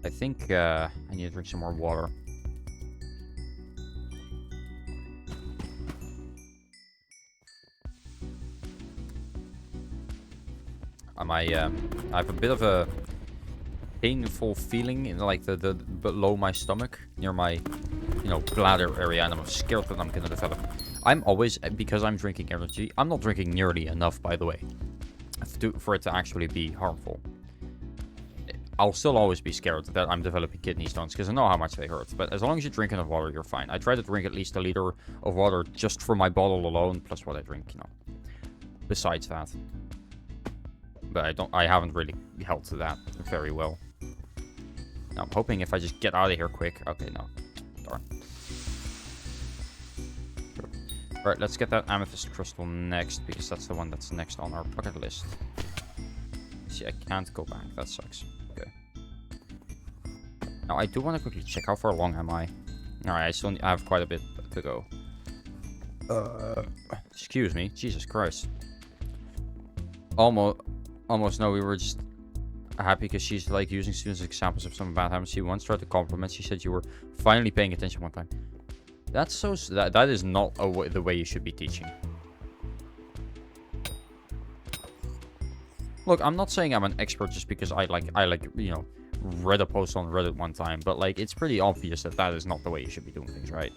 I think I need to drink some more water. I have a bit of a painful feeling in like the below my stomach, near my, you know, bladder area, and I'm scared that I'm gonna develop. I'm always, because I'm drinking energy, I'm not drinking nearly enough, by the way, for it to actually be harmful. I'll still always be scared that I'm developing kidney stones, because I know how much they hurt, but as long as you drink enough water, you're fine. I try to drink at least a liter of water just for my bottle alone, plus what I drink, you know, besides that. But I haven't really held to that very well. Now, I'm hoping if I just get out of here quick. Okay, no. Darn. Alright, let's get that amethyst crystal next, because that's the one that's next on our bucket list. See, I can't go back. That sucks. Okay. Now, I do want to quickly check how far along am I. Alright, I have quite a bit to go. Excuse me. Jesus Christ. Almost no, we were just happy because she's like using students as examples of some bad habits. She once tried to compliment. She said you were finally paying attention one time. That's so... That is not the way you should be teaching. Look, I'm not saying I'm an expert just because I you know, read a post on Reddit one time, but like it's pretty obvious that that is not the way you should be doing things, right?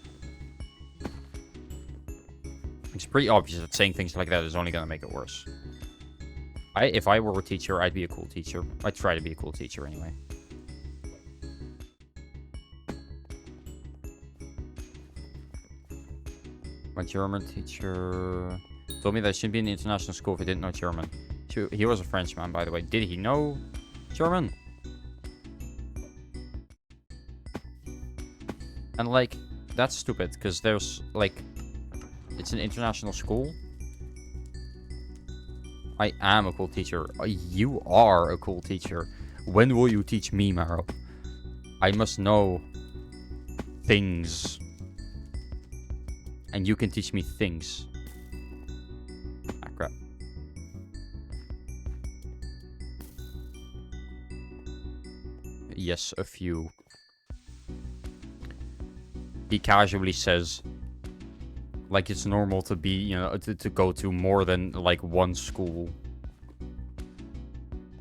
It's pretty obvious that saying things like that is only gonna make it worse. If I were a teacher, I'd be a cool teacher. I'd try to be a cool teacher anyway. My German teacher told me that I shouldn't be in the international school if I didn't know German. He was a Frenchman, by the way. Did he know German? And, like, that's stupid, because there's, like, it's an international school. I am a cool teacher. You are a cool teacher. When will you teach me, Maro? I must know things. And you can teach me things. Ah, crap. Yes, a few. He casually says, like it's normal to be, you know, to go to more than like one school.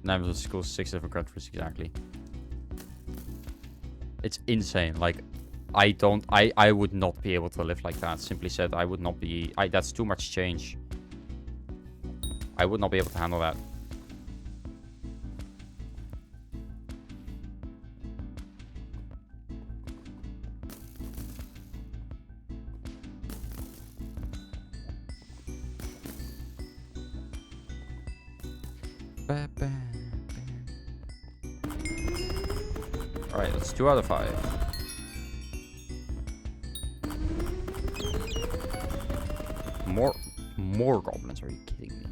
9 schools, 6 different countries, exactly. It's insane. Like, I would not be able to live like that. Simply said, I would not be, that's too much change. I would not be able to handle that. Alright, that's 2 out of 5. More goblins, are you kidding me?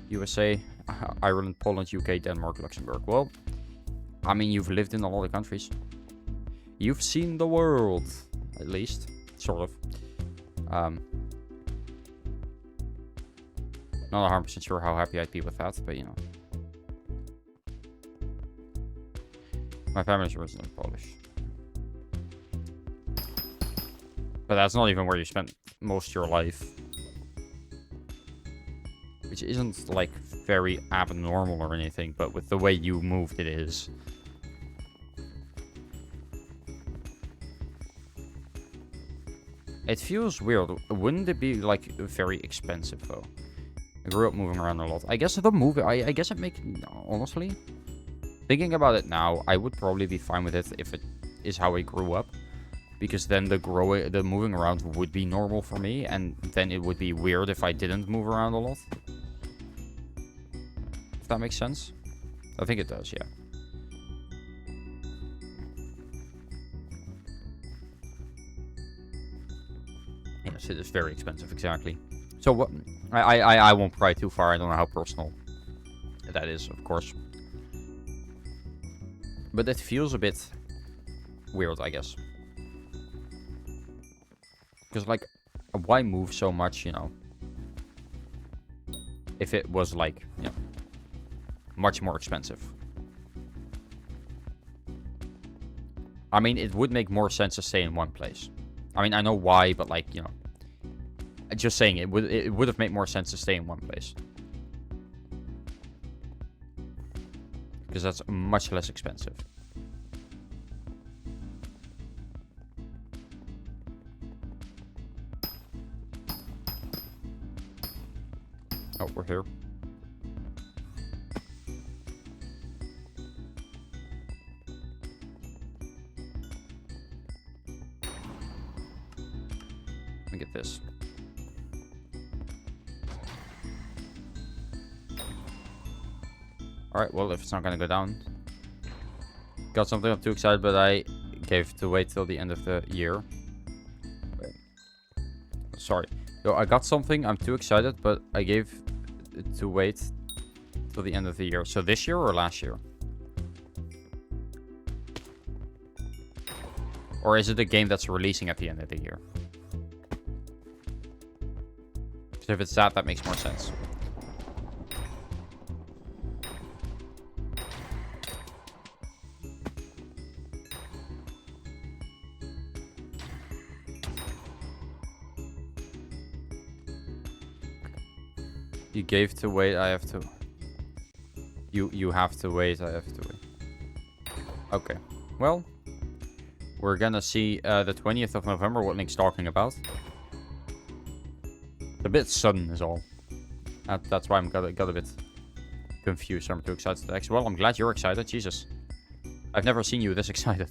USA, Ireland, Poland, UK, Denmark, Luxembourg. Well, I mean, you've lived in a lot of countries. You've seen the world, at least. Sort of. Not 100% sure how happy I'd be with that, but you know. My family's originally Polish. But that's not even where you spent most of your life. Which isn't, like, very abnormal or anything, but with the way you moved, it is. It feels weird. Wouldn't it be, like, very expensive, though? I grew up moving around a lot. I guess the movie... I guess it makes... Honestly, thinking about it now, I would probably be fine with it if it is how I grew up. Because then the moving around would be normal for me, and then it would be weird if I didn't move around a lot. If that makes sense. I think it does, yeah. Yes, it is very expensive, exactly. So what? I won't pry too far. I don't know how personal that is, of course. But it feels a bit weird, I guess. Because, like, why move so much, you know? If it was, like, you know, much more expensive. I mean, it would make more sense to stay in one place. I mean, I know why, but, like, you know. Just saying, it would have made more sense to stay in one place. Because that's much less expensive. Oh, we're here. Let me get this. Alright, well, if it's not gonna go down. Got something I'm too excited, but I gave to wait till the end of the year. Wait. Sorry. Yo, I got something I'm too excited, but I gave it to wait till the end of the year. So this year or last year? Or is it a game that's releasing at the end of the year? Because if it's that makes more sense. You gave to wait, I have to... You have to wait, I have to wait. Okay. Well, we're gonna see the 20th of November what Link's talking about. It's a bit sudden is all. That's why I'm got a bit confused. I'm too excited to Well, I'm glad you're excited. Jesus. I've never seen you this excited.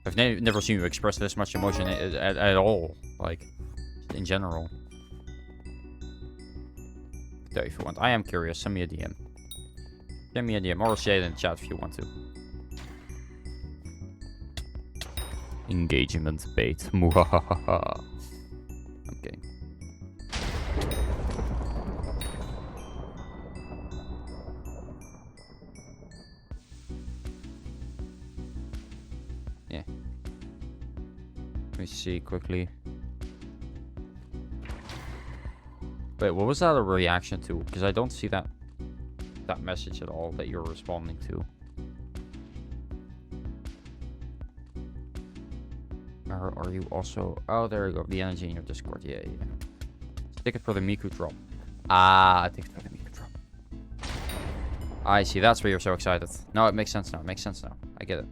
I've never seen you express this much emotion at all. Like, in general. If you want. I am curious. Send me a DM. Send me a DM or say it in the chat if you want to. Engagement bait. Muhahaha. I'm kidding. Yeah. Let me see quickly. Wait, what was that a reaction to? Because I don't see that message at all that you're responding to. Are you also... Oh, there you go. The energy in your Discord. Yeah. Ticket for the Miku drop. Ah, ticket for the Miku drop. I see. That's why you're so excited. No, it makes sense now. It makes sense now. I get it.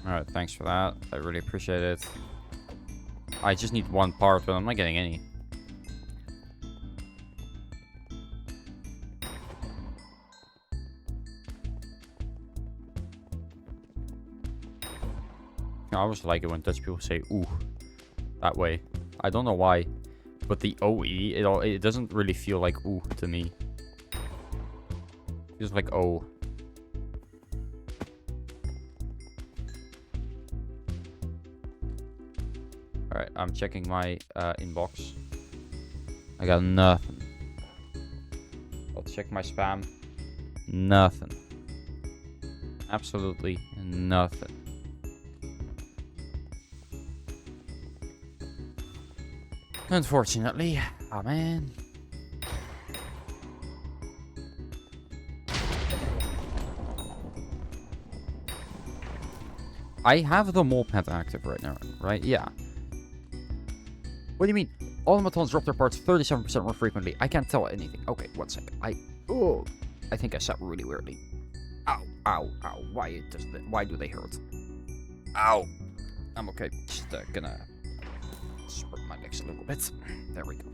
Alright, thanks for that. I really appreciate it. I just need one part, but I'm not getting any. I always like it when Dutch people say ooh that way. I don't know why, but the OE, it doesn't really feel like ooh to me. It feels like oh. Alright, I'm checking my inbox. I got nothing. I'll check my spam. Nothing. Absolutely nothing. Unfortunately. Oh man. I have the mole pet active right now, right? Yeah. What do you mean? Automatons drop their parts 37% more frequently. I can't tell anything. Okay, one sec. I think I sat really weirdly. Ow, ow, ow. Why do they hurt? Ow. I'm okay. Just gonna spread my legs a little bit. There we go.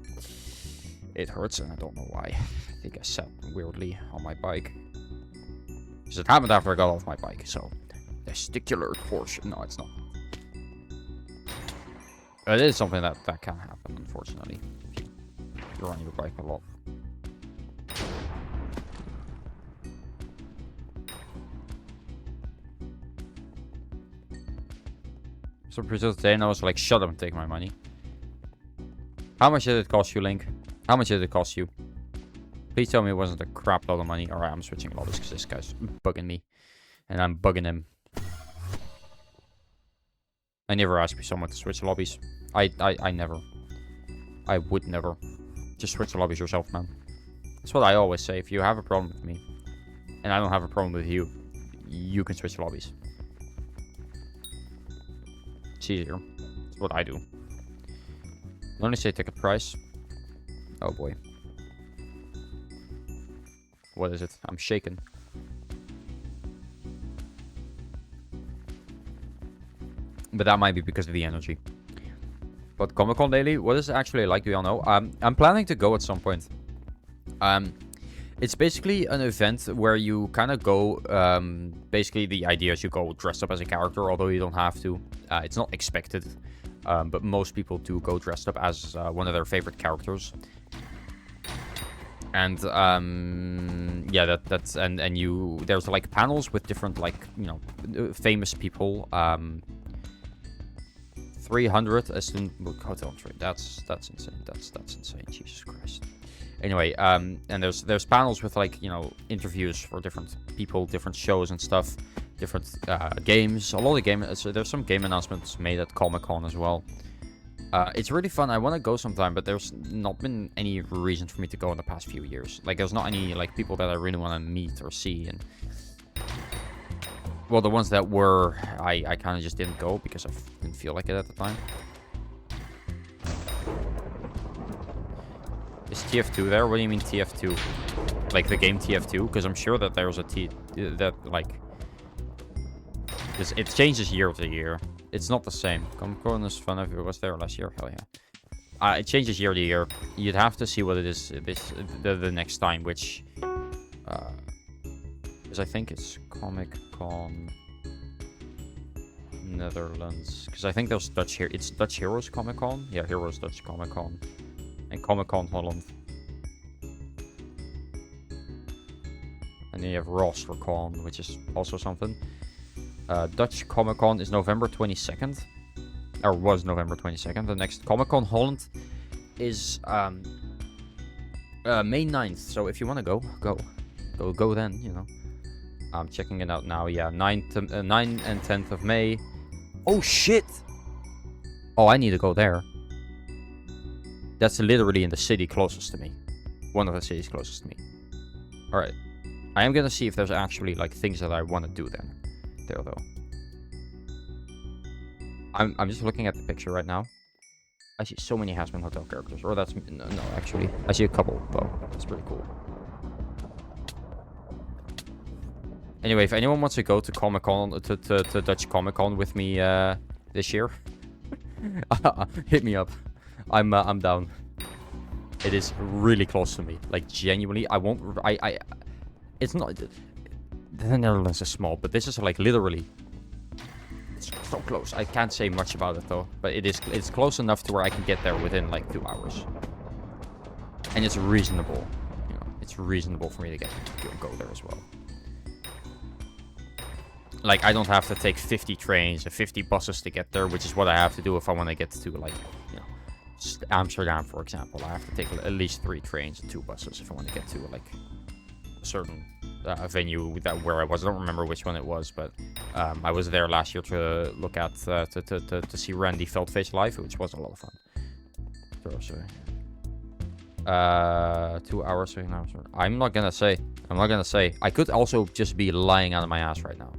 It hurts and I don't know why. I think I sat weirdly on my bike. Because it happened after I got off my bike, so... Testicular portion. No, it's not. It is something that can happen, unfortunately. If you're on your bike a lot. So Brazil today, and I was like, shut up and take my money. How much did it cost you, Link? How much did it cost you? Please tell me it wasn't a crap load of money. Alright, I'm switching lobbies because this guy's bugging me. And I'm bugging him. I never ask someone to switch lobbies. I never. I would never. Just switch lobbies yourself, man. That's what I always say. If you have a problem with me, and I don't have a problem with you, you can switch lobbies. It's easier. That's what I do. Only say ticket price. Oh boy. What is it? I'm shaking. But that might be because of the energy. But Comic-Con daily, what is it actually like? Do y'all know? I'm planning to go at some point. It's basically an event where you kind of go, basically the idea is you go dressed up as a character, although you don't have to. It's not expected, but most people do go dressed up as one of their favorite characters. And, yeah, that's, and you, there's like panels with different, like, you know, famous people, 300 as in hotel trade. That's insane. That's insane. Jesus Christ. Anyway, and there's panels with, like, you know, interviews for different people, different shows and stuff, different games. A lot of games. So there's some game announcements made at Comic-Con as well. It's really fun. I want to go sometime, but there's not been any reason for me to go in the past few years. Like, there's not any, like, people that I really want to meet or see. And well, the ones that were, I kind of just didn't go because I didn't feel like it at the time. Is TF2 there? What do you mean TF2? Like the game TF2? Because I'm sure that there's a it changes year to year. It's not the same. Comic-Con is fun if it was there last year. Hell yeah. It changes year to year. You'd have to see what it is the next time, which because I think it's Comic-Con Netherlands. Because I think there's Dutch here. It's Dutch Heroes Comic-Con. Yeah, Heroes Dutch Comic-Con. And Comic-Con Holland. And then you have RosterCon, which is also something. Dutch Comic-Con is November 22nd. Or was November 22nd. The next Comic-Con Holland is May 9th. So if you want to go then, you know. I'm checking it out now. Yeah, 9 and 10th of May. Oh, shit! Oh, I need to go there. That's literally in the city closest to me. One of the cities closest to me. Alright. I am gonna see if there's actually, like, things that I want to do then. There, though. I'm just looking at the picture right now. I see so many Hazbin Hotel characters. Or that's... No, actually. I see a couple, though. That's pretty cool. Anyway, if anyone wants to go to Comic-Con, to Dutch Comic-Con with me, this year, hit me up. I'm down. It is really close to me. Like, genuinely, it's not... The Netherlands is small, but this is, like, literally... It's so close. I can't say much about it, though. But it's close enough to where I can get there within, like, 2 hours. And it's reasonable. You know, it's reasonable for me to go there as well. Like, I don't have to take 50 trains and 50 buses to get there, which is what I have to do if I want to get to, like, you know, Amsterdam, for example. I have to take at least 3 trains and 2 buses if I want to get to, like, a certain venue where I was. I don't remember which one it was, but I was there last year to look at, to see Randy Feldface live, which was a lot of fun. 2 hours, 2 hours, 3 hours. I'm not gonna say. I could also just be lying out of my ass right now.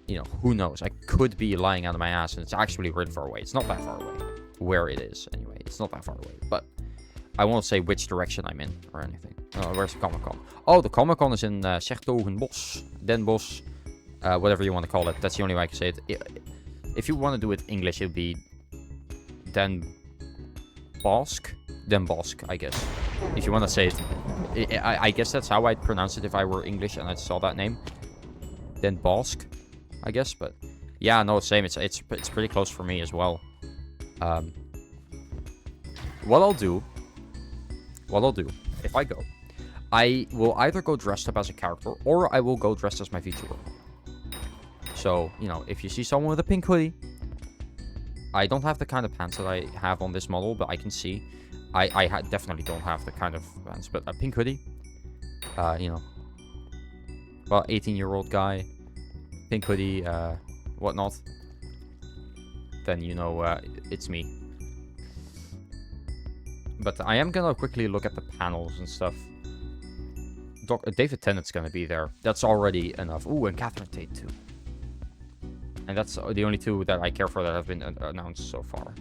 You know, who knows? I could be lying out of my ass and it's actually really far away. It's not that far away. Where it is, anyway. It's not that far away. But I won't say which direction I'm in or anything. Oh, where's the Comic-Con? Oh, the Comic-Con is in Sertogenbos. Den Bosch. Whatever you want to call it. That's the only way I can say it. If you want to do it English, it would be Den Bosch. Den Bosch, I guess. If you want to say it. I guess that's how I'd pronounce it if I were English and I saw that name. Den Bosch, I guess, but yeah, no, same. It's pretty close for me as well. What I'll do if I go, I will either go dressed up as a character or I will go dressed as my VTuber. So, you know, if you see someone with a pink hoodie, I don't have the kind of pants that I have on this model, but I can see I definitely don't have the kind of pants, but a pink hoodie, you know, well, 18-year-old guy, pink hoodie, whatnot, then you know it's me. But I am gonna quickly look at the panels and stuff. David Tennant's gonna be there. That's already enough. Ooh, and Catherine Tate too. And that's the only 2 that I care for that have been announced so far.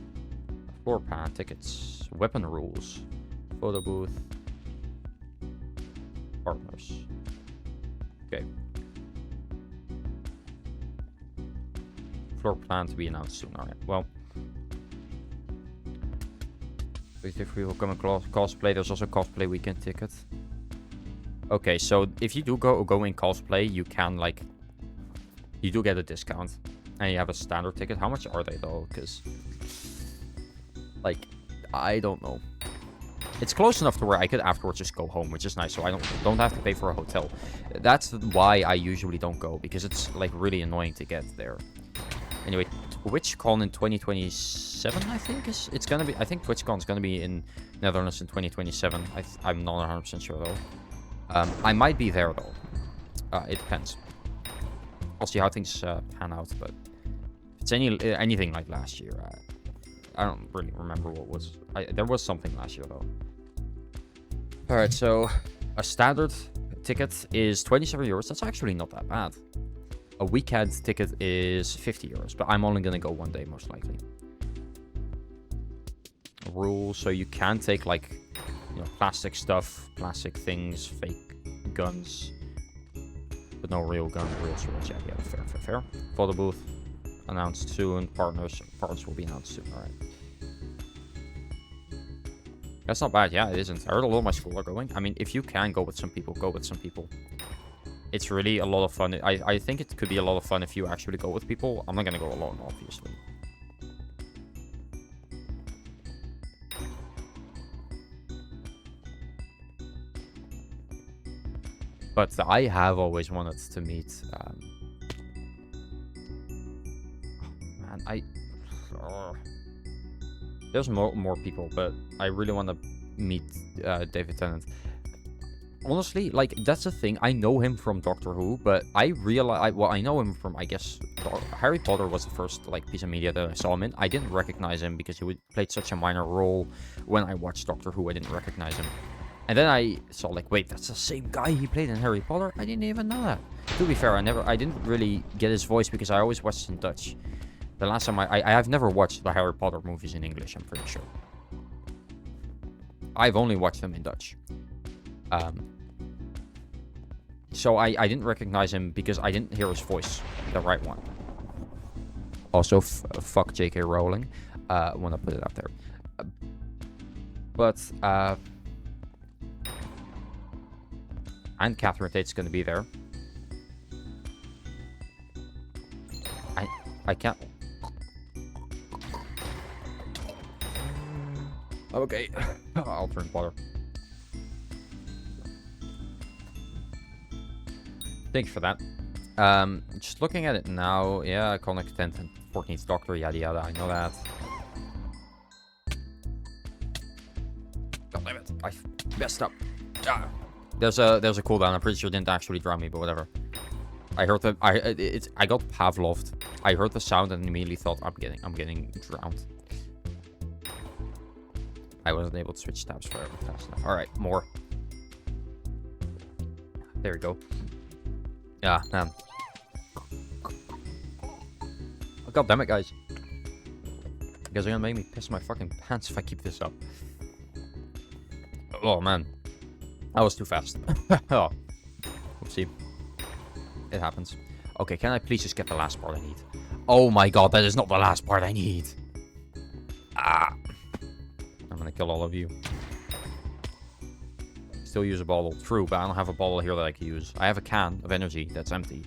Floor plan tickets, weapon rules, photo booth, partners. Okay. Floor plan to be announced soon. Alright, well. If we will come and cosplay, there's also cosplay weekend ticket. Okay, so if you do go in cosplay, you can like, you do get a discount, and you have a standard ticket. How much are they though? Because like, I don't know. It's close enough to where I could afterwards just go home, which is nice, so I don't have to pay for a hotel. That's why I usually don't go, because it's like really annoying to get there. Anyway, TwitchCon in 2027, I think it's gonna be. I think TwitchCon is gonna be in Netherlands in 2027. I'm not 100% sure though. I might be there though. It depends. I'll see how things pan out, but if it's anything like last year, I don't really remember what was. There was something last year though. All right, so a standard ticket is 27 euros. That's actually not that bad. A weekend ticket is 50 euros, but I'm only gonna go one day most likely. Rules: so you can take like, you know, plastic stuff, plastic things, fake guns, but no real guns, real swords. Yeah, fair. Photo booth announced soon. Parts will be announced soon. All right. That's not bad. Yeah, it isn't. I heard a lot of my school are going. I mean, if you can go with some people, go with some people. It's really a lot of fun. I think it could be a lot of fun if you actually go with people. I'm not gonna go alone, obviously. But I have always wanted to meet. Man, there's more people, but I really want to meet David Tennant. Honestly, like, that's the thing. I know him from Doctor Who, but I realize, well, I know him from, I guess, Harry Potter was the first, like, piece of media that I saw him in. I didn't recognize him because he played such a minor role. When I watched Doctor Who, I didn't recognize him. And then I saw, like, wait, that's the same guy he played in Harry Potter? I didn't even know that. To be fair, I didn't really get his voice because I always watched in Dutch. The last time I have never watched the Harry Potter movies in English, I'm pretty sure. I've only watched them in Dutch. So I didn't recognize him because I didn't hear his voice, the right one. Also, fuck J.K. Rowling. I want to put it out there. And Catherine Tate's going to be there. I can't. Okay, I'll drink water. Thanks for that. Just looking at it now, yeah, iconic 10th and 14th Doctor, yada yada, I know that. God damn it, I messed up. Ah. There's a cooldown. I'm pretty sure it didn't actually drown me, but whatever. I heard the I got Pavloved. I heard the sound and immediately thought I'm getting drowned. I wasn't able to switch tabs forever fast enough. All right, more. There we go. Yeah, man. Oh, God damn it, guys. You guys are gonna make me piss my fucking pants if I keep this up. Oh man, that was too fast. Oh, oopsie. It happens. Okay, can I please just get the last part I need? Oh my God, that is not the last part I need. Ah. I'm gonna kill all of you. Still use a bottle. True, but I don't have a bottle here that I can use. I have a can of energy that's empty.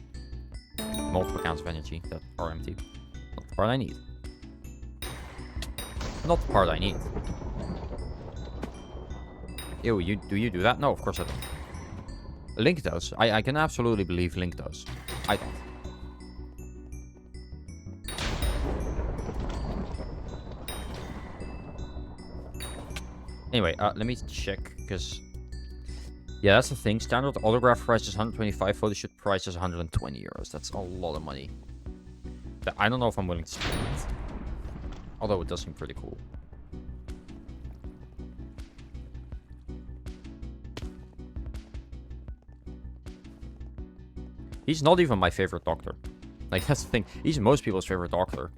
Multiple cans of energy that are empty. Not the part I need. Not the part I need. Ew, do you do that? No, of course I don't. Link does. I can absolutely believe Link does. I don't. Anyway, let me check, because... Yeah, that's the thing. Standard autograph price is 125, photoshoot price is 120 euros. That's a lot of money. I don't know if I'm willing to spend it. Although it does seem pretty cool. He's not even my favorite Doctor. Like, that's the thing. He's most people's favorite Doctor.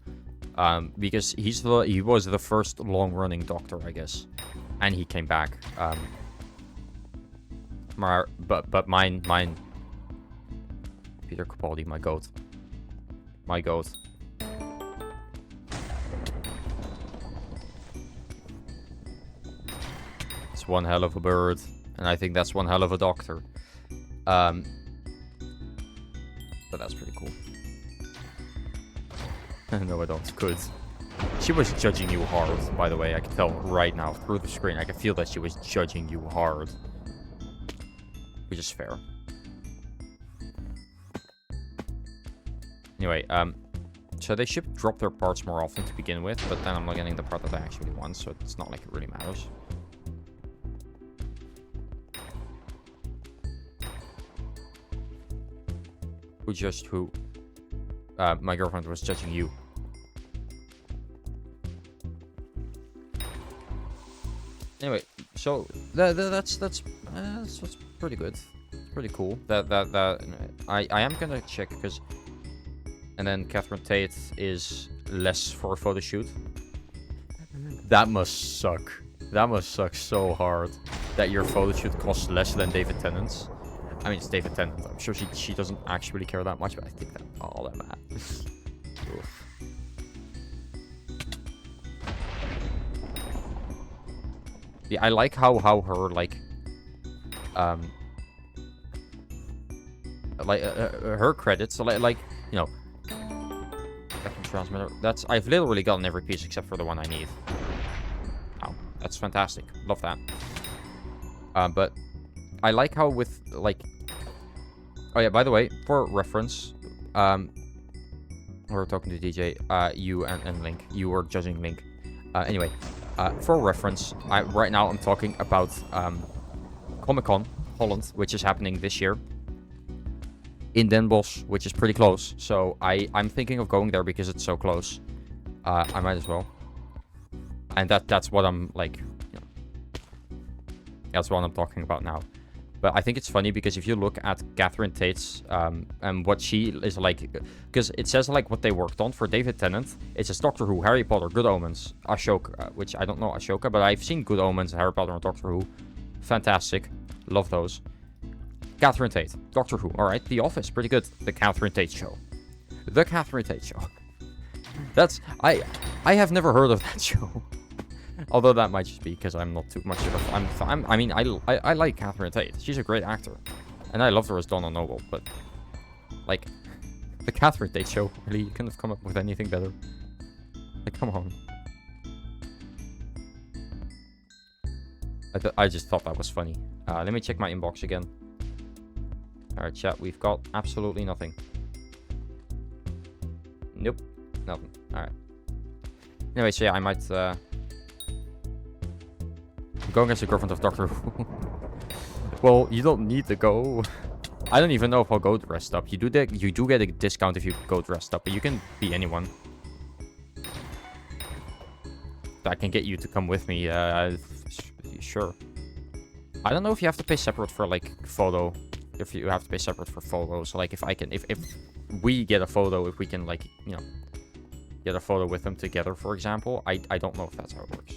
Because he was the first long-running Doctor, I guess. And he came back. But mine. Peter Capaldi, my goat. My goat. It's one hell of a bird. And I think that's one hell of a doctor. But that's pretty cool. No, I don't. Good. She was judging you hard, by the way. I can tell right now through the screen. I can feel that she was judging you hard. Which is fair. Anyway, so they should drop their parts more often to begin with, but then I'm not getting the part that I actually want, so it's not like it really matters. Who judged who? My girlfriend was judging you. Anyway, so that's pretty good. Pretty cool. I am gonna check because. And then Catherine Tate is less for a photo shoot. That must suck. That must suck so hard. That your photo shoot costs less than David Tennant's. I mean, it's David Tennant. I'm sure she doesn't actually care that much, but I think that all that matters. Yeah, I like how her like her credits like you know. Transmitter. I've literally gotten every piece except for the one I need. Oh, that's fantastic. Love that. But I like how with like. Oh yeah, by the way, for reference, we're talking to DJ. You and Link. You were judging Link. Anyway, for reference, right now I'm talking about Comic-Con Holland, which is happening this year. In Den Bosch, which is pretty close. So I'm thinking of going there because it's so close. I might as well. And that's what I'm like, you know, that's what I'm talking about now. But I think it's funny because if you look at Catherine Tate's and what she is like, because it says like what they worked on for David Tennant. It says Doctor Who, Harry Potter, Good Omens, Ashoka, which I don't know Ashoka, but I've seen Good Omens, Harry Potter, and Doctor Who. Fantastic, love those. Catherine Tate, Doctor Who, alright. The Office, pretty good. The Catherine Tate Show. The Catherine Tate Show. That's... I have never heard of that show. Although that might just be because I'm not too much of a... I mean, I like Catherine Tate. She's a great actor. And I loved her as Donna Noble, but... Like... The Catherine Tate Show. Really, you couldn't have come up with anything better. Like, come on. I just thought that was funny. Let me check my inbox again. Alright, chat, we've got absolutely nothing. Nope, nothing. Alright. Anyway, so yeah, I might, I'm going as a girlfriend of Doctor Who. Well, you don't need to go. I don't even know if I'll go dressed up. You do get a discount if you go dressed up, but you can be anyone. That can get you to come with me, sure. I don't know if you have to pay separate for, like, photo. If you have to pay separate for photos. So, like, if we get a photo, if we can, like, you know, get a photo with them together, for example. I don't know if that's how it works.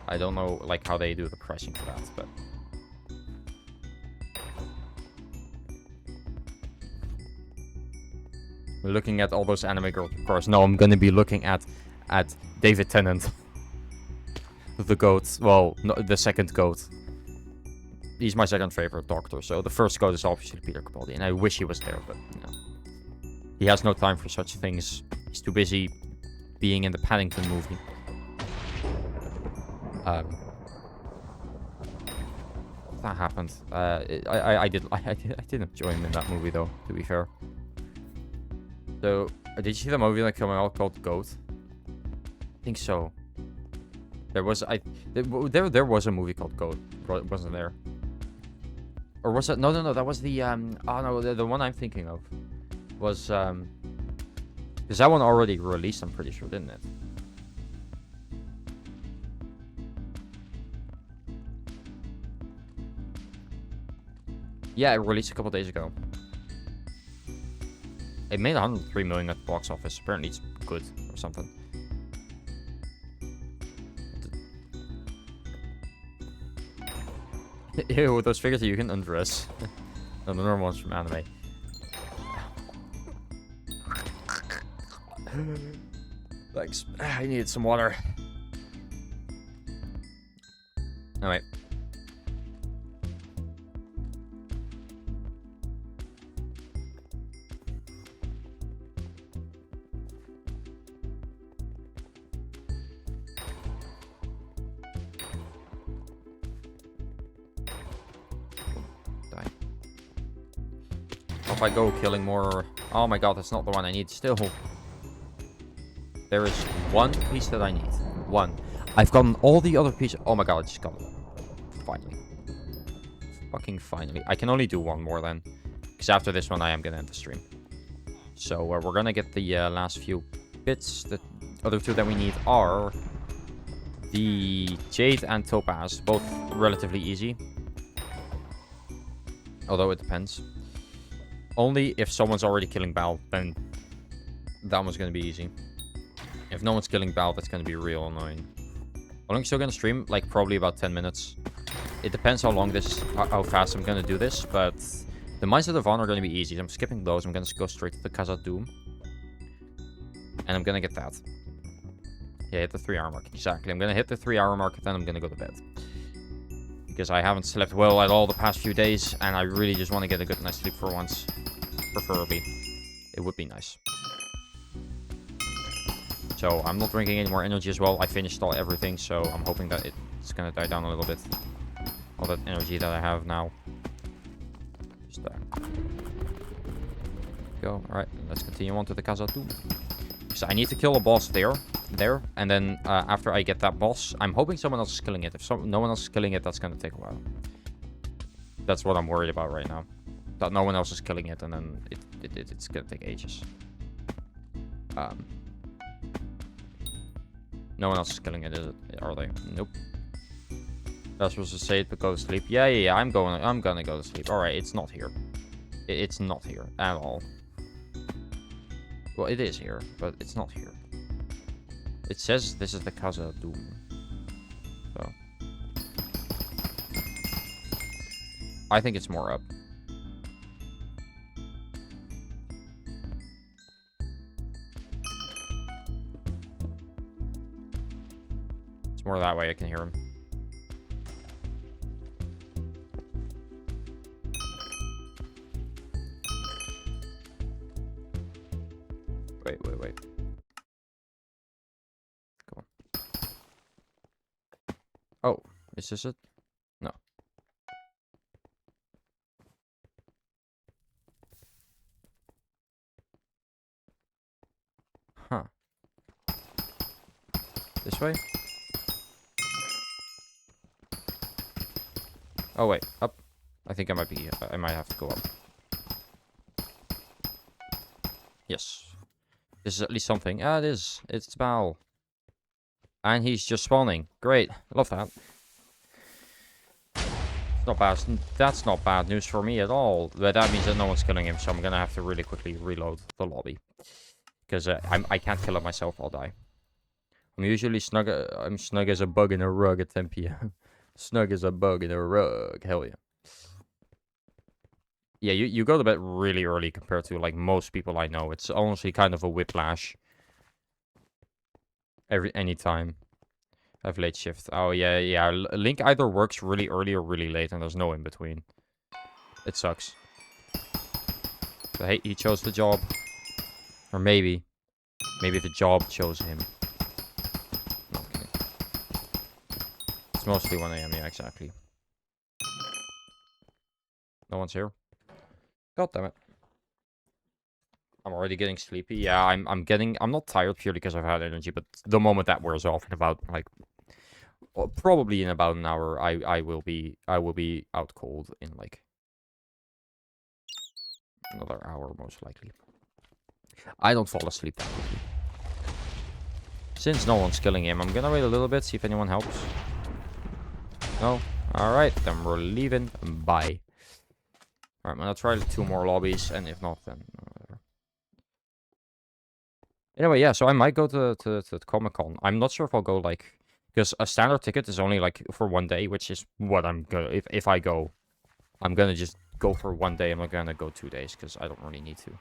I don't know, like, how they do the pricing for that, but... Looking at all those anime girls, of course. No, I'm gonna be looking at David Tennant. The GOAT. Well, no, the second GOAT. He's my second favorite Doctor, so the first GOAT is obviously Peter Capaldi, and I wish he was there, but, you know. He has no time for such things. He's too busy being in the Paddington movie. That happened. I did enjoy him in that movie, though, to be fair. So, did you see the movie that came out called GOAT? I think so. There was there was a movie called GOAT, wasn't there? Or was it? No, that was the oh no, the one I'm thinking of was because that one already released, I'm pretty sure, didn't it? Yeah, it released a couple days ago. It made 103 million at the box office. Apparently it's good or something. Ew, those figures that you can undress. No, the normal ones from anime. Thanks. I needed some water. Alright. If I go killing more... Oh my god, that's not the one I need. Still. There is one piece that I need. One. I've gotten all the other pieces. Oh my god, I just got it. Finally. Fucking finally. I can only do one more then. Because after this one, I am going to end the stream. So we're going to get the last few bits. The other two that we need are... the Jade and Topaz. Both relatively easy. Although it depends. Only if someone's already killing Bal, then that one's going to be easy. If no one's killing Bal, that's going to be real annoying. How long are you still going to stream? Like, probably about 10 minutes. It depends how long this, how fast I'm going to do this, but the Mines of the Vaughn are going to be easy. I'm skipping those. I'm going to go straight to the Khazad Doom. And I'm going to get that. Yeah, hit the 3-hour mark. Exactly. I'm going to hit the 3-hour mark, then I'm going to go to bed. Because I haven't slept well at all the past few days, and I really just want to get a good night's sleep for once. Preferably. It would be nice. So, I'm not drinking any more energy as well. I finished everything, so I'm hoping that it's going to die down a little bit. All that energy that I have now. Just go. Alright, let's continue on to the Khazad Doom. So, I need to kill a boss there, and then after I get that boss, I'm hoping someone else is killing it. If no one else is killing it, that's going to take a while. That's what I'm worried about right now. That no one else is killing it, and then it's going to take ages. No one else is killing it, is it? Are they? Nope. That's supposed to say it, but go to sleep. Yeah, I'm gonna go to sleep. Alright, it's not here. It's not here at all. Well, it is here, but it's not here. It says this is the Khazad Doom. So. I think it's more up. It's more that way I can hear him. Wait. Come on. Oh, is this it? No. Huh. This way? Oh wait, up. I think I might have to go up. Yes. This is at least something. Ah, it is. It's Bal. And he's just spawning. Great. Love that. Not bad. That's not bad news for me at all. But that means that no one's killing him, so I'm gonna have to really quickly reload the lobby. Because I can't kill it myself, I'll die. I'm usually snug. I'm snug as a bug in a rug at 10 p.m. Snug as a bug in a rug. Hell yeah. Yeah, you go to bed really early compared to, like, most people I know. It's honestly kind of a whiplash. Any time. I have late shift. Oh, yeah. Link either works really early or really late, and there's no in between. It sucks. But hey, he chose the job. Or maybe. Maybe the job chose him. No, I'm kidding. It's mostly 1 a.m. Yeah, exactly. No one's here. God damn it. I'm already getting sleepy. Yeah, I'm not tired purely because I've had energy, but the moment that wears off in about, like, well, probably in about an hour, I will be out cold in, like, another hour most likely. I don't fall asleep that quickly. Since no one's killing him, I'm gonna wait a little bit, see if anyone helps. No? Alright, then we're leaving. Bye. Alright, I'm gonna try 2 more lobbies, and if not, then whatever. Anyway, yeah, so I might go to Comic-Con. I'm not sure if I'll go, like, because a standard ticket is only, like, for 1 day, which is what I'm gonna, if I go, I'm gonna just go for 1 day. I'm not gonna go 2 days, because I don't really need to.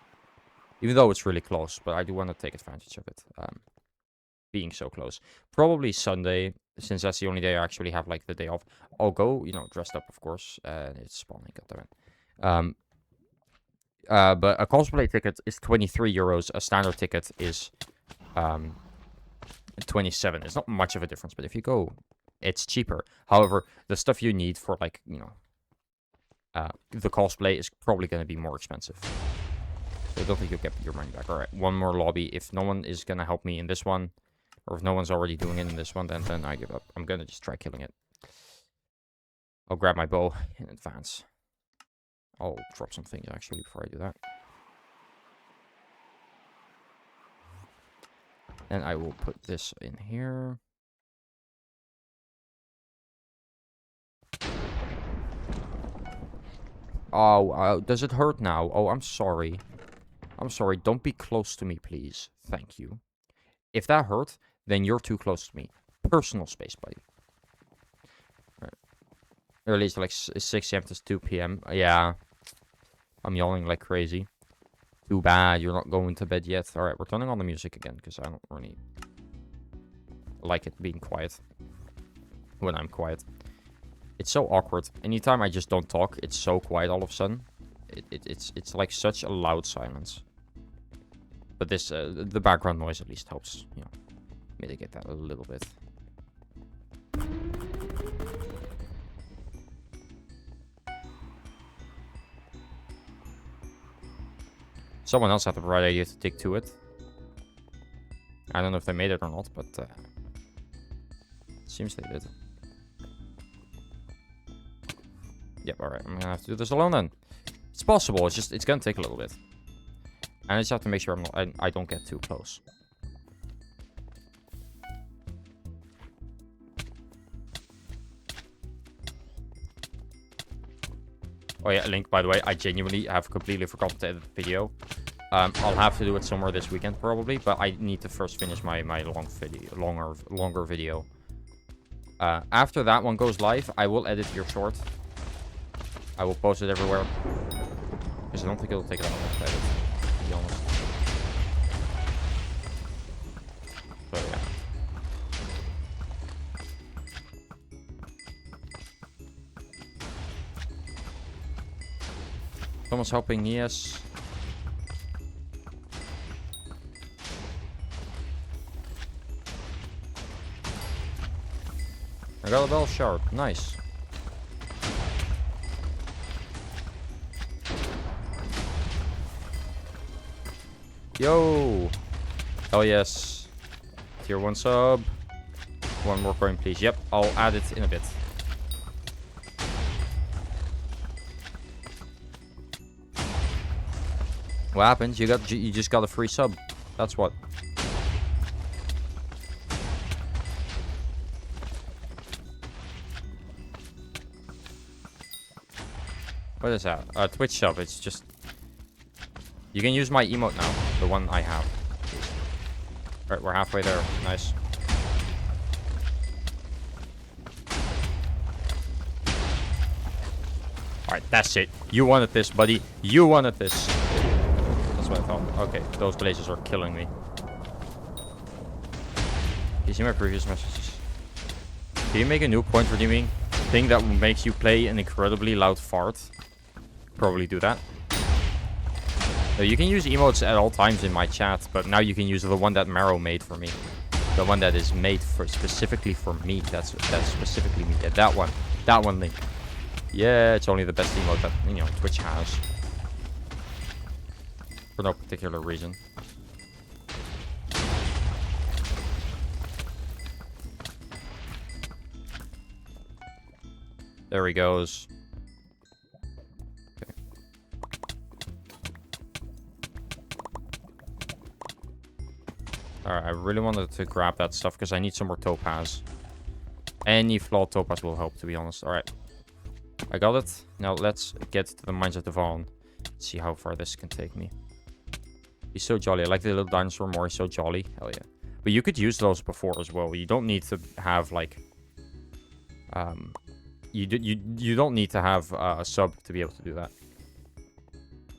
Even though it's really close, but I do want to take advantage of it. Being so close. Probably Sunday, since that's the only day I actually have, like, the day off. I'll go, you know, dressed up, of course. It's spawning, goddammit. But a cosplay ticket is 23 euros. A standard ticket is 27. It's not much of a difference, but if you go, it's cheaper. However, the stuff you need for, like, you know, the cosplay is probably going to be more expensive. So I don't think you'll get your money back. Alright, one more lobby. If no one is going to help me in this one, or if no one's already doing it in this one, then I give up. I'm going to just try killing it. I'll grab my bow in advance. I'll drop some things, actually, before I do that. And I will put this in here. Oh, does it hurt now? Oh, I'm sorry. I'm sorry. Don't be close to me, please. Thank you. If that hurt, then you're too close to me. Personal space, buddy. Right. Early to like 6 a.m. to 2 p.m. Yeah. I'm yawning like crazy. Too bad you're not going to bed yet. Alright, we're turning on the music again, because I don't really like it being quiet. When I'm quiet. It's so awkward. Anytime I just don't talk, it's so quiet all of a sudden. It's like such a loud silence. But this, the background noise at least helps, you know, mitigate that a little bit. Someone else had the right idea to take to it. I don't know if they made it or not, but it seems they did. Yep, alright, I'm gonna have to do this alone then. It's possible, it's gonna take a little bit. And I just have to make sure I don't get too close. Oh yeah, Link, by the way, I genuinely have completely forgotten to edit the video. I'll have to do it somewhere this weekend probably, but I need to first finish my longer video. After that one goes live, I will edit your short. I will post it everywhere. Because I don't think it'll take that long to edit, to be honest. So yeah. Someone's helping, yes. I got a bell shard, nice. Yo! Oh yes. Tier 1 sub. One more coin, please. Yep, I'll add it in a bit. What happened? You just got a free sub. That's what. What is that? Twitch sub. It's just... You can use my emote now. The one I have. Alright, we're halfway there. Nice. Alright, that's it. You wanted this, buddy. You wanted this. That's what I thought. Okay, those blazes are killing me. You see my previous messages? Can you make a new point redeeming thing that makes you play an incredibly loud fart? Probably do that. You can use emotes at all times in my chat, but now you can use the one that Marrow made for me. The one that is made for specifically for me. That's specifically me. Yeah, that one. That one, Link. Yeah, it's only the best emote that, you know, Twitch has. For no particular reason. There he goes. Alright, I really wanted to grab that stuff because I need some more topaz. Any flawed topaz will help, to be honest. Alright. I got it. Now let's get to the Mines of Devon. See how far this can take me. He's so jolly. I like the little dinosaur more. He's so jolly. Hell yeah. But you could use those before as well. You don't need to have, like... You don't need to have a sub to be able to do that.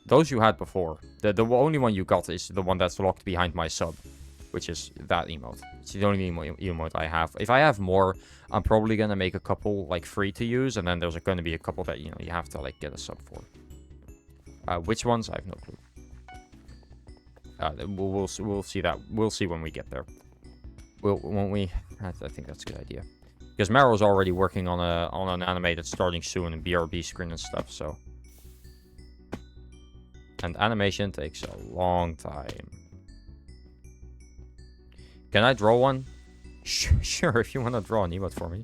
those you had before. The only one you got is the one that's locked behind my sub, which is that emote. It's the only emote I have. If I have more, I'm probably gonna make a couple like free to use, and then there's gonna be a couple that you have to like get a sub for. Which ones? I have no clue. We'll see that. We'll see when we get there. Won't we? I think that's a good idea. Because Mero's already working on an anime that's starting soon in BRB screen and stuff. So, and animation takes a long time. Can I draw one? Sure, if you want to draw an emote for me.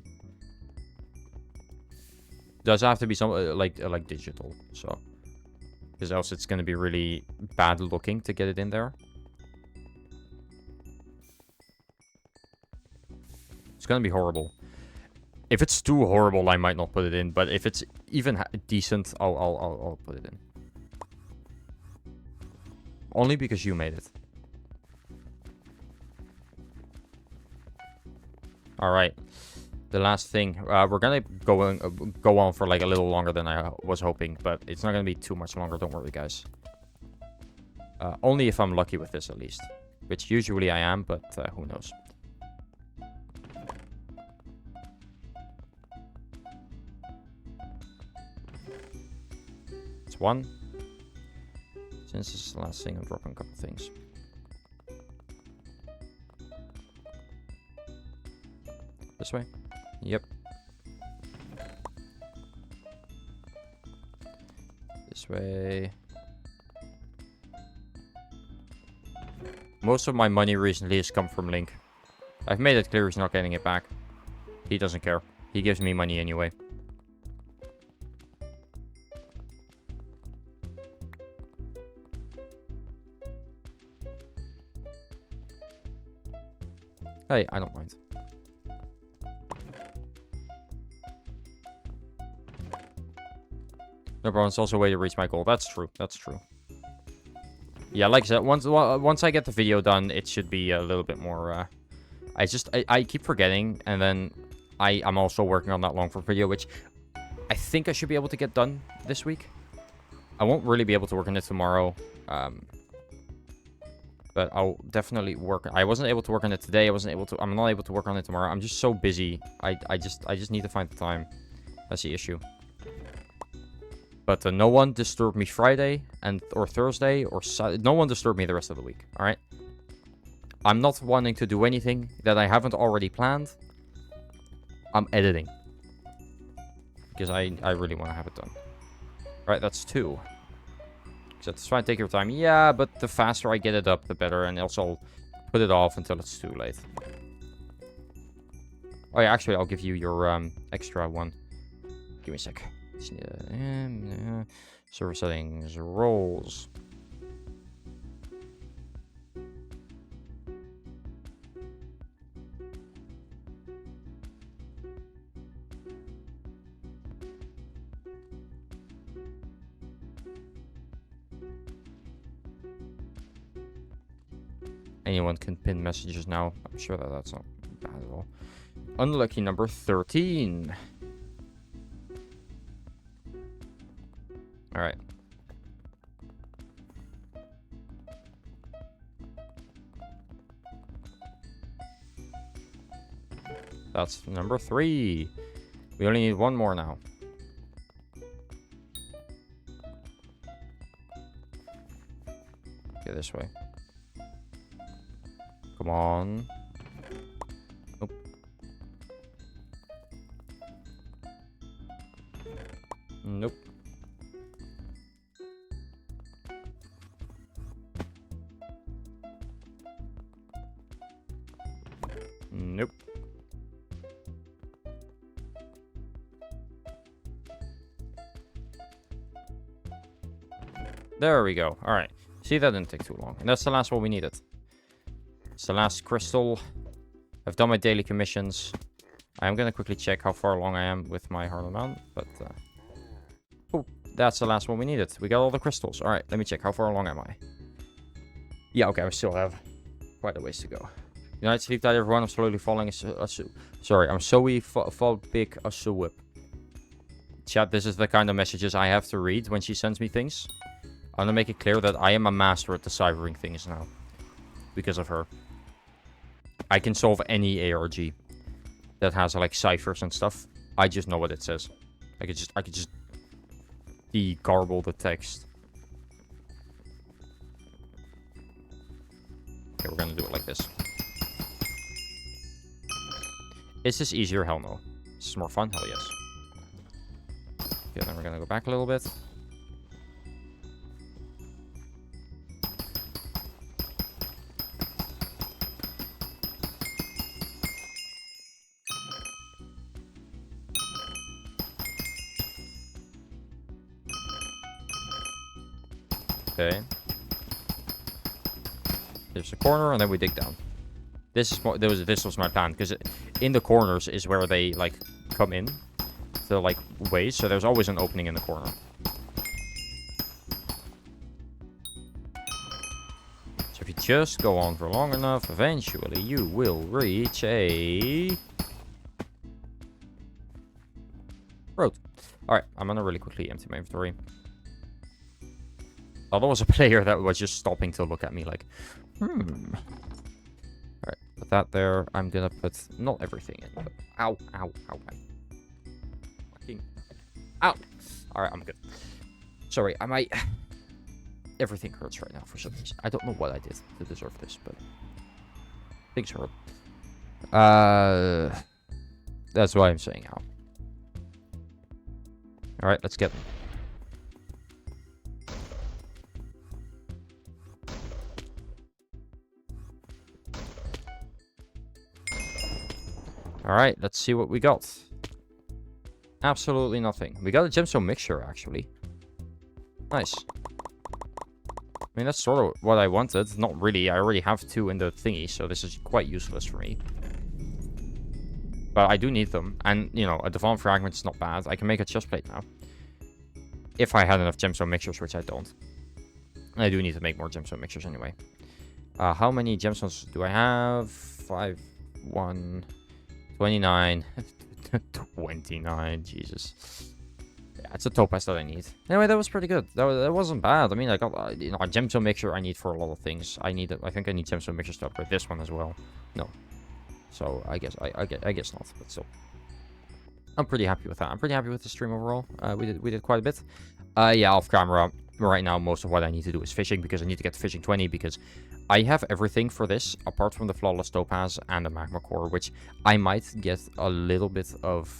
Does have to be some like digital, so. Because else it's going to be really bad looking to get it in there. It's going to be horrible. If it's too horrible, I might not put it in. But if it's even decent, I'll put it in. Only because you made it. Alright. The last thing. We're going to go on for like a little longer than I was hoping. But it's not going to be too much longer. Don't worry, guys. Only if I'm lucky with this, at least. Which usually I am, but who knows. It's one. Since this is the last thing, I'm dropping a couple things. This way? Yep. This way. Most of my money recently has come from Link. I've made it clear he's not getting it back. He doesn't care. He gives me money anyway. Hey, I don't mind. No problem, it's also a way to reach my goal. That's true, that's true. Yeah, like I said, once I get the video done, it should be a little bit more, I keep forgetting, and then I'm also working on that long form video, which I think I should be able to get done this week. I won't really be able to work on it tomorrow, but I'll definitely work. I wasn't able to work on it today. I'm not able to work on it tomorrow. I'm just so busy. I just need to find the time. That's the issue. But no one disturbed me Friday or Thursday or Saturday. No one disturbed me the rest of the week. All right. I'm not wanting to do anything that I haven't already planned. I'm editing because I really want to have it done. All right, that's 2. So it's fine. Take your time. Yeah, but the faster I get it up, the better. And also put it off until it's too late. Oh yeah, actually, I'll give you your extra one. Give me a sec. Server settings, roles. Anyone can pin messages now. I'm sure that that's not bad at all. Unlucky number 13. All right. That's number 3. We only need one more now. Okay, this way. Come on. Nope. Nope. Nope. There we go. All right. See, that didn't take too long. And that's the last one we needed. It's the last crystal. I've done my daily commissions. I am going to quickly check how far along I am with my REVAMP, but... oh, that's the last one we needed. We got all the crystals. All right, let me check. How far along am I? Yeah, okay, I still have quite a ways to go. United Sleep Tight, everyone. I'm slowly falling sorry, I'm sorry fall big whip. Chat, this is the kind of messages I have to read when she sends me things. I want to make it clear that I am a master at deciphering things now. Because of her. I can solve any ARG that has like ciphers and stuff. I just know what it says. I could just de-garble the text. Okay, we're gonna do it like this. Is this easier? Hell no. Is this more fun? Hell yes. Okay, then we're gonna go back a little bit. Okay. There's a corner, and then we dig down. This was my plan, because in the corners is where they like come in, the like ways. So there's always an opening in the corner. So if you just go on for long enough, eventually you will reach a road. All right, I'm gonna really quickly empty my inventory. Oh, there was a player that was just stopping to look at me like, Alright, put that there. I'm gonna put not everything in, but ow, ow, ow, ow. Fucking ow. Alright, I'm good. Sorry, I might everything hurts right now for some reason. I don't know what I did to deserve this, but things hurt. That's why I'm saying ow. Alright, let's get them. Alright, let's see what we got. Absolutely nothing. We got a gemstone mixture, actually. Nice. I mean, that's sort of what I wanted. Not really. I already have 2 in the thingy, so this is quite useless for me. But I do need them. And, you know, a Devon fragment is not bad. I can make a chest plate now. If I had enough gemstone mixtures, which I don't. I do need to make more gemstone mixtures anyway. How many gemstones do I have? 5, 1... 29. 29, Jesus. Yeah, it's a topaz that I need. Anyway, that was pretty good. That wasn't bad. I mean, I got, you know, a gemstone mixture I need for a lot of things. I think I need gemstone mixtures to upgrade this one as well. No. So, I guess not, but still. I'm pretty happy with that. I'm pretty happy with the stream overall. We did quite a bit. Yeah, off camera. Right now, most of what I need to do is fishing, because I need to get to fishing 20, because I have everything for this, apart from the flawless topaz and the magma core, which I might get a little bit of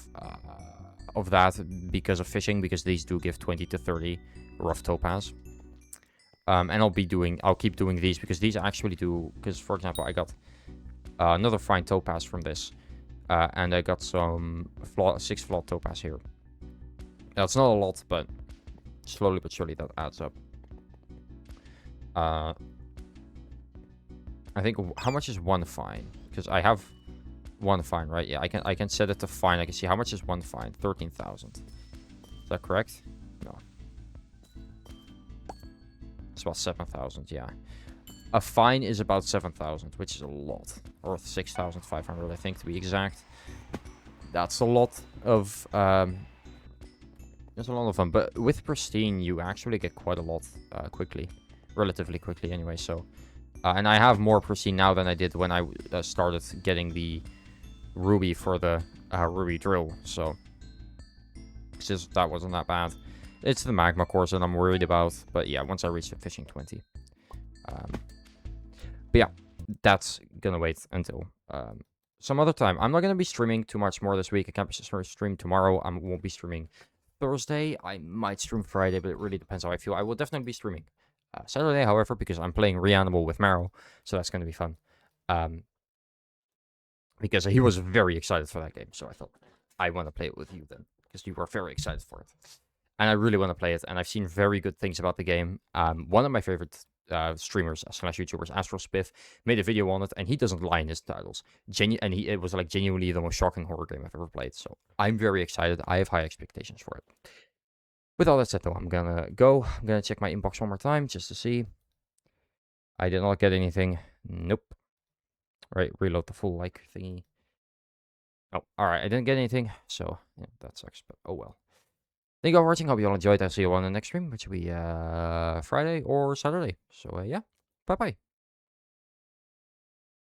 that because of fishing, because these do give 20 to 30 rough topaz. And I'll keep doing these, because these actually do, because for example, I got another fine topaz from this, and I got some 6 flawed topaz here. That's not a lot, but slowly but surely that adds up. I think, how much is 1 fine? Because I have 1 fine, right? Yeah, I can set it to fine. I can see how much is 1 fine. 13,000. Is that correct? No. It's about 7,000, yeah. A fine is about 7,000, which is a lot. Or 6,500, I think, to be exact. That's a lot of... There's a lot of them. But with pristine, you actually get quite a lot quickly. Relatively quickly, anyway, so... and I have more pristine now than I did when I started getting the ruby for the ruby drill, so that wasn't that bad. It's the magma cores that I'm worried about, but yeah, once I reach the fishing 20. But yeah, that's gonna wait until some other time. I'm not gonna be streaming too much more this week. I can't stream tomorrow. I won't be streaming Thursday. I might stream Friday, but it really depends how I feel. I will definitely be streaming Saturday, however, because I'm playing Reanimal with Meryl, so that's going to be fun. Because he was very excited for that game, so I thought, I want to play it with you then, because you were very excited for it. And I really want to play it, and I've seen very good things about the game. One of my favorite streamers / YouTubers, AstroSpiff, made a video on it, and he doesn't lie in his titles. It was like genuinely the most shocking horror game I've ever played, so I'm very excited. I have high expectations for it. With all that said, though, I'm gonna go. I'm gonna check my inbox one more time just to see. I did not get anything. Nope. Right, reload the full like thingy. Oh, alright, I didn't get anything, so yeah, that sucks, but oh well. Thank you all for watching. Hope you all enjoyed. I'll see you all in the next stream, which will be Friday or Saturday. So yeah, bye bye.